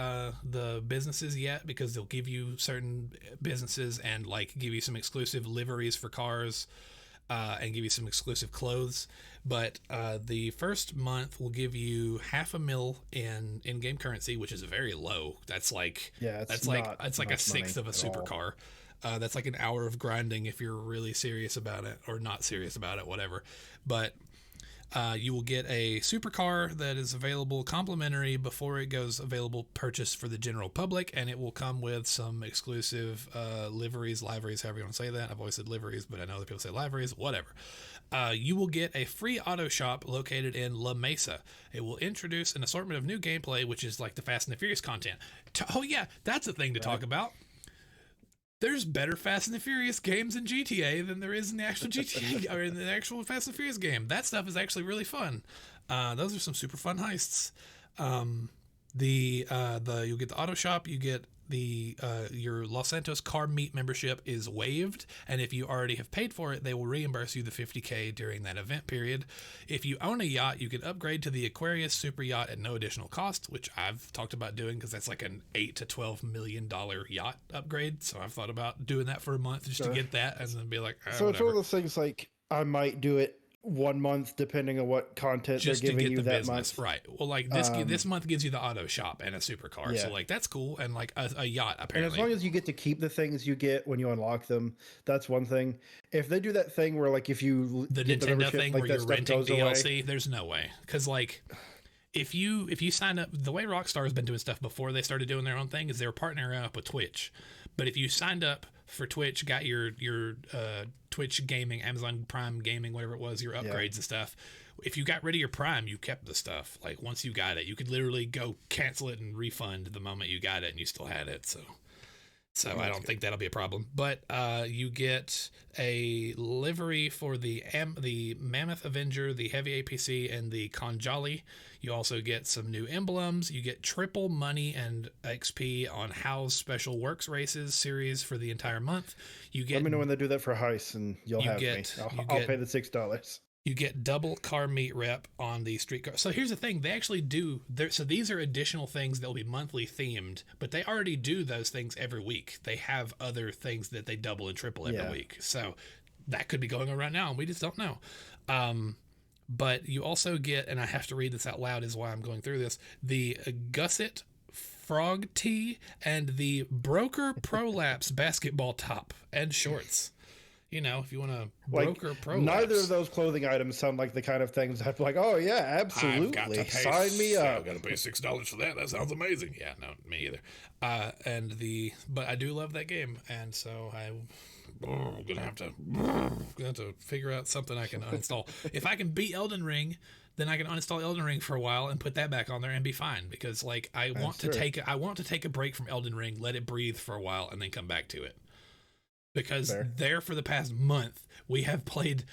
businesses yet, because they'll give you certain businesses and like give you some exclusive liveries for cars. And give you some exclusive clothes, but the first month will give you $500,000 in in-game currency, which is very low. That's like it's like a sixth of a supercar. That's like an hour of grinding if you're really serious about it, or not serious about it, whatever. But you will get a supercar that is available complimentary before it goes available purchased for the general public, and it will come with some exclusive liveries, however you want to say that. I've always said liveries, but I know other people say liveries, whatever. You will get a free auto shop located in La Mesa. It will introduce an assortment of new gameplay, which is like the Fast and the Furious content. Oh yeah, that's a thing to talk about. There's better Fast and the Furious games in GTA than there is in the actual GTA or in the actual Fast and Furious game. That stuff is actually really fun. Those are some super fun heists. You'll get the auto shop. You get your Los Santos car meet membership is waived, and if you already have paid for it, they will reimburse you the $50,000 during that event period. If you own a yacht, you can upgrade to the Aquarius super yacht at no additional cost, which I've talked about doing because that's like an $8 to $12 million yacht upgrade. So I've thought about doing that for a month just to get that, and then be like, so it's one of those things like I might do it 1 month depending on what content just they're giving you that business. Month. Right. Well, like this month gives you the auto shop and a supercar. So like that's cool, and like a yacht apparently. And as long as you get to keep the things you get when you unlock them, that's one thing. If they do that thing where like if you the get Nintendo the thing like where you're renting DLC, away, there's no way, because like if you sign up, the way Rockstar has been doing stuff before they started doing their own thing is they were partnering up with Twitch. But if you signed up for Twitch, got your Twitch gaming, Amazon Prime gaming, whatever it was, your upgrades and stuff, if you got rid of your Prime, you kept the stuff. Like once you got it, you could literally go cancel it and refund the moment you got it, and you still had it. So I don't think that'll be a problem. But you get a livery for the Mammoth Avenger, the Heavy APC, and the Conjali. You also get some new emblems. You get triple money and XP on How's Special Works Races series for the entire month. Let me know when they do that for Heist, and you'll have me. I'll pay the $6. You get double car meet rep on the street car. So here's the thing. They actually do. So these are additional things that will be monthly themed, but they already do those things every week. They have other things that they double and triple every week. So that could be going on right now, and we just don't know. But you also get, and I have to read this out loud is why I'm going through this, the Gusset Frog Tee and the Broker Prolapse basketball top and shorts. You know, if you want to broker prolapse. Neither of those clothing items sound like the kind of things I'd be like, oh, yeah, absolutely. Sign me up. I've got to pay $6 for that. That sounds amazing. Yeah, no, me either. But I do love that game. And so I'm going to have to figure out something I can uninstall. If I can beat Elden Ring, then I can uninstall Elden Ring for a while and put that back on there and be fine. Because like I want to take a break from Elden Ring, let it breathe for a while, and then come back to it. Because there for the past month, we have played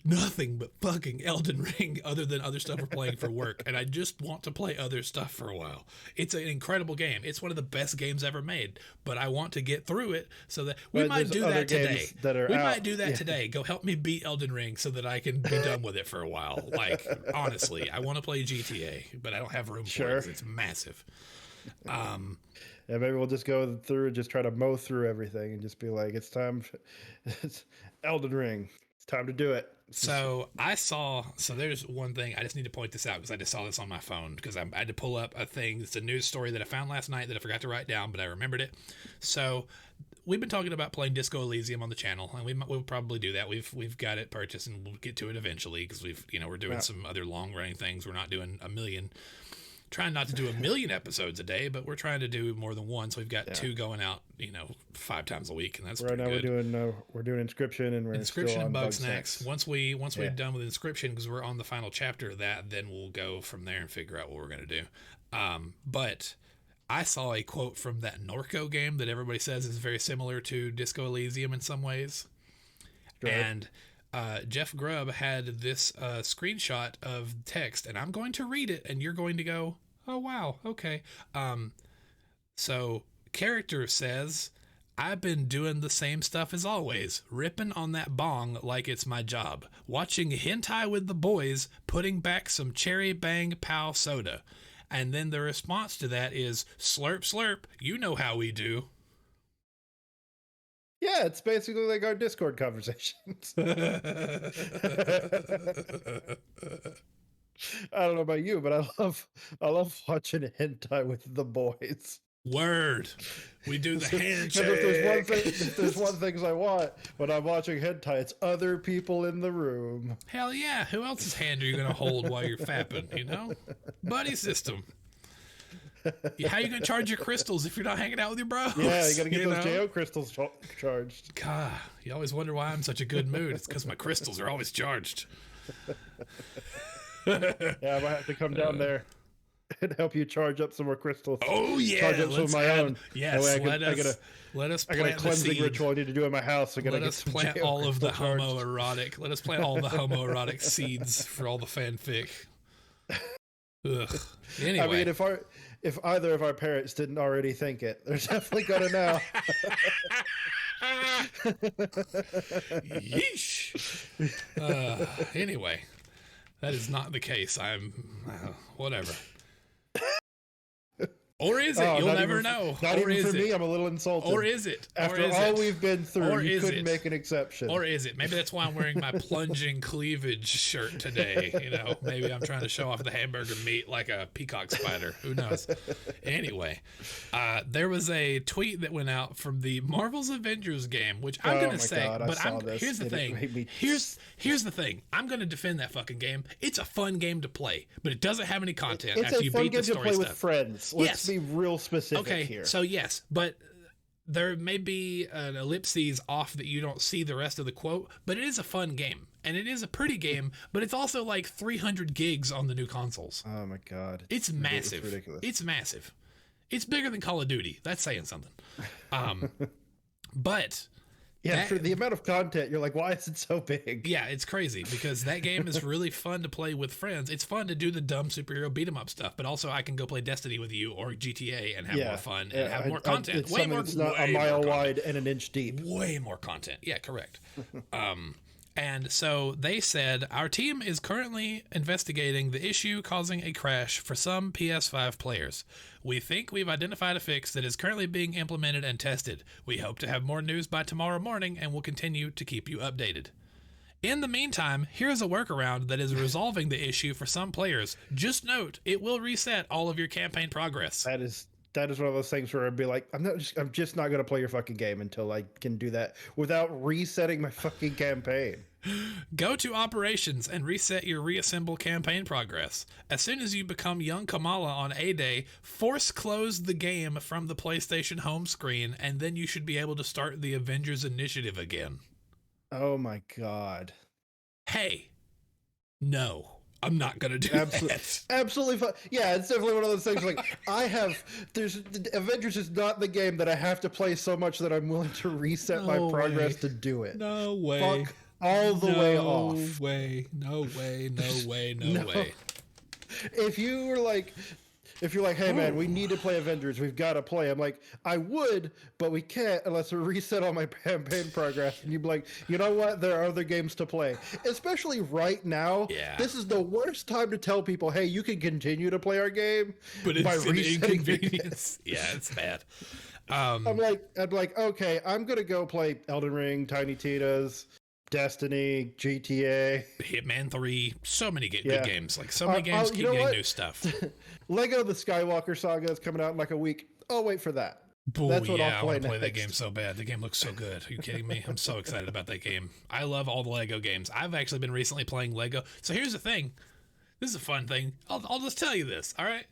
nothing but fucking Elden Ring other than other stuff we're playing for work. And I just want to play other stuff for a while. It's an incredible game. It's one of the best games ever made. But I want to get through it so that we might do that today. Might do that today. Go help me beat Elden Ring so that I can be done with it for a while. Like, honestly, I want to play GTA, but I don't have room for it. It's massive. Yeah, maybe we'll just go through and just try to mow through everything and just be like, it's time. It's Elden Ring. It's time to do it. So there's one thing. I just need to point this out because I just saw this on my phone because I had to pull up a thing. It's a news story that I found last night that I forgot to write down, but I remembered it. So we've been talking about playing Disco Elysium on the channel, and we'll probably do that. We've got it purchased, and we'll get to it eventually because we're doing some other long running things. We're not doing a million. Trying not to do 1 million episodes a day, but we're trying to do more than one. So we've got 2 going out, 5 times a week, and that's right now. Good. We're doing Inscription, and we're Inscription still on and Bugsnax. Once we're done with Inscription, because we're on the final chapter of that, then we'll go from there and figure out what we're gonna do. But I saw a quote from that Norco game that everybody says is very similar to Disco Elysium in some ways, and Jeff Grubb had this screenshot of text, and I'm going to read it, and you're going to go, oh, wow, okay. So, character says, I've been doing the same stuff as always, ripping on that bong like it's my job, watching hentai with the boys, putting back some Cherry Bang Pow soda. And then the response to that is, slurp, slurp, you know how we do. Yeah, it's basically like our Discord conversations. I don't know about you, but I love watching hentai with the boys. Word. We do the handshake. If there's one thing I want when I'm watching hentai, it's other people in the room. Hell yeah. Who else's hand are you going to hold while you're fapping, Buddy system. How are you going to charge your crystals if you're not hanging out with your bros? Yeah, you got to get those JO crystals charged. God, you always wonder why I'm in such a good mood. It's because my crystals are always charged. Yeah, I might have to come down there and help you charge up some more crystals. Oh, yeah. Charge up some of my own. Yes, let us plant I got a cleansing ritual I need to do in my house. Let us plant all of the homoerotic. Let us plant all the homoerotic seeds for all the fanfic. Ugh. Anyway. I mean, if either of our parents didn't already think it, they're definitely gonna know. Yeesh. Anyway, that is not the case. I'm whatever. Or is it? You'll never know. Not even for me. I'm a little insulted. Or is it? After all we've been through, you couldn't make an exception. Or is it? Maybe that's why I'm wearing my plunging cleavage shirt today. Maybe I'm trying to show off the hamburger meat like a peacock spider. Who knows? Anyway, there was a tweet that went out from the Marvel's Avengers game, which I'm going to say, here's the thing. Here's the thing. I'm going to defend that fucking game. It's a fun game to play, but it doesn't have any content after you beat the story stuff. It's a fun game to play with friends. Let's be real specific here. So yes, but there may be an ellipses off that you don't see the rest of the quote, but it is a fun game, and it is a pretty game, but it's also like 300 gigs on the new consoles. Oh my god. It's massive. It's ridiculous. It's massive. It's bigger than Call of Duty. That's saying something. But yeah, for the amount of content, you're like, why is it so big? Yeah, it's crazy because that game is really fun to play with friends. It's fun to do the dumb superhero beat 'em up stuff, but also I can go play Destiny with you or GTA and have more fun and have more content. It's way more. It's not a mile wide and an inch deep. Way more content. Yeah, correct. And so they said, our team is currently investigating the issue causing a crash for some PS5 players. We think we've identified a fix that is currently being implemented and tested. We hope to have more news by tomorrow morning and will continue to keep you updated. In the meantime, here's a workaround that is resolving the issue for some players. Just note, it will reset all of your campaign progress. That is one of those things where I'd be like, I'm just not gonna play your fucking game until I can do that without resetting my fucking campaign. Go to operations and reset your reassemble campaign progress. As soon as you become young Kamala on A-Day, force close the game from the PlayStation home screen, and then you should be able to start the Avengers Initiative again. Oh my god. Hey, no. I'm not gonna do that. Absolutely fine. Yeah, it's definitely one of those things like Avengers is not the game that I have to play so much that I'm willing to reset my progress to do it. No way. Fuck all the way off. No way. No way. If you're like, hey man, we need to play Avengers, we've got to play. I'm like, I would, but we can't unless we reset all my campaign progress. And you'd be like, you know what? There are other games to play. Especially right now. Yeah. This is the worst time to tell people, hey, you can continue to play our game, but it's an inconvenience. Yeah, it's bad. I'm like, okay, I'm gonna go play Elden Ring, Tiny Tina's, Destiny, GTA, Hitman 3, so many good games. Like, so many games keep getting new stuff. Lego The Skywalker Saga is coming out in like a week. I'll wait for that. That's what I'll play. I want to play that game so bad. The game looks so good. Are you kidding me? I'm so excited about that game. I love all the Lego games. I've actually been recently playing Lego. So here's the thing. This is a fun thing. I'll just tell you this, all right?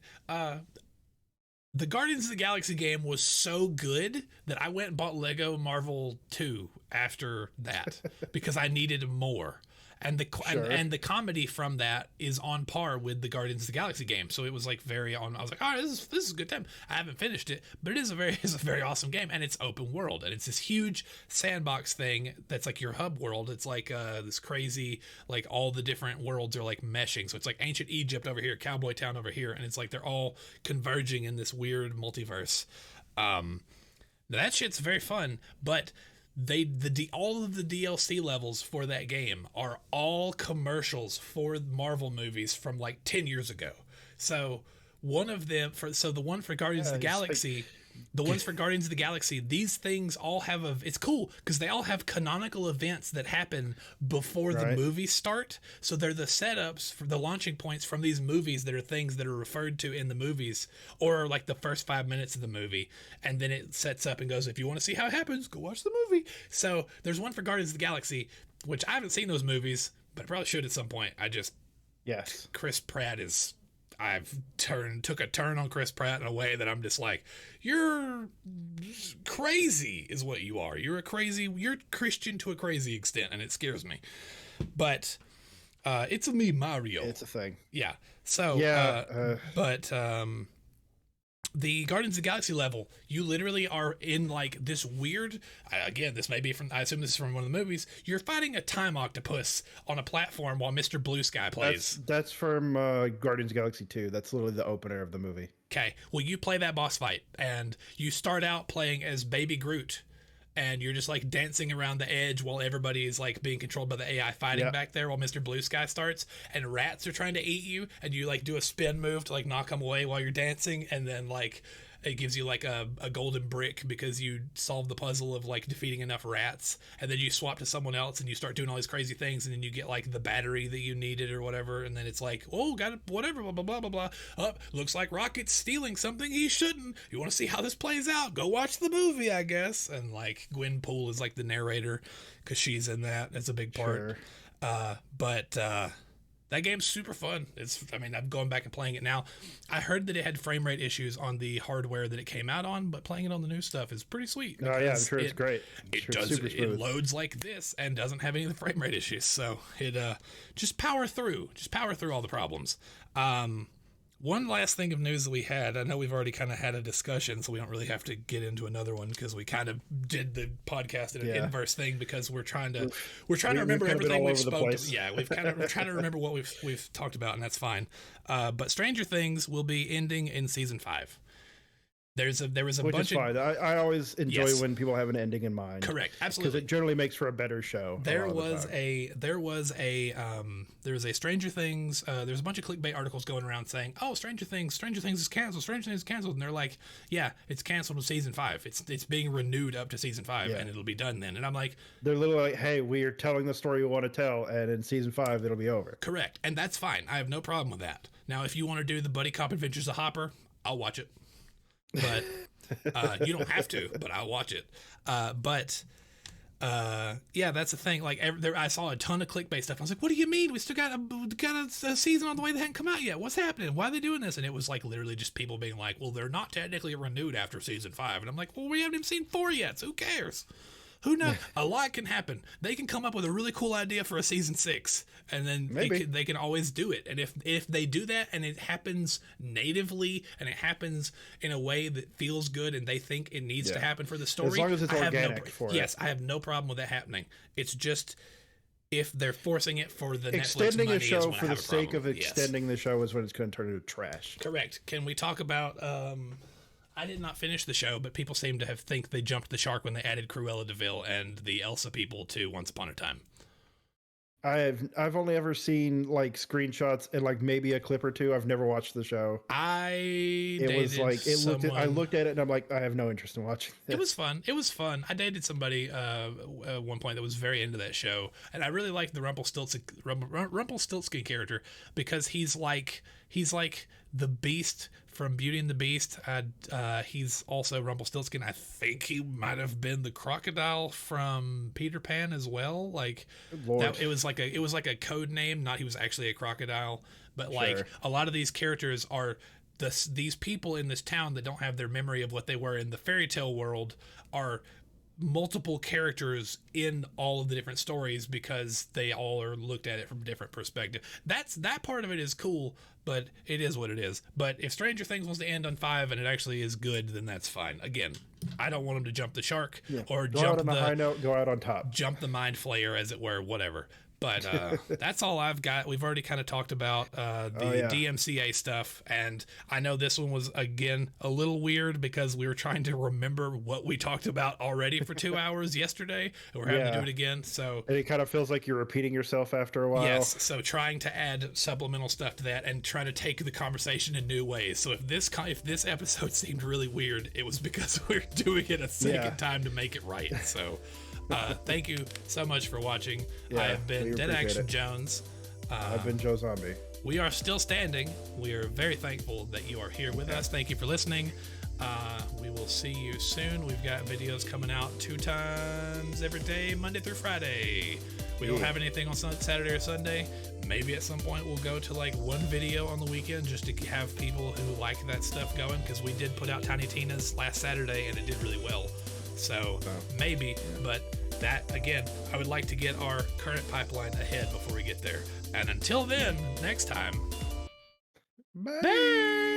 The Guardians of the Galaxy game was so good that I went and bought Lego Marvel 2 after that because I needed more. And the comedy from that is on par with the Guardians of the Galaxy game. So it was like very on. I was like, all right, this is a good time. I haven't finished it, but it's a very awesome game, and it's open world, and it's this huge sandbox thing that's like your hub world. It's like this crazy, like all the different worlds are like meshing. So it's like ancient Egypt over here, Cowboy Town over here, and it's like they're all converging in this weird multiverse. Now that shit's very fun, but all of the DLC levels for that game are all commercials for Marvel movies from like 10 years ago. So one of them the one for Guardians of the Galaxy, the ones for Guardians of the Galaxy, these things all have it's cool because they all have canonical events that happen before the movies start. So they're the setups for the launching points from these movies that are things that are referred to in the movies or like the first 5 minutes of the movie. And then it sets up and goes, if you want to see how it happens, go watch the movie. So there's one for Guardians of the Galaxy, which I haven't seen those movies, but I probably should at some point. Chris Pratt is... took a turn on Chris Pratt in a way that I'm just like, you're crazy is what you are. You're Christian to a crazy extent, and it scares me. But it's me, Mario. It's a thing. Yeah. So the Guardians of the Galaxy level, you literally are in like this weird, again, this may be from, I assume this is from one of the movies, you're fighting a time octopus on a platform while Mr. Blue Sky plays. That's from Guardians of the Galaxy 2. That's literally the opener of the movie. Okay, well, you play that boss fight, and you start out playing as Baby Groot, and you're just like dancing around the edge while everybody is like being controlled by the AI fighting back there while Mr. Blue Sky starts, and rats are trying to eat you, and you like do a spin move to like knock them away while you're dancing, and then like it gives you like a golden brick because you solve the puzzle of like defeating enough rats, and then you swap to someone else and you start doing all these crazy things, and then you get like the battery that you needed or whatever, and then it's like, oh, got it, whatever, blah blah blah blah blah. Oh, looks like Rocket's stealing something he shouldn't. You want to see how this plays out? Go watch the movie, I guess. And like Gwen Poole is like the narrator because she's in that. That's a big part. But that game's super fun. I'm going back and playing it now. I heard that it had frame rate issues on the hardware that it came out on, but playing it on the new stuff is pretty sweet. Oh yeah, I'm sure it's great. It loads like this and doesn't have any of the frame rate issues. So it just power through all the problems. One last thing of news that we had, I know we've already kind of had a discussion, so we don't really have to get into another one because we kind of did the podcast in an inverse thing because we're trying to remember everything we've spoken. Yeah, we're trying to remember what we've talked about, and that's fine. But Stranger Things will be ending in season 5. There was a Which bunch is fine. I always enjoy Yes. when people have an ending in mind. Correct, Because absolutely. it generally makes for a better show. There was a Stranger Things. There's a bunch of clickbait articles going around saying, "Oh, Stranger Things is canceled. Stranger Things is canceled," and they're like, "Yeah, it's canceled in season 5. It's being renewed up to season 5, and it'll be done then." And I'm like, they're literally like, "Hey, we are telling the story we want to tell, and in season 5, it'll be over." correct, and that's fine. I have no problem with that. Now, if you want to do the buddy cop adventures of Hopper, I'll watch it, but you don't have to. But I'll watch it. Yeah, that's the thing. Like, I saw a ton of clickbait stuff. I was like, "What do you mean? We still got a season on the way that hadn't come out yet. What's happening? Why are they doing this?" And it was like literally just people being like, "Well, they're not technically renewed after season 5." And I'm like, "Well, we haven't even seen 4 yet. So who cares? Who knows? A lot can happen. They can come up with a really cool idea for a season 6, and then they can always do it. And if they do that and it happens natively and it happens in a way that feels good and they think it needs to happen for the story, as long as it's organic for it. Yes, I have no problem with that happening. It's just if they're forcing it for the extending Netflix money a show is for the sake of extending the show is when it's going to turn into trash. Correct. Can we talk about? I did not finish the show, but people seem to think they jumped the shark when they added Cruella de Vil and the Elsa people to Once Upon a Time. I've only ever seen like screenshots and like maybe a clip or two. I've never watched the show. I looked at it and I'm like, I have no interest in watching this. It was fun. I dated somebody at one point that was very into that show, and I really liked the Rumpelstiltskin character because he's like the Beast from Beauty and the Beast. He's also Rumpelstiltskin. I think he might have been the crocodile from Peter Pan as well. Like it was like a code name. Not he was actually a crocodile, but like a lot of these characters are these people in this town that don't have their memory of what they were in the fairy tale world are multiple characters in all of the different stories because they all are looked at it from a different perspective. That part of it is cool, but it is what it is. But if Stranger Things wants to end on 5 and it actually is good, then that's fine. Again, I don't want them to jump the shark or go out on a high note, go out on top, jump the mind flayer, as it were, whatever. But that's all I've got. We've already kind of talked about the DMCA stuff, and I know this one was, again, a little weird because we were trying to remember what we talked about already for 2 hours yesterday, and we're having to do it again. So and it kind of feels like you're repeating yourself after a while. Yes, so trying to add supplemental stuff to that and trying to take the conversation in new ways. So if this episode seemed really weird, it was because we're doing it a second time to make it right. So... thank you so much for watching. I have been Dead Action Jones. I've been Joe Zombie. We are still standing. We are very thankful that you are here with us. Thank you for listening. We will see you soon. We've got videos coming out 2 times every day, Monday through Friday. We don't have anything on Saturday or Sunday. Maybe at some point we'll go to like 1 video on the weekend just to have people who like that stuff going, because we did put out Tiny Tina's last Saturday and it did really well. So maybe, but that, again, I would like to get our current pipeline ahead before we get there. And until then, next time. Bye.